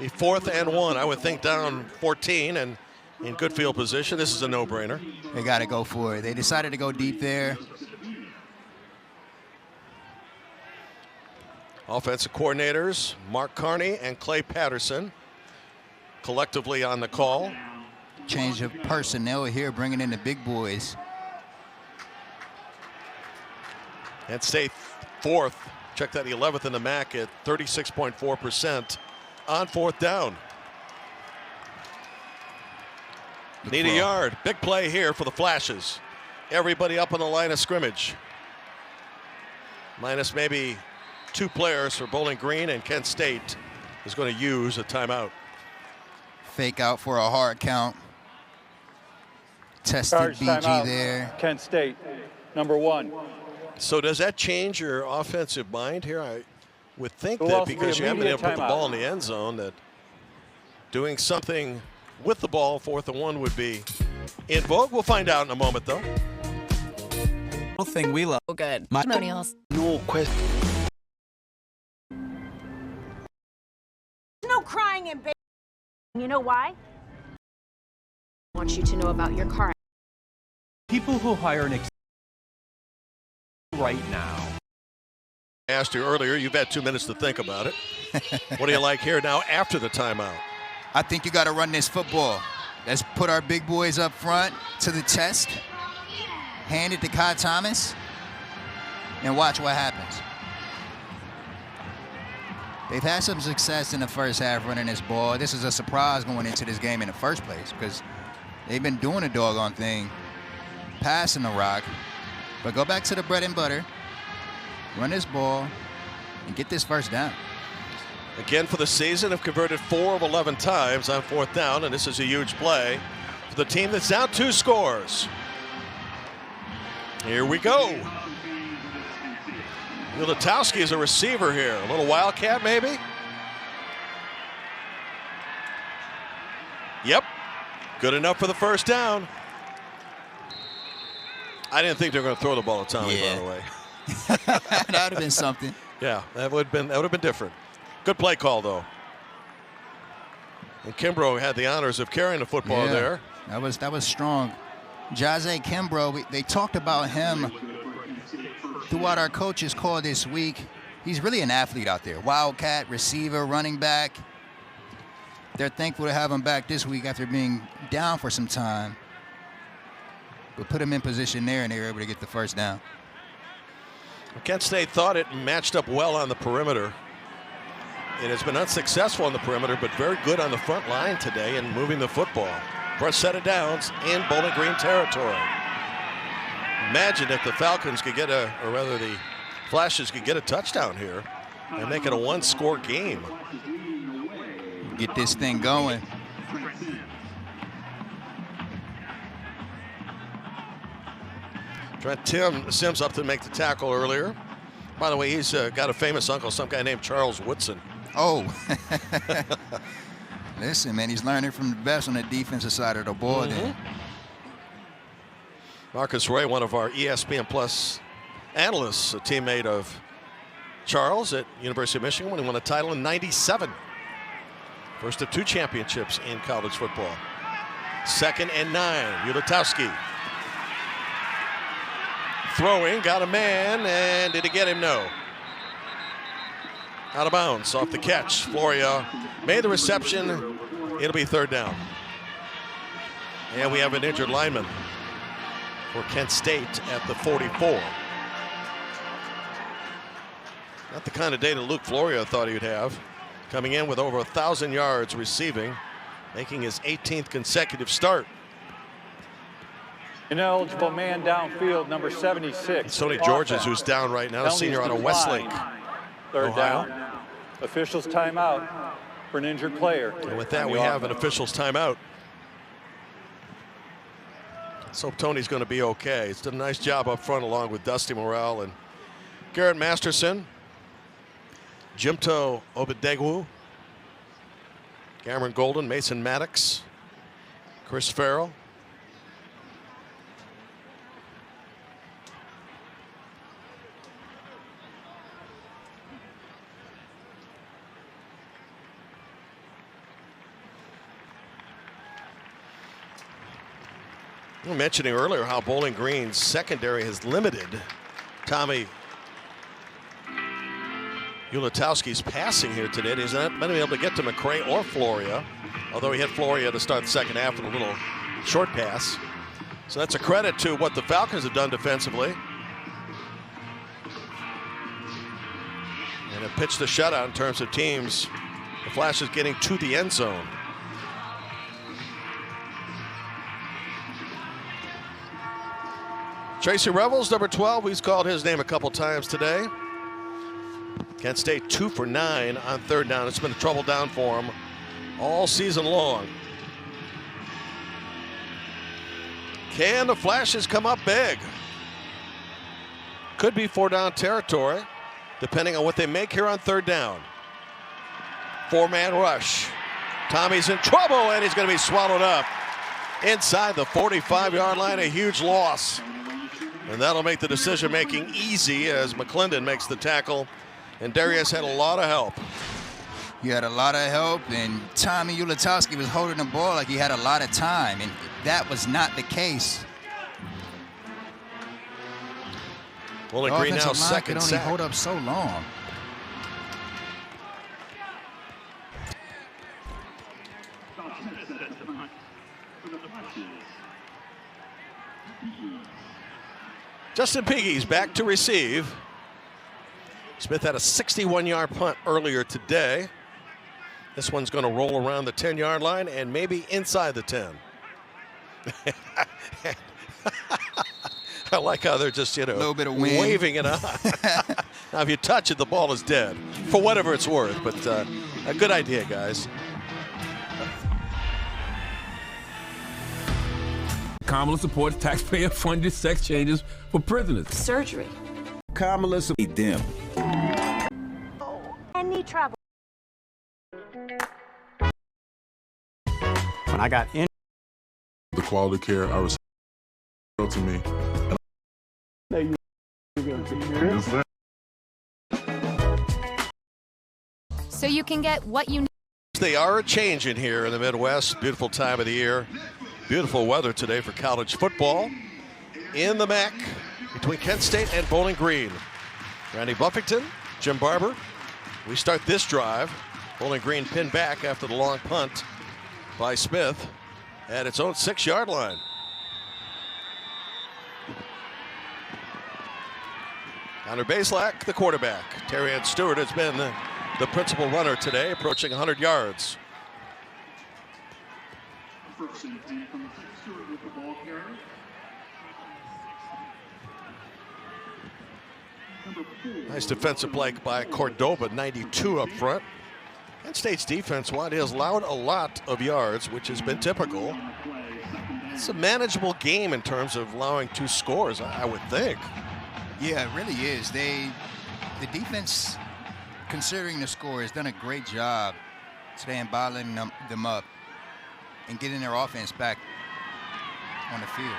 The 4th and 1, I would think, down 14 and in good field position. This is a no-brainer. They got to go for it. They decided to go deep there. Offensive coordinators Mark Carney and Clay Patterson collectively on the call. Change of personnel here, bringing in the big boys. And stay 4th. Check that, 11th in the MAC at 36.4% on 4th down. Need a yard. Big play here for the Flashes. Everybody up on the line of scrimmage. Minus maybe 2 players for Bowling Green, and Kent State is going to use a timeout. Fake out for a hard count. Tested Charge BG timeout. there. Kent State, number 1. So does that change your offensive mind here? I would think Who that else because will you haven't been able to put the timeout? ball in the end zone, that doing something with the ball, 4th and 1, would be in vogue. We'll find out in a moment, though. One thing we love. Oh, good. Testimonials. No question. No crying in bed. You know why? I want you to know about your car. People who hire an right now. I asked you earlier, you've had 2 minutes to think about it. What do you like here now after the timeout? I think you got to run this football. Let's put our big boys up front to the test. Hand it to Kai Thomas and watch what happens. They've had some success in the first half running this ball. This is a surprise going into this game in the first place because they've been doing a doggone thing, passing the rock. But go back to the bread and butter, run this ball, and get this first down. Again for the season, have converted 4 of 11 times on 4th down, and this is a huge play for the team that's down 2 scores. Here we go. Ulatowski is a receiver here. A little wildcat, maybe? Yep. Good enough for the first down. I didn't think they were going to throw the ball at Tommy, by the way. That would have been something. Yeah, that would have been different. Good play call though. And Kimbrough had the honors of carrying the football there. That was strong. Jose Kimbrough, they talked about him throughout our coaches call this week. He's really an athlete out there. Wildcat, receiver, running back. They're thankful to have him back this week after being down for some time. But put him in position there, and they were able to get the first down. Kent State thought it matched up well on the perimeter. It has been unsuccessful on the perimeter, but very good on the front line today in moving the football. First set of downs in Bowling Green territory. Imagine if the Falcons could get or rather the Flashes could get a touchdown here and make it a one-score game. Get this thing going. Trent Tim Sims up to make the tackle earlier. By the way, he's got a famous uncle, some guy named Charles Woodson. Oh. Listen, man, he's learning from the best on the defensive side of the ball. Then. Marcus Ray, one of our ESPN Plus analysts, a teammate of Charles at University of Michigan when he won a title in '97. First of 2 championships in college football. 2nd and 9, Ulatowski. Throwing, got a man, and did he get him? No. Out of bounds, off the catch. Floria made the reception. It'll be 3rd down. And we have an injured lineman for Kent State at the 44. Not the kind of day that Luke Floria thought he'd have. Coming in with over 1,000 yards receiving, making his 18th consecutive start. Ineligible man downfield, number 76. It's Tony Georges who's down right now, a senior out of Westlake. 3rd down. Officials timeout for an injured player. And with that, we have an officials timeout. Let's hope Tony's going to be okay. He's done a nice job up front along with Dusty Morrell and Garrett Masterson. Jimto Obedegwu, Cameron Golden, Mason Maddox, Chris Farrell. We were mentioning earlier how Bowling Green's secondary has limited Tommy Ulatowski's passing here today. He's not been able to get to McCray or Floria, although he hit Floria to start the second half with a little short pass. So that's a credit to what the Falcons have done defensively. And have pitched a shutout in terms of teams. The Flashes getting to the end zone. Tracy Revels, number 12. He's called his name a couple times today. Kent State 2 for 9 on 3rd down. It's been a trouble down for him all season long. Can the Flashes come up big? Could be 4-down territory, depending on what they make here on 3rd down. 4-man rush. Tommy's in trouble, and he's going to be swallowed up inside the 45-yard line. A huge loss. And that'll make the decision-making easy as McClendon makes the tackle. And Darius had a lot of help. He had a lot of help, and Tommy Ulatowski was holding the ball like he had a lot of time, and that was not the case. Bowling Green now second sack. Only hold up so long. Justin Piggy's back to receive. Smith had a 61-yard punt earlier today. This one's going to roll around the 10-yard line and maybe inside the 10. I like how they're just, a little bit of wind. Waving it on. Now, if you touch it, the ball is dead, for whatever it's worth. But a good idea, guys. Kamala supports taxpayer-funded sex changes for prisoners. Surgery. Kamala supports them. Any trouble. When I got in, the quality care I received to me. So you can get what you need. They are changing here in the Midwest. Beautiful time of the year. Beautiful weather today for college football. In the MAC between Kent State and Bowling Green. Randy Buffington, Jim Barber. We start this drive. Bowling Green pinned back after the long punt by Smith at its own 6-yard line. Connor Bazelak, the quarterback. Terry Ann Stewart has been the principal runner today, approaching 100 yards. Nice defensive play by Cordoba, 92 up front. Kent State's defense, while it has allowed a lot of yards, which has been typical, it's a manageable game in terms of allowing 2 scores, I would think. Yeah, it really is. The defense, considering the score, has done a great job staying bottling them up and getting their offense back on the field.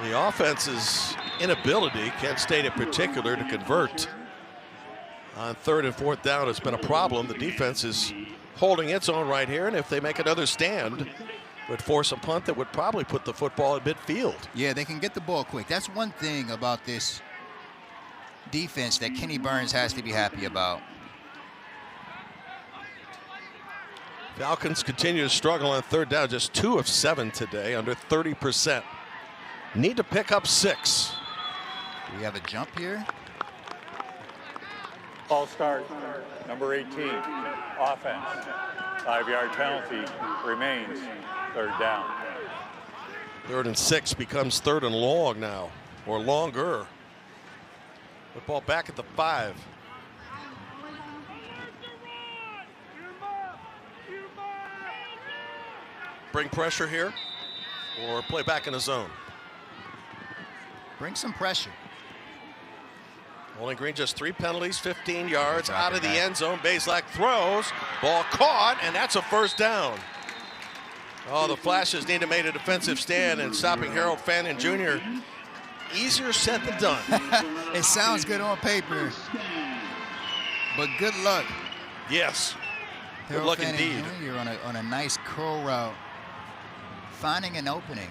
The offense's inability, Kent State in particular, to convert on 3rd and 4th down has been a problem. The defense is holding its own right here, and if they make another stand, would force a punt that would probably put the football at midfield. Yeah, they can get the ball quick. That's one thing about this defense that Kenny Burns has to be happy about. Falcons continue to struggle on 3rd down, just 2 of 7 today, under 30%. Need to pick up 6. Do we have a jump here? Ball start, number 18, offense. 5-yard penalty remains, 3rd down. 3rd and 6 becomes 3rd and long now, or longer. Football back at the 5. Bring pressure here, or play back in the zone. Bring some pressure. Bowling Green just 3 penalties, 15 yards out of the end zone. Bazelak throws, ball caught, and that's a 1st down. Oh, the Flashes need to make a defensive stand, and stopping Harold Fannin Jr. easier said than done. It sounds good on paper, but good luck. Yes, good luck indeed. You're on a nice curl route, finding an opening.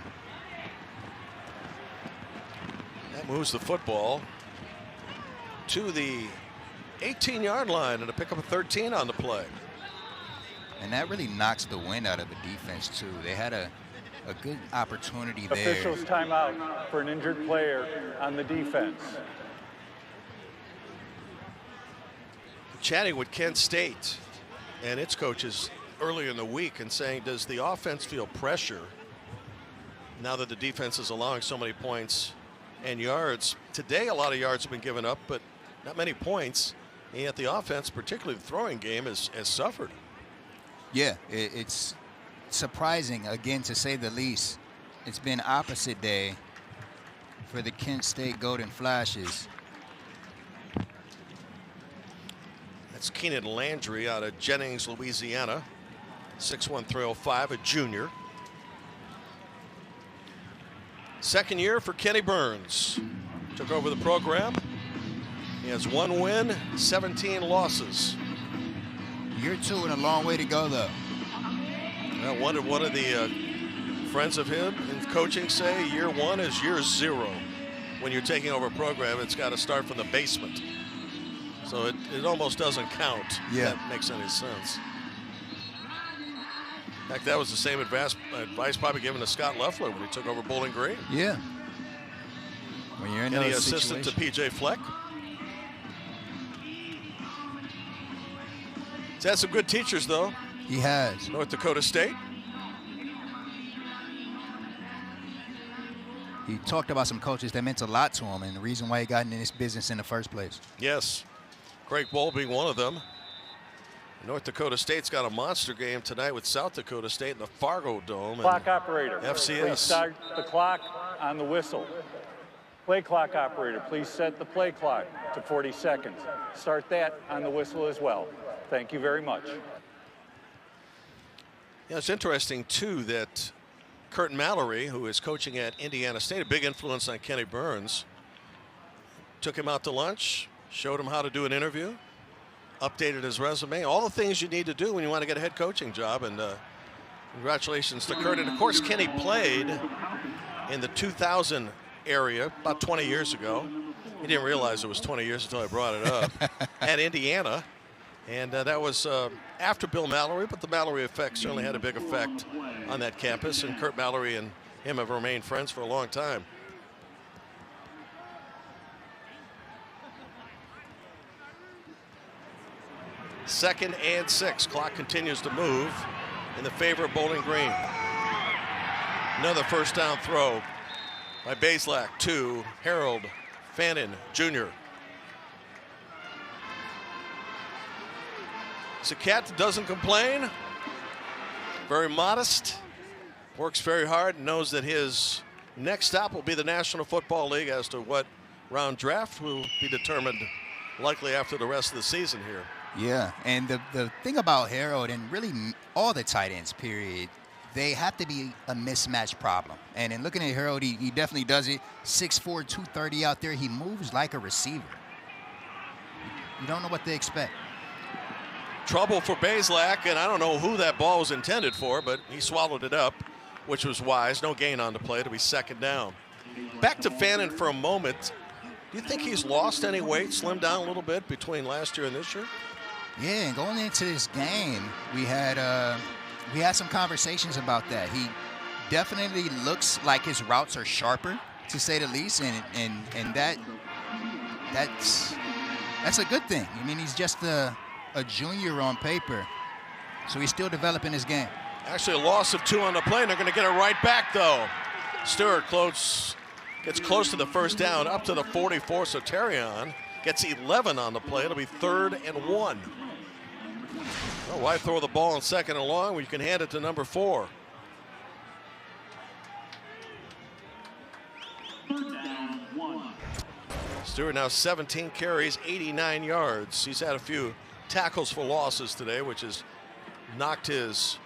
That moves the football to the 18-yard line and a pick up a 13 on the play. And that really knocks the wind out of the defense too. They had a good opportunity there. Officials timeout for an injured player on the defense. Chatting with Kent State and its coaches earlier in the week and saying, does the offense feel pressure now that the defense is allowing so many points and yards? Today a lot of yards have been given up, but not many points, and yet the offense, particularly the throwing game, has suffered. Yeah, it's surprising, again, to say the least. It's been opposite day for the Kent State Golden Flashes. That's Keenan Landry out of Jennings, Louisiana. 6'1", 305, a junior. Second year for Kenny Burns. Took over the program. He has 1 win, 17 losses. Year 2 and a long way to go, though. I wondered one of the friends of him in coaching say year 1 is year 0. When you're taking over a program, it's got to start from the basement. So it almost doesn't count. Yeah. That makes any sense. In fact, that was the same advice probably given to Scott Loeffler when he took over Bowling Green. Yeah. When you're in Any those assistant to situations. P.J. Fleck. He's had some good teachers, though. He has. North Dakota State. He talked about some coaches that meant a lot to him and the reason why he got into this business in the first place. Yes. Craig Bowl being one of them. North Dakota State's got a monster game tonight with South Dakota State in the Fargo Dome. Clock operator. FCS. Please start the clock on the whistle. Play clock operator, please set the play clock to 40 seconds. Start that on the whistle as well. Thank you very much. Yeah, it's interesting, too, that Kurt Mallory, who is coaching at Indiana State, a big influence on Kenny Burns, took him out to lunch, showed him how to do an interview, updated his resume, all the things you need to do when you want to get a head coaching job. And congratulations to Kurt. And of course, Kenny played in the 2000 area about 20 years ago. He didn't realize it was 20 years until I brought it up at Indiana. And that was after Bill Mallory, but the Mallory effect certainly had a big effect on that campus. And Kurt Mallory and him have remained friends for a long time. Second and 6. Clock continues to move in the favor of Bowling Green. Another first down throw by Bazelak to Harold Fannin Jr. It's a cat that doesn't complain. Very modest. Works very hard and knows that his next stop will be the National Football League. As to what round draft will be determined likely after the rest of the season here. Yeah, and the thing about Harold and really all the tight ends, period, they have to be a mismatch problem. And in looking at Harold, he definitely does it. 6'4", 230 out there. He moves like a receiver. You don't know what they expect. Trouble for Bazelak, and I don't know who that ball was intended for, but he swallowed it up, which was wise. No gain on the play. It'll be second down. Back to Fannin for a moment. Do you think he's lost any weight, slimmed down a little bit between last year and this year? Yeah, and going into this game, we had some conversations about that. He definitely looks like his routes are sharper, to say the least, and that's a good thing. I mean, he's just a junior on paper, so he's still developing his game. Actually, a loss of 2 on the play, and they're going to get it right back, though. Stewart gets close to the first down, up to the 44, so Terrion gets 11 on the play. It'll be 3rd and 1. Well, why throw the ball on 2nd and long when you can hand it to number 4? Stewart now 17 carries, 89 yards. He's had a few tackles for losses today, which has knocked his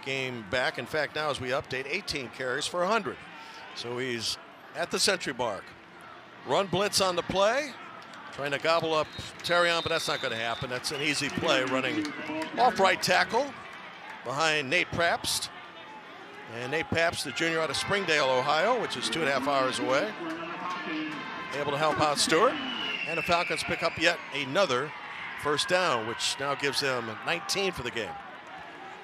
game back. In fact, now as we update, 18 carries for 100. So he's at the century mark. Run blitz on the play. Trying to gobble up Terrion, but that's not going to happen. That's an easy play, running off right tackle behind Nate Pabst. And Nate Pabst, the junior out of Springdale, Ohio, which is 2.5 hours away. Able to help out Stewart. And the Falcons pick up yet another first down, which now gives them 19 for the game.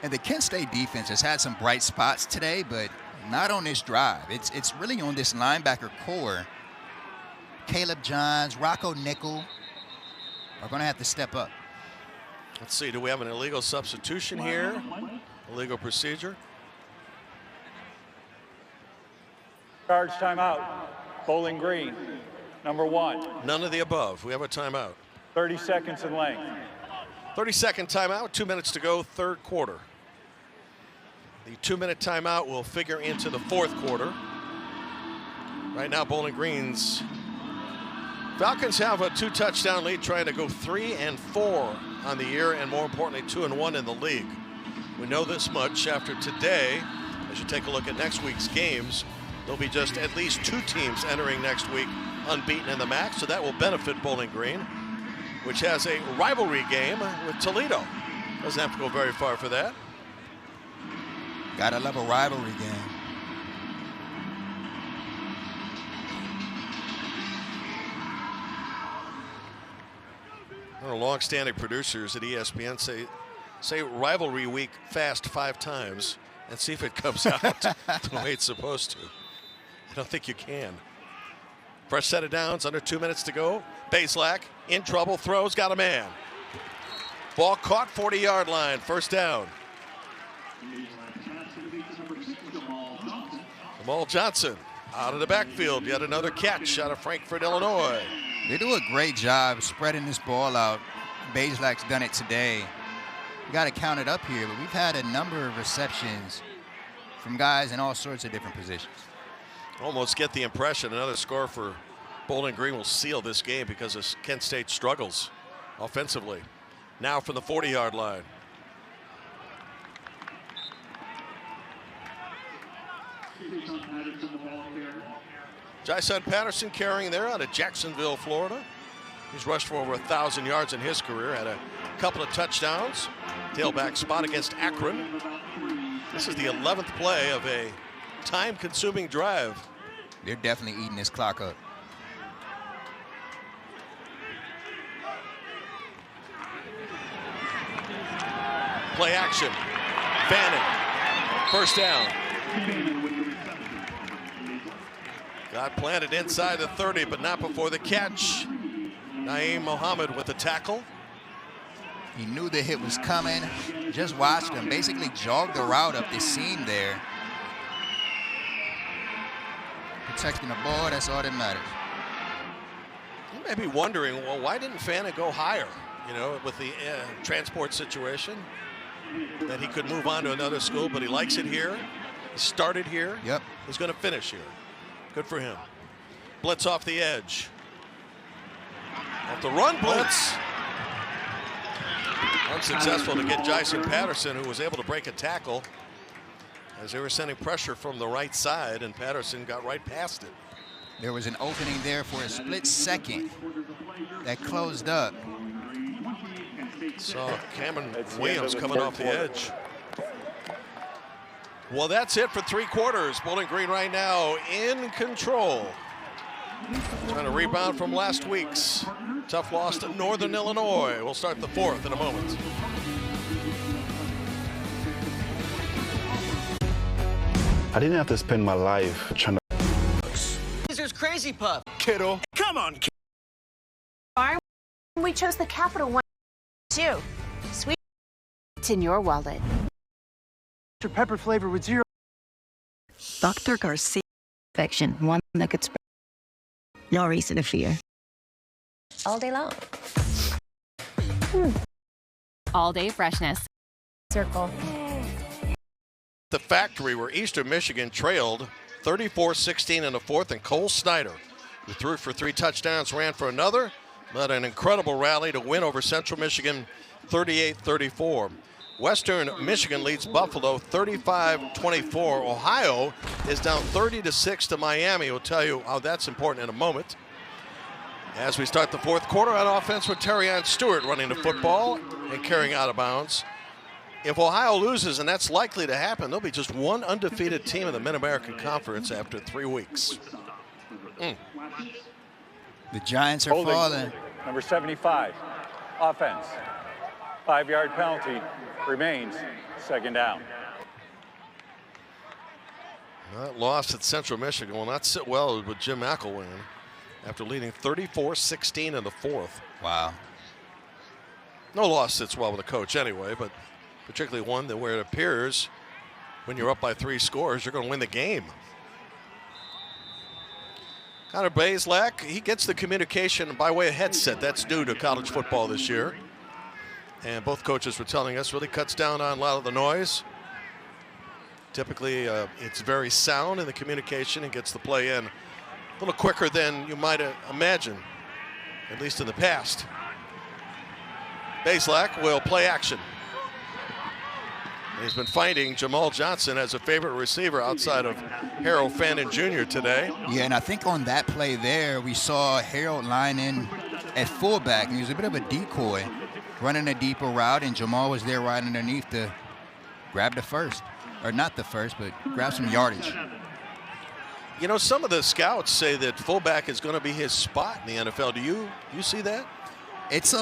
And the Kent State defense has had some bright spots today, but not on this drive. It's really on this linebacker core. Caleb Johns, Rocco Nickel are going to have to step up. Let's see, do we have an illegal substitution here? Illegal procedure. Charge timeout. Bowling Green, number 1. None of the above. We have a timeout. 30 seconds in length. 30-second timeout, 2 minutes to go, third quarter. The 2-minute timeout will figure into the fourth quarter. Right now, Bowling Green's Falcons have a 2-touchdown lead, trying to go 3-4 on the year, and more importantly, 2-1 in the league. We know this much after today. As you take a look at next week's games, there'll be just at least 2 teams entering next week unbeaten in the MAC, so that will benefit Bowling Green, which has a rivalry game with Toledo. Doesn't have to go very far for that. Gotta love a rivalry game. Our long-standing producers at ESPN say rivalry week fast 5 times and see if it comes out the way it's supposed to. I don't think you can. Fresh set of downs, under 2 minutes to go. Bazelak in trouble, throws, got a man. Ball caught, 40-yard line, first down. Jamal Johnson out of the backfield, yet another catch out of Frankfort, Illinois. They do a great job spreading this ball out. Bazelak's done it today. You got to count it up here, but we've had a number of receptions from guys in all sorts of different positions. Almost get the impression another score for Bowling Green will seal this game because of Kent State struggles offensively. Now from the 40-yard line. Jason Patterson carrying there out of Jacksonville, Florida. He's rushed for over 1,000 yards in his career, had a couple of touchdowns. Tailback spot against Akron. This is the 11th play of a time-consuming drive. They're definitely eating this clock up. Play action. Fanning. First down. Got planted inside the 30, but not before the catch. Naeem Mohammed with the tackle. He knew the hit was coming. Just watched him basically jog the route up the seam there. Protecting the ball, that's all that matters. You may be wondering, well, why didn't Fanning go higher? You know, with the transport situation, that he could move on to another school, but he likes it here. He started here. Yep. He's going to finish here. Good for him. Blitz off the edge. Off the run blitz. Unsuccessful to get Jason Patterson, who was able to break a tackle as they were sending pressure from the right side, and Patterson got right past it. There was an opening there for a split second that closed up. Saw Cameron Williams coming off the edge. Well, that's it for 3 quarters. Bowling Green right now in control. Trying to rebound from last week's tough loss to Northern Illinois. We'll start the 4th in a moment. I didn't have to spend my life trying to. There's Crazy Puff. Kiddo. Come on, kid. We chose the capital one too. Sweet. It's in your wallet. Pepper flavor with 0. Dr. Garcia. Infection, one that could spread. No reason to fear. All day long. All day freshness. Circle. The factory where Eastern Michigan trailed 34-16 in the 4th, and Cole Snyder, who threw for 3 touchdowns, ran for another, led an incredible rally to win over Central Michigan 38-34. Western Michigan leads Buffalo 35-24. Ohio is down 30-6 to Miami. We'll tell you how that's important in a moment. As we start the 4th quarter on offense with Terrion Stewart running the football and carrying out of bounds. If Ohio loses, and that's likely to happen, there'll be just one undefeated team in the Mid-American Conference after 3 weeks. The Giants are falling. Number 75, offense. 5-yard penalty remains, 2nd down. That loss at Central Michigan will not sit well with Jim McElwain after leading 34-16 in the 4th. Wow. No loss sits well with a coach anyway, but particularly one that where it appears when you're up by 3 scores, you're going to win the game. Connor Bazelak, he gets the communication by way of headset. That's new to college football this year. And both coaches were telling us really cuts down on a lot of the noise. Typically, it's very sound in the communication and gets the play in a little quicker than you might imagine, at least in the past. Bazelak will play action. He's been finding Jamal Johnson as a favorite receiver outside of Harold Fannin Jr. today. Yeah, and I think on that play there, we saw Harold line in at fullback, and he was a bit of a decoy, running a deeper route, and Jamal was there right underneath to grab the first. Or not the first, but grab some yardage. You know, some of the scouts say that fullback is going to be his spot in the NFL. Do you see that? It's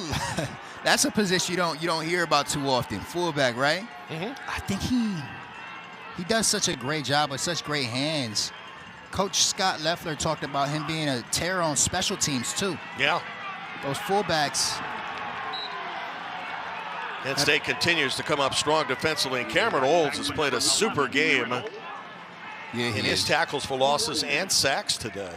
that's a position you don't hear about too often. Fullback, right? Mm-hmm. I think he does such a great job with such great hands. Coach Scott Leffler talked about him being a terror on special teams too. Yeah. Those fullbacks. Kent State continues to come up strong defensively, and Cameron Olds has played a super game in his tackles for losses and sacks today.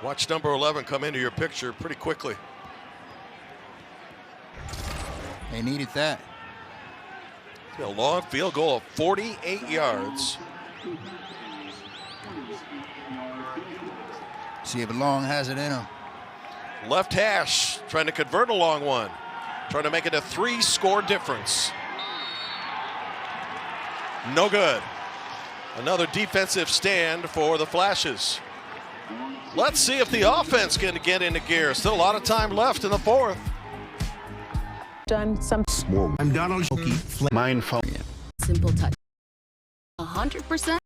Watch number 11 come into your picture pretty quickly. They needed that. A long field goal of 48 yards. See if Long has it in him. Left hash trying to convert a long one. Trying to make it a 3-score difference. No good. Another defensive stand for the Flashes. Let's see if the offense can get into gear. Still a lot of time left in the fourth. Done some small. I'm Donald Mindful. simple touch. 100%.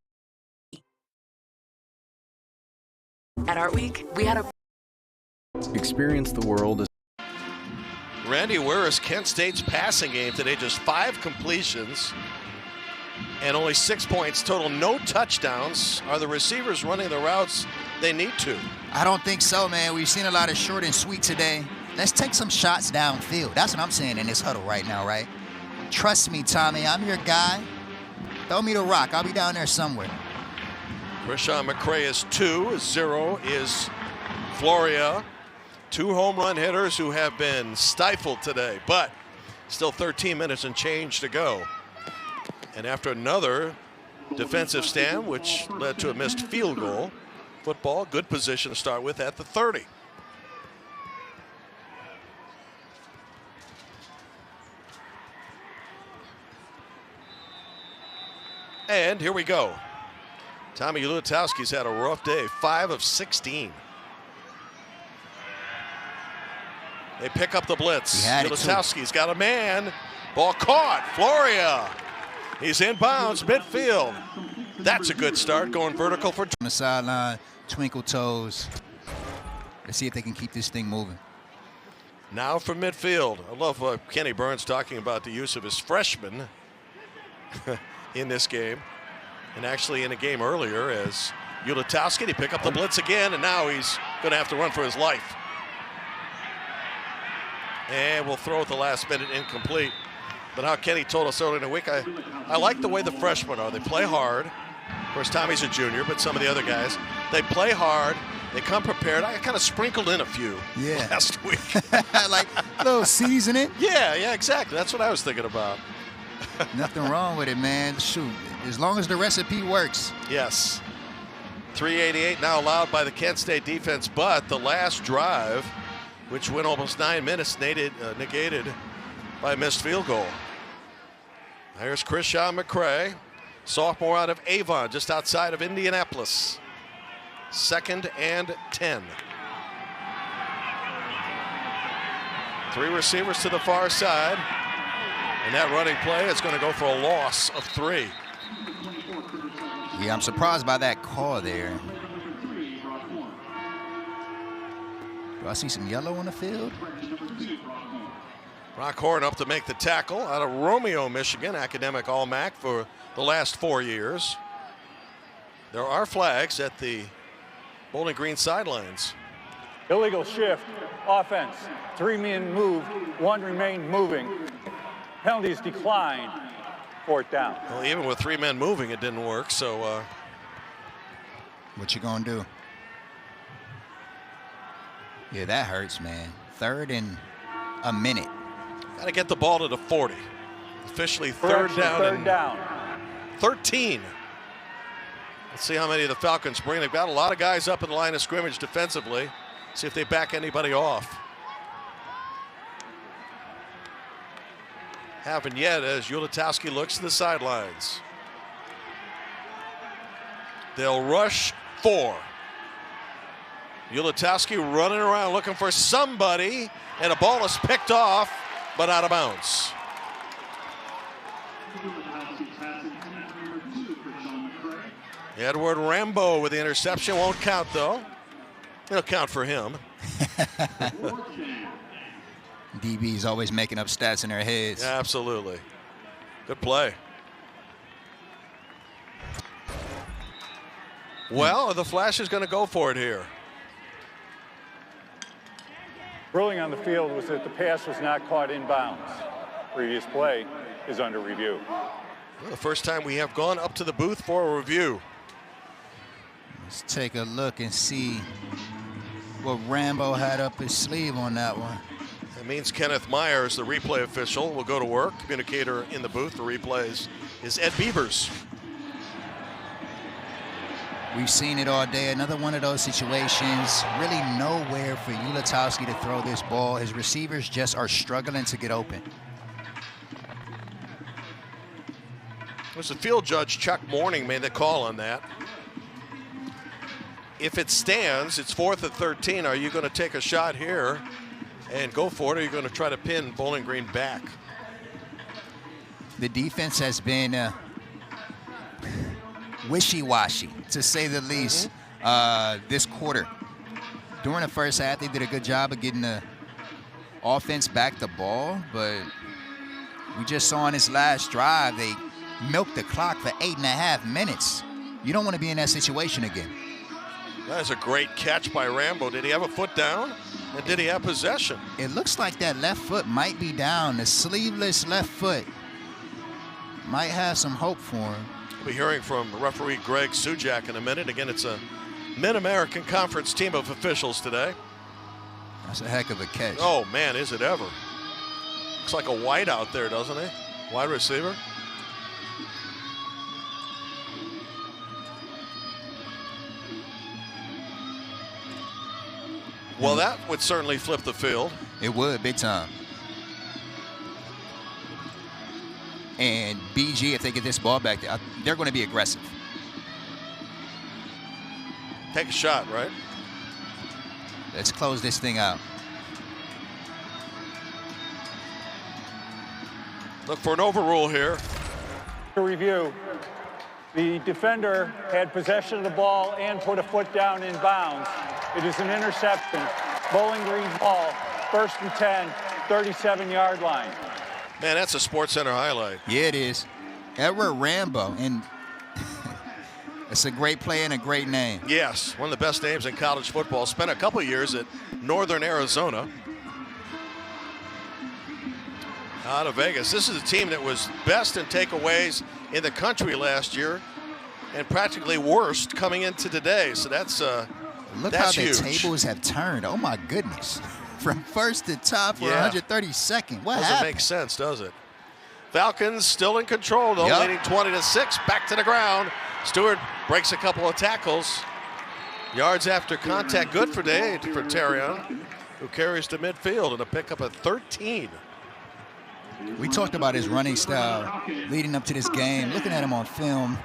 At Art Week, we had a Experience the world. Randy, where is Kent State's passing game today? Just 5 completions and only 6 points total. No touchdowns. Are the receivers running the routes they need to? I don't think so, man. We've seen a lot of short and sweet today. Let's take some shots downfield. That's what I'm saying in this huddle right now, right? Trust me, Tommy. I'm your guy. Throw me the rock. I'll be down there somewhere. Krishan McCray is 2. 0 is Floria. 2 home run hitters who have been stifled today, but still 13 minutes and change to go. And after another defensive stand, which led to a missed field goal, football, good position to start with at the 30. And here we go. Tommy Ulatowski's had a rough day, 5 of 16. They pick up the blitz. Ulatowski's got a man. Ball caught. Floria. He's in bounds, midfield. That's a good start, going vertical for. On the sideline, twinkle toes. Let's see if they can keep this thing moving. Now from midfield. I love Kenny Burns talking about the use of his freshmen in this game. And actually in a game earlier as Ulatowski, he pick up the blitz again, and now he's going to have to run for his life. And we'll throw at the last minute, incomplete. But how Kenny told us earlier in the week, I like the way the freshmen are. They play hard. Of course, Tommy's a junior, but some of the other guys, they play hard. They come prepared. I kind of sprinkled in a few last week. Like a little seasoning. Yeah, exactly. That's what I was thinking about. Nothing wrong with it, man. Shoot, as long as the recipe works. Yes. 3:88 now allowed by the Kent State defense, but the last drive, which went almost 9 minutes, negated by a missed field goal. Here's Krishan McCray, sophomore out of Avon, just outside of Indianapolis. 2nd and 10. 3 receivers to the far side. And that running play is going to go for a loss of 3. Yeah, I'm surprised by that call there. Do I see some yellow on the field? Brock Horn up to make the tackle out of Romeo, Michigan, academic All-MAC for the last 4 years. There are flags at the Bowling Green sidelines. Illegal shift, offense. 3 men moved, 1 remained moving. Penalties declined, 4th down. Well, even with 3 men moving, it didn't work, so. What you gonna do? Yeah, that hurts, man. 3rd and a minute. Got to get the ball to the 40. Officially third down. 13. Let's see how many of the Falcons bring. They've got a lot of guys up in the line of scrimmage defensively. See if they back anybody off. Haven't yet as Ulatowski looks to the sidelines. They'll rush 4. Ulatowski running around looking for somebody, and a ball is picked off, but out of bounds. Edward Rambo with the interception. Won't count, though. It'll count for him. DB's always making up stats in their heads. Yeah, absolutely. Good play. Well, the Flash is going to go for it here. Ruling on the field was that the pass was not caught in bounds. Previous play is under review. Well, the first time we have gone up to the booth for a review. Let's take a look and see what Rambo had up his sleeve on that one. That means Kenneth Myers, the replay official, will go to work. Communicator in the booth for replays is Ed Beavers. We've seen it all day. Another one of those situations. Really nowhere for Ulatowski to throw this ball. His receivers just are struggling to get open. was the field judge, Chuck Morning, made the call on that. If it stands, it's 4th and 13. Are you going to take a shot here and go for it, or are you going to try to pin Bowling Green back? The defense has been wishy-washy, to say the least, this quarter. During the first half, they did a good job of getting the offense back the ball, but we just saw on this last drive, they milked the clock for 8.5 minutes. You don't want to be in that situation again. That's a great catch by Rambo. Did he have a foot down? And did he have possession? It looks like that left foot might be down. The sleeveless left foot might have some hope for him. We'll be hearing from referee Greg Sujak in a minute. Again, it's a Mid-American Conference team of officials today. That's a heck of a catch. Oh, man, is it ever. Looks like a white out there, doesn't he? Wide receiver. Well, that would certainly flip the field. It would, big time. And BG, if they get this ball back, they're going to be aggressive. Take a shot, right? Let's close this thing out. Look for an overrule here. To review, the defender had possession of the ball and put a foot down in bounds. It is an interception. Bowling Green ball, 1st and 10, 37-yard line. Man, that's a SportsCenter highlight. Yeah, it is. Edward Rambo, and it's a great play and a great name. Yes, one of the best names in college football. Spent a couple years at Northern Arizona. Out of Vegas. This is a team that was best in takeaways in the country last year and practically worst coming into today. So that's Look that's how the huge. tables have turned. Oh, my goodness. From first to top for 132nd. What doesn't happened? make sense, does it? Falcons still in control, though, leading 20-6. Back to the ground. Stewart breaks a couple of tackles. Yards after contact, good for Terrion, who carries to midfield and a pickup of 13. We talked about his running style leading up to this game. Looking at him on film,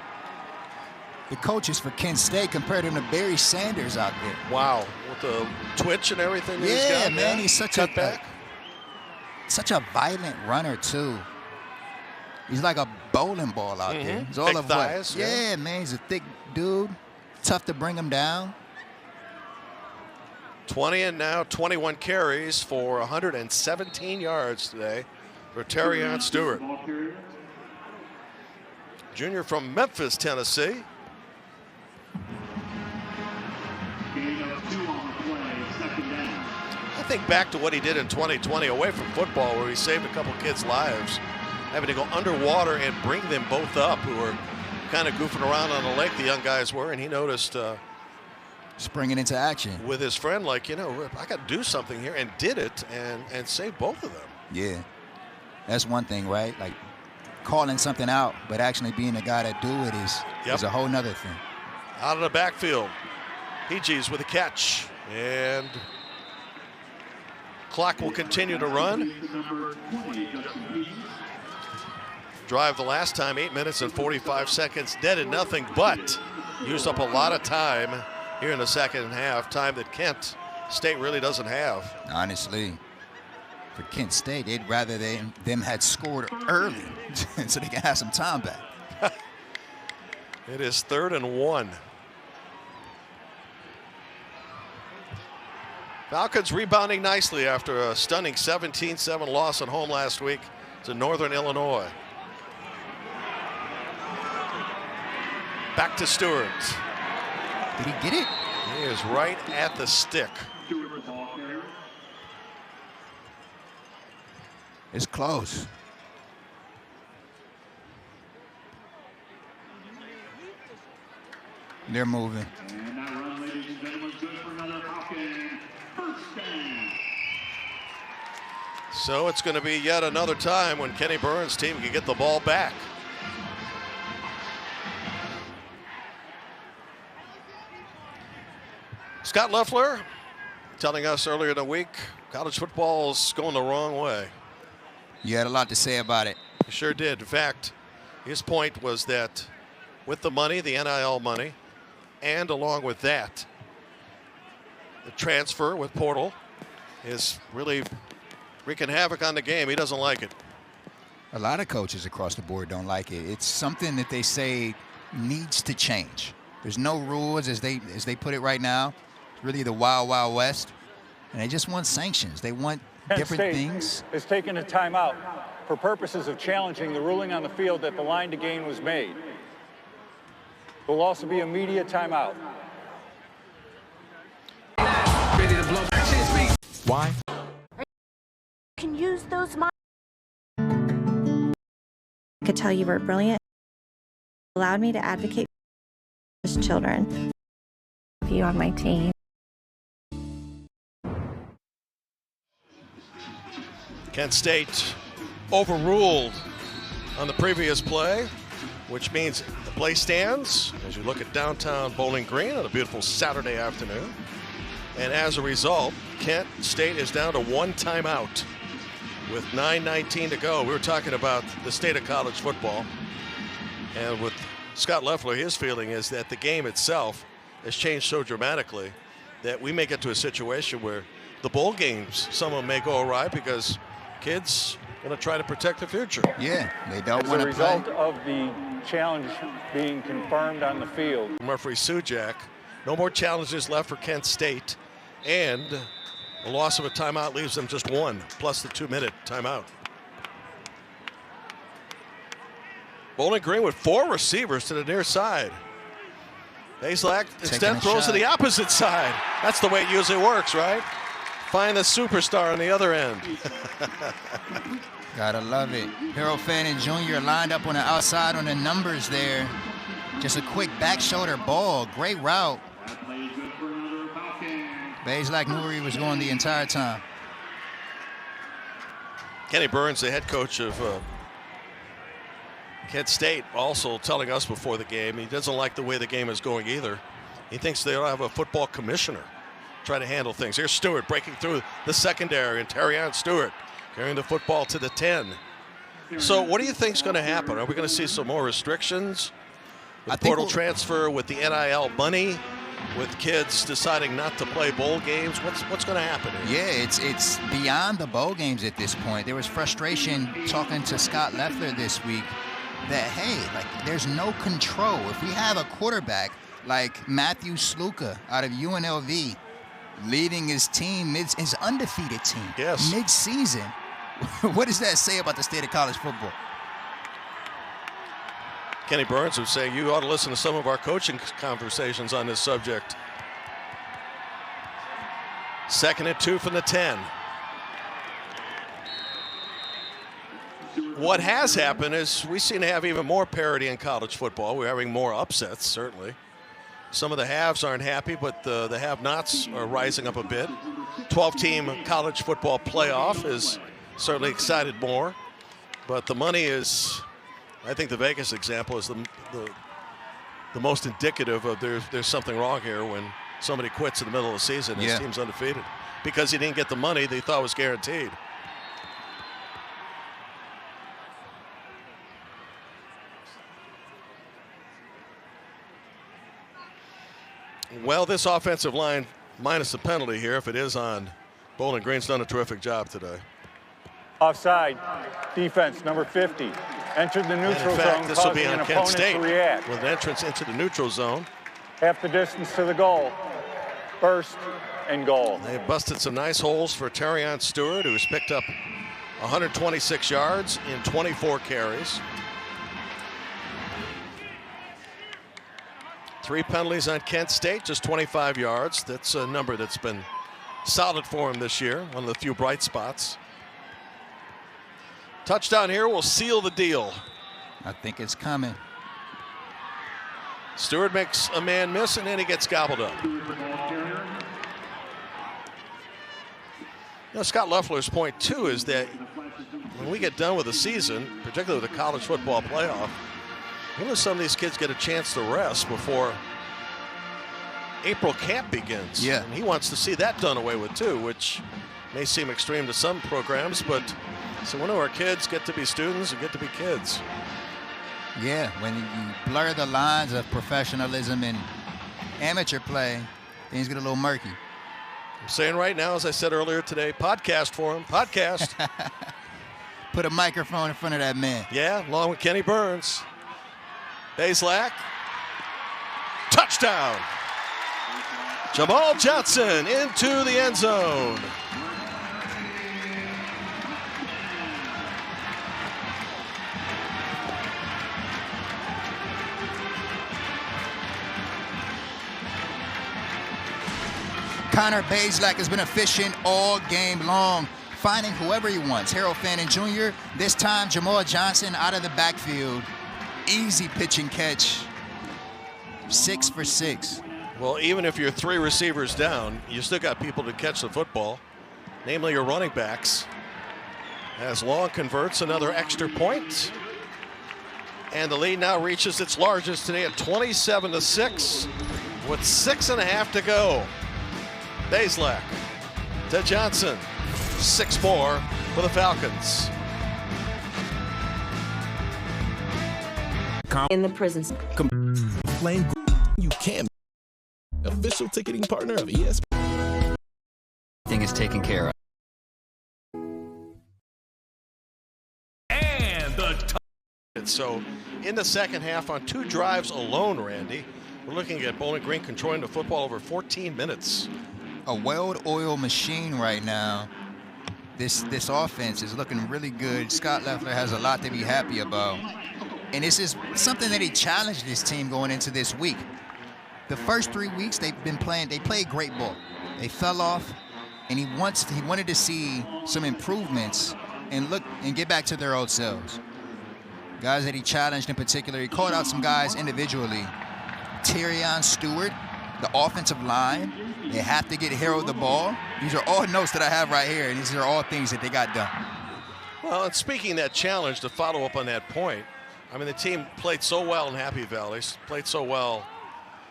the coaches for Kent State compared him to Barry Sanders out there. Wow, with the twitch and everything that he's got. Man, he's such a violent runner too. He's like a bowling ball out there. He's all thick of thighs, what? Yeah, man, he's a thick dude. Tough to bring him down. 20 and now 21 carries for 117 yards today for Terrion Stewart. Junior from Memphis, Tennessee. I think back to what he did in 2020 away from football, where he saved a couple kids' lives, having to go underwater and bring them both up, who were kind of goofing around on the lake, the young guys were, and he noticed springing into action with his friend, like, I got to do something here, and did it and saved both of them. Yeah, that's one thing, right? Like calling something out, but actually being the guy to do it is a whole nother thing. Out of the backfield, PG's with a catch, and clock will continue to run. Drive the last time, 8 minutes and 45 seconds, dead and nothing, but used up a lot of time here in the second half, time that Kent State really doesn't have. Honestly, for Kent State, they'd rather them had scored early so they can have some time back. It is 3rd and 1. Falcons rebounding nicely after a stunning 17-7 loss at home last week to Northern Illinois. Back to Stewart. Did he get it? He is right at the stick. It's close. They're moving. So it's going to be yet another time when Kenny Burns' team can get the ball back. Scott Loeffler telling us earlier in the week, college football's going the wrong way. You had a lot to say about it. He sure did. In fact, His point was that with the money, the NIL money, and along with that, the transfer with Portal is really wreaking havoc on the game. He doesn't like it. A lot of coaches across the board don't like it. It's something that they say needs to change. There's no rules as they put it right now. It's really the wild, wild west. And they just want sanctions. They want different things. Is taking a timeout for purposes of challenging the ruling on the field that the line to gain was made. There will also be a media timeout. Ready to blow. Why? Can use those. I could tell you were brilliant. Allowed me to advocate for children. You on my team. Kent State overruled on the previous play, which means the play stands as you look at downtown Bowling Green on a beautiful Saturday afternoon. And as a result, Kent State is down to one timeout with 9:19 to go. We were talking about the state of college football. And with Scott Loeffler, his feeling is that the game itself has changed so dramatically that we may get to a situation where the bowl games, some of them may go awry because kids are going to try to protect the future. Yeah, they don't want to play. As a result of the challenge being confirmed on the field. Referee Sujak, no more challenges left for Kent State, and a loss of a timeout leaves them just one, plus the 2-minute timeout. Bowling Green with 4 receivers to the near side. Bazelak instead throws to the opposite side. That's the way it usually works, right? Find the superstar on the other end. Gotta love it. Harold Fannin Jr. lined up on the outside on the numbers there. Just a quick back shoulder ball. Great route. Bazelak knew where he was going the entire time. Kenny Burns, the head coach of Kent State, also telling us before the game he doesn't like the way the game is going either. He thinks they ought to have a football commissioner try to handle things. Here's Stewart breaking through the secondary, and Terrion Stewart carrying the football to the 10. So what do you think is going to happen? Are we going to see some more restrictions? With portal transfer, with the NIL money, with kids deciding not to play bowl games? What's going to happen here? Yeah, it's beyond the bowl games at this point. There was frustration talking to Scott Loeffler this week that, hey, like, there's no control. If we have a quarterback like Matthew Sluka out of UNLV leading his team, his undefeated team, mid-season, what does that say about the state of college football? Kenny Burns was saying you ought to listen to some of our coaching conversations on this subject. 2nd and 2 from the 10. What has happened is we seem to have even more parity in college football. We're having more upsets, certainly. Some of the haves aren't happy, but the have-nots are rising up a bit. 12-team college football playoff is certainly excited more, but the money is, I think the Vegas example is the most indicative of there's something wrong here when somebody quits in the middle of the season and his team's undefeated because he didn't get the money they thought was guaranteed. Well, this offensive line, minus the penalty here, if it is on, Bowling Green's done a terrific job today. Offside, defense, number 50. Entered the neutral zone, this will be on an Kent opponent State to react. with an entrance into the neutral zone. Half the distance to the goal. First and goal. They've busted some nice holes for Terrion Stewart, who's picked up 126 yards in 24 carries. 3 penalties on Kent State, just 25 yards. That's a number that's been solid for him this year, one of the few bright spots. Touchdown here will seal the deal. I think it's coming. Stewart makes a man miss, and then he gets gobbled up. Scott Loeffler's point, too, is that when we get done with the season, particularly with the college football playoff, when will some of these kids get a chance to rest before April camp begins? Yeah. And he wants to see that done away with, too, which may seem extreme to some programs, but so when do our kids get to be students and get to be kids? Yeah, when you blur the lines of professionalism and amateur play, things get a little murky. I'm saying right now, as I said earlier today, podcast for him. Podcast. Put a microphone in front of that man. Yeah, along with Kenny Burns. Bazelak. Touchdown. Jamal Johnson into the end zone. Connor Bazelak has been efficient all game long, finding whoever he wants. Harold Fannin Jr., this time Jamal Johnson out of the backfield. Easy pitch and catch. 6 for 6. Well, even if you're 3 receivers down, you still got people to catch the football, namely your running backs. As Long converts another extra point. And the lead now reaches its largest today at 27-6 with 6.5 to go. Bazelak to Johnson. 6 more for the Falcons. In the prisons. Flame, you can. Official ticketing partner of ESPN. Thing is taken care of. And so in the second half on 2 drives alone, Randy, we're looking at Bowling Green controlling the football over 14 minutes. A well-oiled machine right now. This offense is looking really good. Scott Leffler has a lot to be happy about. And this is something that he challenged this team going into this week. The first 3 weeks they've been playing, they played great ball. They fell off, and he wanted to see some improvements and get back to their old selves. Guys that he challenged in particular, he called out some guys individually. Tyrion Stewart, the offensive line, they have to get Harold the ball. These are all notes that I have right here, and these are all things that they got done. Well, and speaking of that challenge, to follow up on that point, I mean, the team played so well in Happy Valley, played so well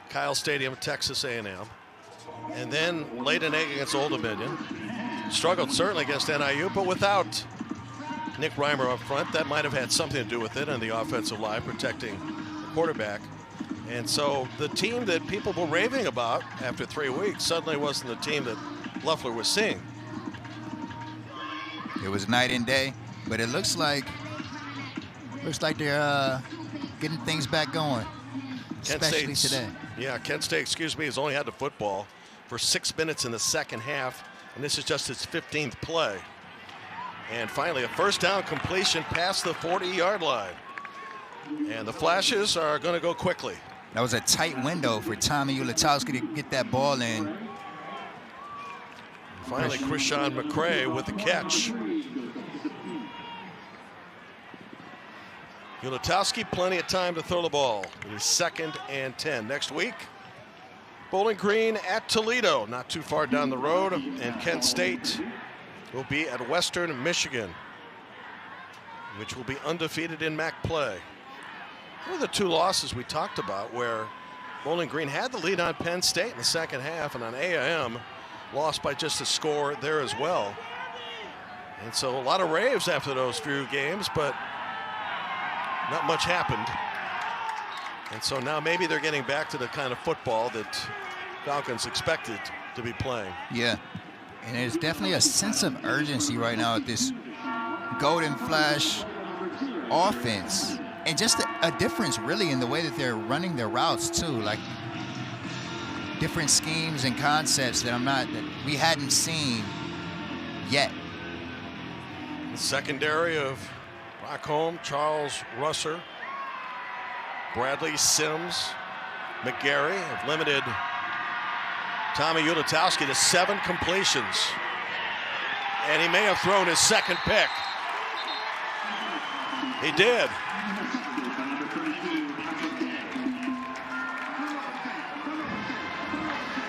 Kyle Stadium, Texas A&M, and then laid an egg against Old Dominion. Struggled certainly against NIU, but without Nick Reimer up front, that might have had something to do with it on the offensive line, protecting the quarterback. And so the team that people were raving about after 3 weeks suddenly wasn't the team that Leffler was seeing. It was night and day, but it looks like they're getting things back going, especially today. Yeah, Kent State, has only had the football for 6 minutes in the second half, and this is just its 15th play. And finally, a first down completion past the 40-yard line. And the flashes are going to go quickly. That was a tight window for Tommy Ulatowski to get that ball in. And finally, Krishan McCray with the catch. Ulatowski, plenty of time to throw the ball. It is 2nd and 10. Next week, Bowling Green at Toledo, not too far down the road. And Kent State will be at Western Michigan, which will be undefeated in MAC play. One of the 2 losses we talked about where Bowling Green had the lead on Penn State in the second half, and on A&M lost by just a score there as well. And so a lot of raves after those few games, but not much happened. And so now maybe they're getting back to the kind of football that Falcons expected to be playing. Yeah, and there's definitely a sense of urgency right now at this Golden Flash offense. And just a difference really in the way that they're running their routes too, like different schemes and concepts that we hadn't seen yet. The secondary of Rockholm, Charles Russer, Bradley Sims, McGarry have limited Tommy Ulatowski to 7 completions. And he may have thrown his second pick. He did.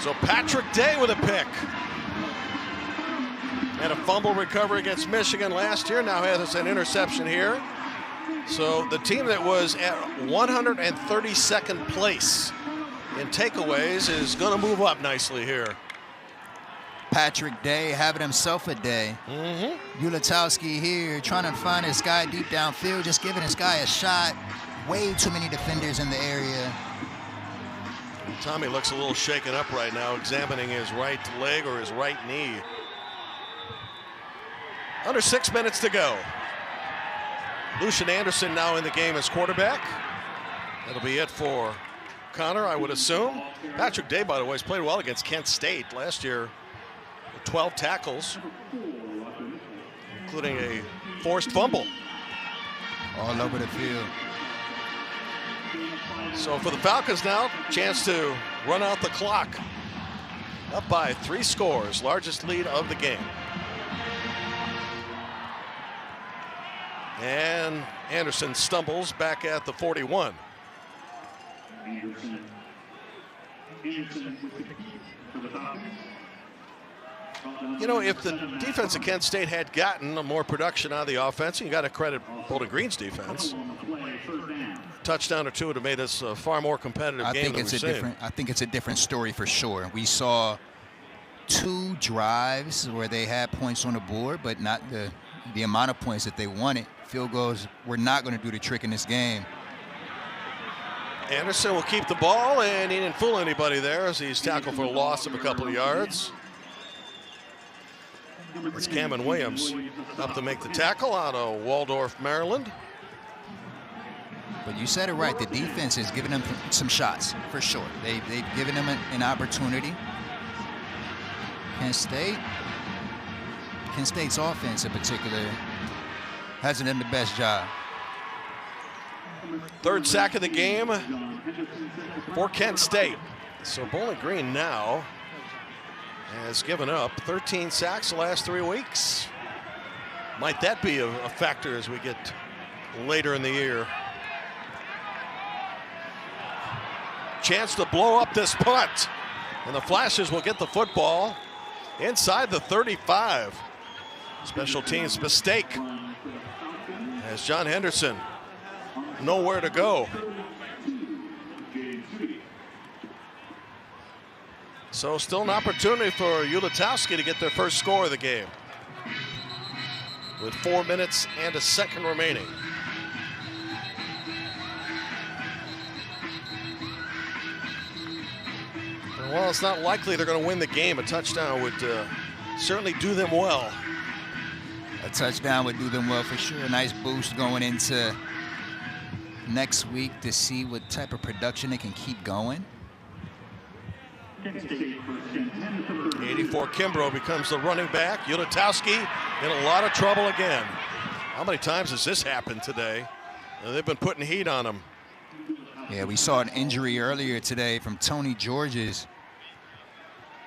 So Patrick Day with a pick. Had a fumble recovery against Michigan last year, now has an interception here. So the team that was at 132nd place in takeaways is going to move up nicely here. Patrick Day having himself a day. Ulatowski here trying to find his guy deep downfield, just giving his guy a shot. Way too many defenders in the area. Tommy looks a little shaken up right now, examining his right leg or his right knee. Under 6 minutes to go. Lucian Anderson now in the game as quarterback. That'll be it for Connor, I would assume. Patrick Day, by the way, has played well against Kent State last year. 12 tackles, including a forced fumble. All over the field. So for the Falcons now, chance to run out the clock. Up by 3 scores, largest lead of the game. And Anderson stumbles back at the 41. You know, if the defense of Kent State had gotten more production on the offense, you got to credit Bowling Green's defense. Touchdown or two would have made this a far more competitive game than we've seen. I think it's a different story for sure. We saw 2 drives where they had points on the board, but not the amount of points that they wanted. Field goals were not going to do the trick in this game. Anderson will keep the ball, and he didn't fool anybody there as he's tackled for a loss of a couple of yards. It's Cameron Williams up to make the tackle out of Waldorf, Maryland. But you said it right. The defense has given them some shots, for sure. They've given them an opportunity. Kent State's offense in particular hasn't done the best job. 3rd sack of the game for Kent State. So Bowling Green now has given up 13 sacks the last 3 weeks. Might that be a factor as we get later in the year? Chance to blow up this punt. And the Flashes will get the football inside the 35. Special teams mistake as John Henderson nowhere to go. So still an opportunity for Ulatowski to get their first score of the game with 4 minutes and a second remaining. And while it's not likely they're going to win the game, a touchdown would certainly do them well. A touchdown would do them well for sure. A nice boost going into next week to see what type of production they can keep going. 84 Kimbrough becomes the running back. Ulatowski in a lot of trouble again. How many times has this happened today? They've been putting heat on him. Yeah, we saw an injury earlier today from Tony George's.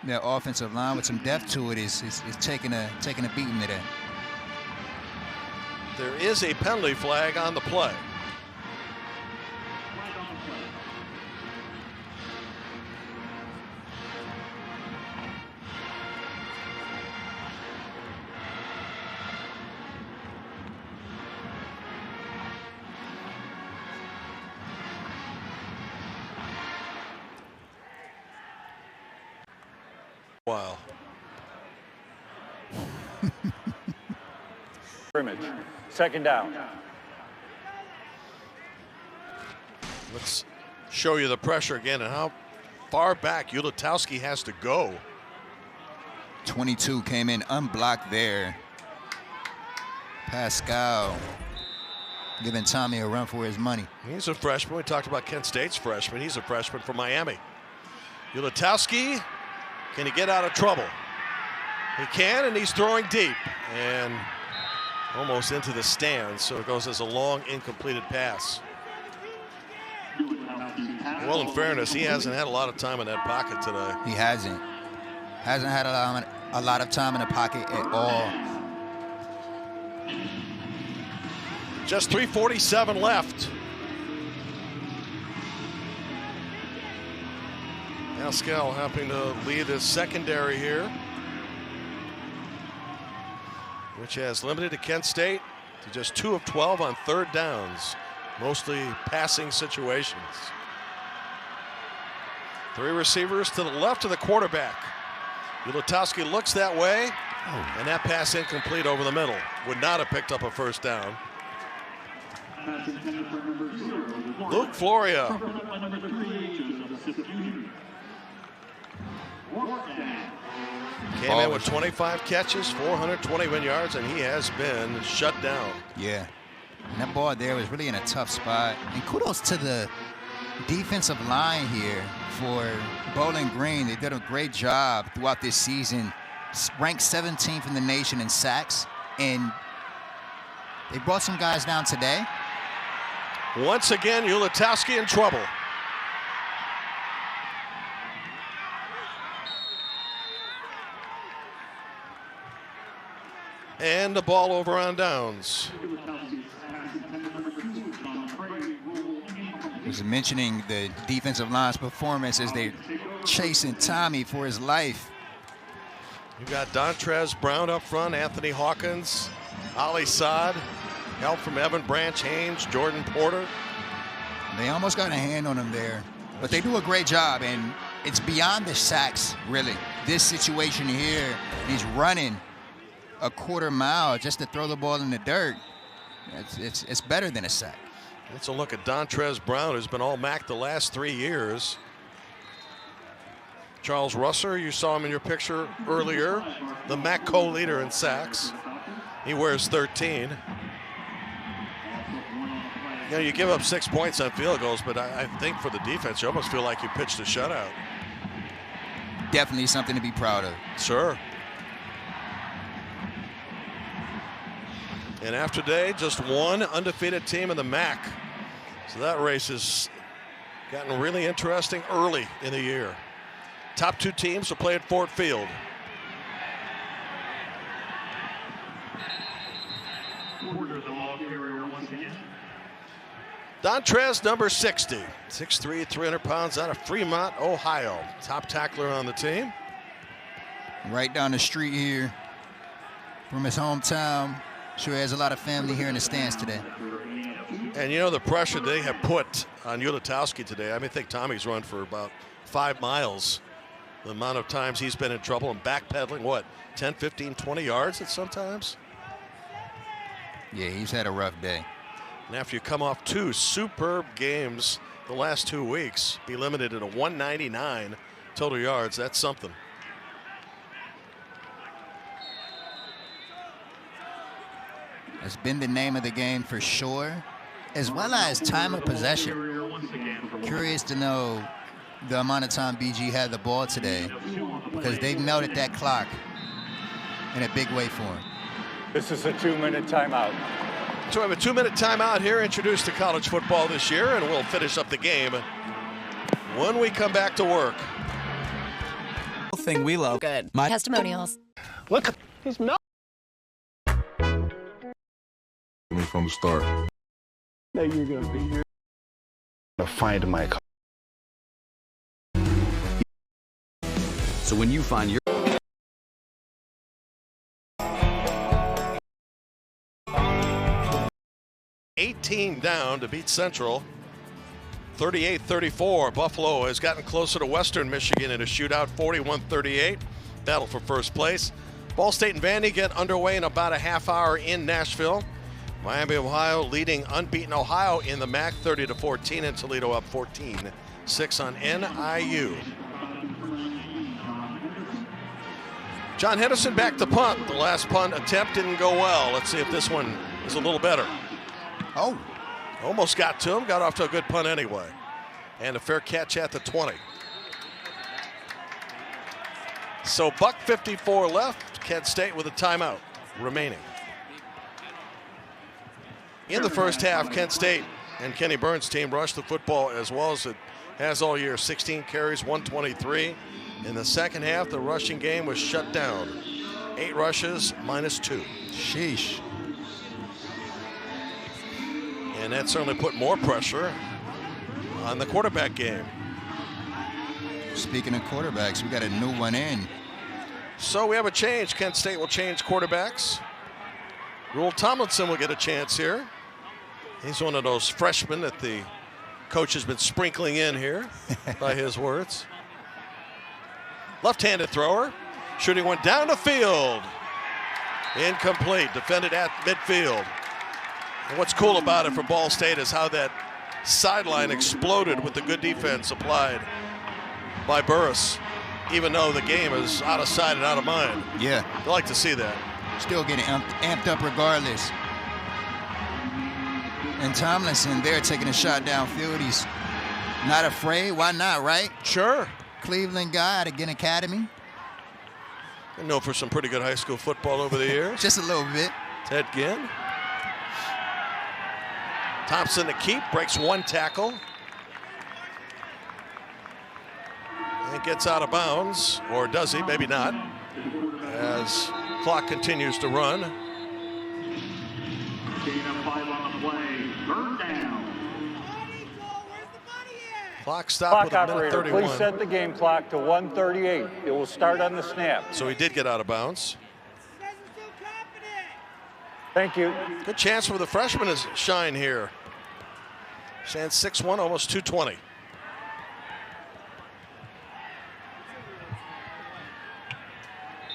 Their offensive line with some depth to it is taking a beating today. There is a penalty flag on the play. Wow. Scrimmage. 2nd down. Let's show you the pressure again and how far back Ulatowski has to go. 22 came in unblocked there. Pascal giving Tommy a run for his money. He's a freshman. We talked about Kent State's freshman. He's a freshman from Miami. Ulatowski, can he get out of trouble? He can, and he's throwing deep and almost into the stands, so it goes as a long, incompleted pass. Well, in fairness, he hasn't had a lot of time in that pocket today. He hasn't. Hasn't had a lot of time in the pocket at all. Just 3:47 left. Pascal helping to lead his secondary here, which has limited to Kent State to just 2 of 12 on 3rd downs, mostly passing situations. 3 receivers to the left of the quarterback. Ulatowski looks that way, and that pass incomplete over the middle. Would not have picked up a 1st down. Luke Floria. Came in with 25 catches, 421 yards, and he has been shut down. Yeah. And that ball there was really in a tough spot. And kudos to the defensive line here for Bowling Green. They did a great job throughout this season. Ranked 17th in the nation in sacks. And they brought some guys down today. Once again, Ulatowski in trouble. And the ball over on downs. I was mentioning the defensive line's performance as they're chasing Tommy for his life. You've got Dontrez Brown up front, Anthony Hawkins, Ali Saad, help from Evan Branch Haynes, Jordan Porter. They almost got a hand on him there, but they do a great job, and it's beyond the sacks, really. This situation here, he's running a quarter mile just to throw the ball in the dirt. It's better than a sack. Let's a look at Dontrez Brown, who's been all MAC the last 3 years. Charles Russer, you saw him in your picture earlier, the MAC co-leader in sacks. He wears 13. You know, you give up 6 points on field goals, but I think for the defense, you almost feel like you pitched a shutout. Definitely something to be proud of. Sure. And after today, just one undefeated team in the MAC. So that race has gotten really interesting early in the year. Top 2 teams will play at Ford Field. Dontrez, number 60, 6'3", 300 pounds, out of Fremont, Ohio. Top tackler on the team. Right down the street here from his hometown. Sure has a lot of family here in the stands today. And you know the pressure they have put on Ulatowski today. I think Tommy's run for about 5 miles. The amount of times he's been in trouble and backpedaling, what, 10, 15, 20 yards at sometimes? Yeah, he's had a rough day. And after you come off 2 superb games the last 2 weeks, be limited at a 199 total yards, that's something. It's been the name of the game for sure, as well as time of possession. Curious to know the amount of time BG had the ball today, because they've melted that clock in a big way for him. This is a 2-minute timeout. So we have a 2-minute timeout here introduced to college football this year, and we'll finish up the game when we come back to work. Thing we love. Good. My Testimonials. Look, he's melting. From the start. Now you're going to be here. To find my car. So when you find your 18 down to beat Central. 38-34. Buffalo has gotten closer to Western Michigan in a shootout, 41-38. Battle for first place. Ball State and Vandy get underway in about a half hour in Nashville. Miami, Ohio leading unbeaten Ohio in the MAC 30-14, and Toledo up 14-6 on NIU. John Henderson back to punt. The last punt attempt didn't go well. Let's see if this one is a little better. Oh. Almost got to him. Got off to a good punt anyway. And a fair catch at the 20. So $1:54 left. Kent State with a timeout remaining. In the first half, Kent State and Kenny Burns' team rushed the football as well as it has all year. 16 carries, 123. In the second half, the rushing game was shut down. 8 rushes, -2. Sheesh. And that certainly put more pressure on the quarterback game. Speaking of quarterbacks, we got a new one in. So we have a change. Kent State will change quarterbacks. Rule Tomlinson will get a chance here. He's one of those freshmen that the coach has been sprinkling in here by his words. Left-handed thrower. Shooting one down the field. Incomplete. Defended at midfield. And what's cool about it for Ball State is how that sideline exploded with the good defense applied by Burris, even though the game is out of sight and out of mind. Yeah. I like to see that. Still getting amped up regardless. And Tomlinson there taking a shot downfield. He's not afraid. Why not, right? Sure. Cleveland guy at Ginn Academy. I know for some pretty good high school football over the years. Just a little bit. Ted Ginn. Thompson to keep, breaks one tackle. And gets out of bounds, or does he? Maybe not. As clock continues to run. Clock stopped with a minute operator, 31. please set the game clock to 1:38. It will start on the snap. So he did get out of bounds. Thank you. Good chance for the freshman to shine here. Stands 6'1", almost 220.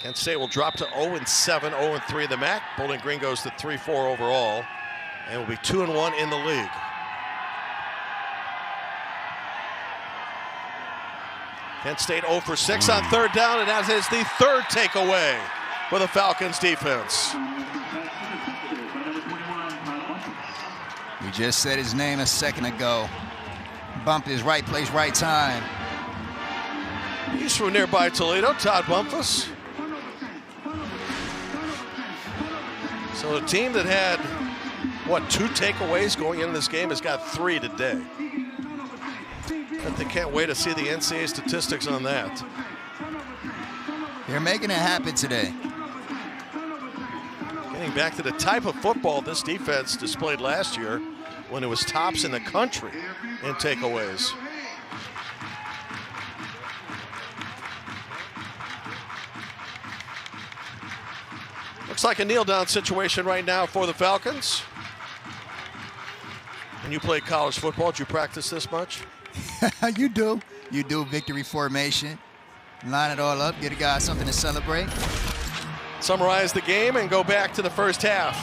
Kent State will drop to 0-7, 0-3 in the MAC. Bowling Green goes to 3-4 overall, and will be 2-1 in the league. Kent State 0 for 6 on third down, and that is the third takeaway for the Falcons defense. We just said his name a second ago. Bump is right place, right time. He's from nearby Toledo, Todd Bumpus. So the team that had, what, 2 takeaways going into this game has got 3 today. But they can't wait to see the NCAA statistics on that. They're making it happen today. Getting back to the type of football this defense displayed last year when it was tops in the country in takeaways. Looks like a kneel-down situation right now for the Falcons. When you play college football, did you practice this much? You do. You do victory formation. Line it all up, get a guy something to celebrate. Summarize the game and go back to the first half.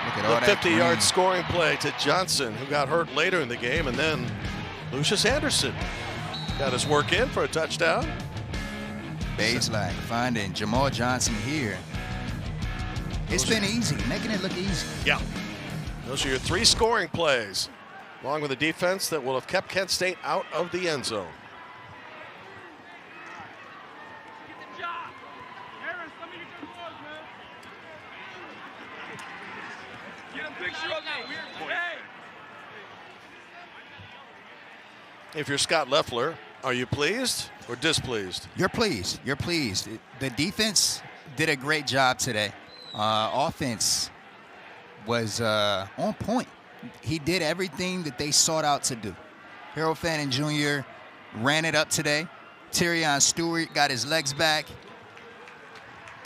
Look at all the that 50-yard scoring play to Johnson, who got hurt later in the game, and then Lucius Anderson got his work in for a touchdown. Baseline, finding Jamal Johnson here. It's been easy, making it look easy. Yeah. Those are your 3 scoring plays, along with a defense that will have kept Kent State out of the end zone. If you're Scott Loeffler, are you pleased or displeased? You're pleased. You're pleased. The defense did a great job today. Offense was on point. He did everything that they sought out to do. Harold Fannin Jr. ran it up today. Terrion Stewart got his legs back.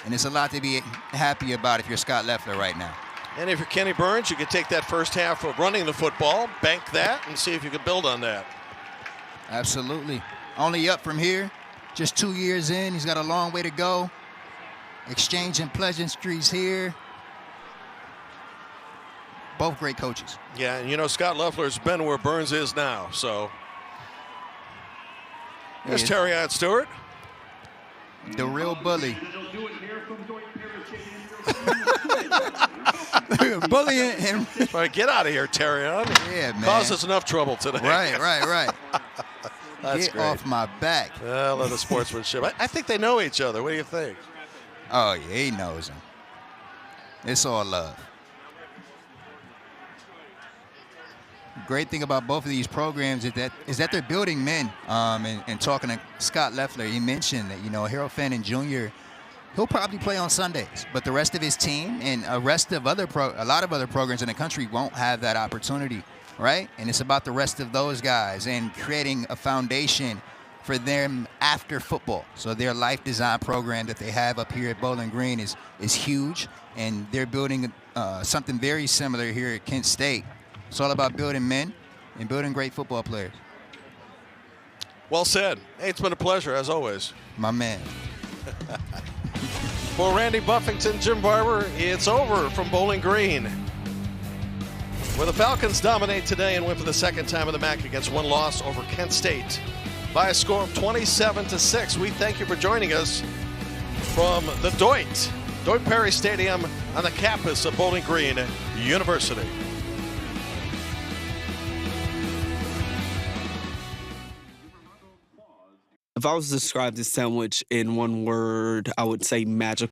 And it's a lot to be happy about if you're Scott Loeffler right now. And if you're Kenny Burns, you can take that first half of running the football, bank that, and see if you can build on that. Absolutely. Only up from here. Just 2 years in. He's got a long way to go. Exchanging pleasantries here. Both great coaches. Yeah, and you know, Scott Loeffler's been where Burns is now, so. There's Terrion Stewart. The real bully. Bullying him. All right, get out of here, Terrion. Yeah, man. Caused us enough trouble today. Right. That's Get great. off my back. Well, the sportsmanship. I think they know each other. What do you think? Oh, yeah, he knows him. It's all love. Great thing about both of these programs is that they're building men. And talking to Scott Loeffler, he mentioned that, you know, Harold Fannin Jr., he'll probably play on Sundays, but the rest of his team and a lot of other programs in the country won't have that opportunity, right? And it's about the rest of those guys and creating a foundation for them after football. So their life design program that they have up here at Bowling Green is huge, and they're building something very similar here at Kent State. It's all about building men and building great football players. Well said. Hey, it's been a pleasure, as always. My man. For Randy Buffington, Jim Barber, it's over from Bowling Green. where the Falcons dominate today and win for the second time in the MAC against one loss over Kent State by a score of 27-6. We thank you for joining us from the Doit Perry Stadium on the campus of Bowling Green University. If I was to describe this sandwich in one word, I would say magical.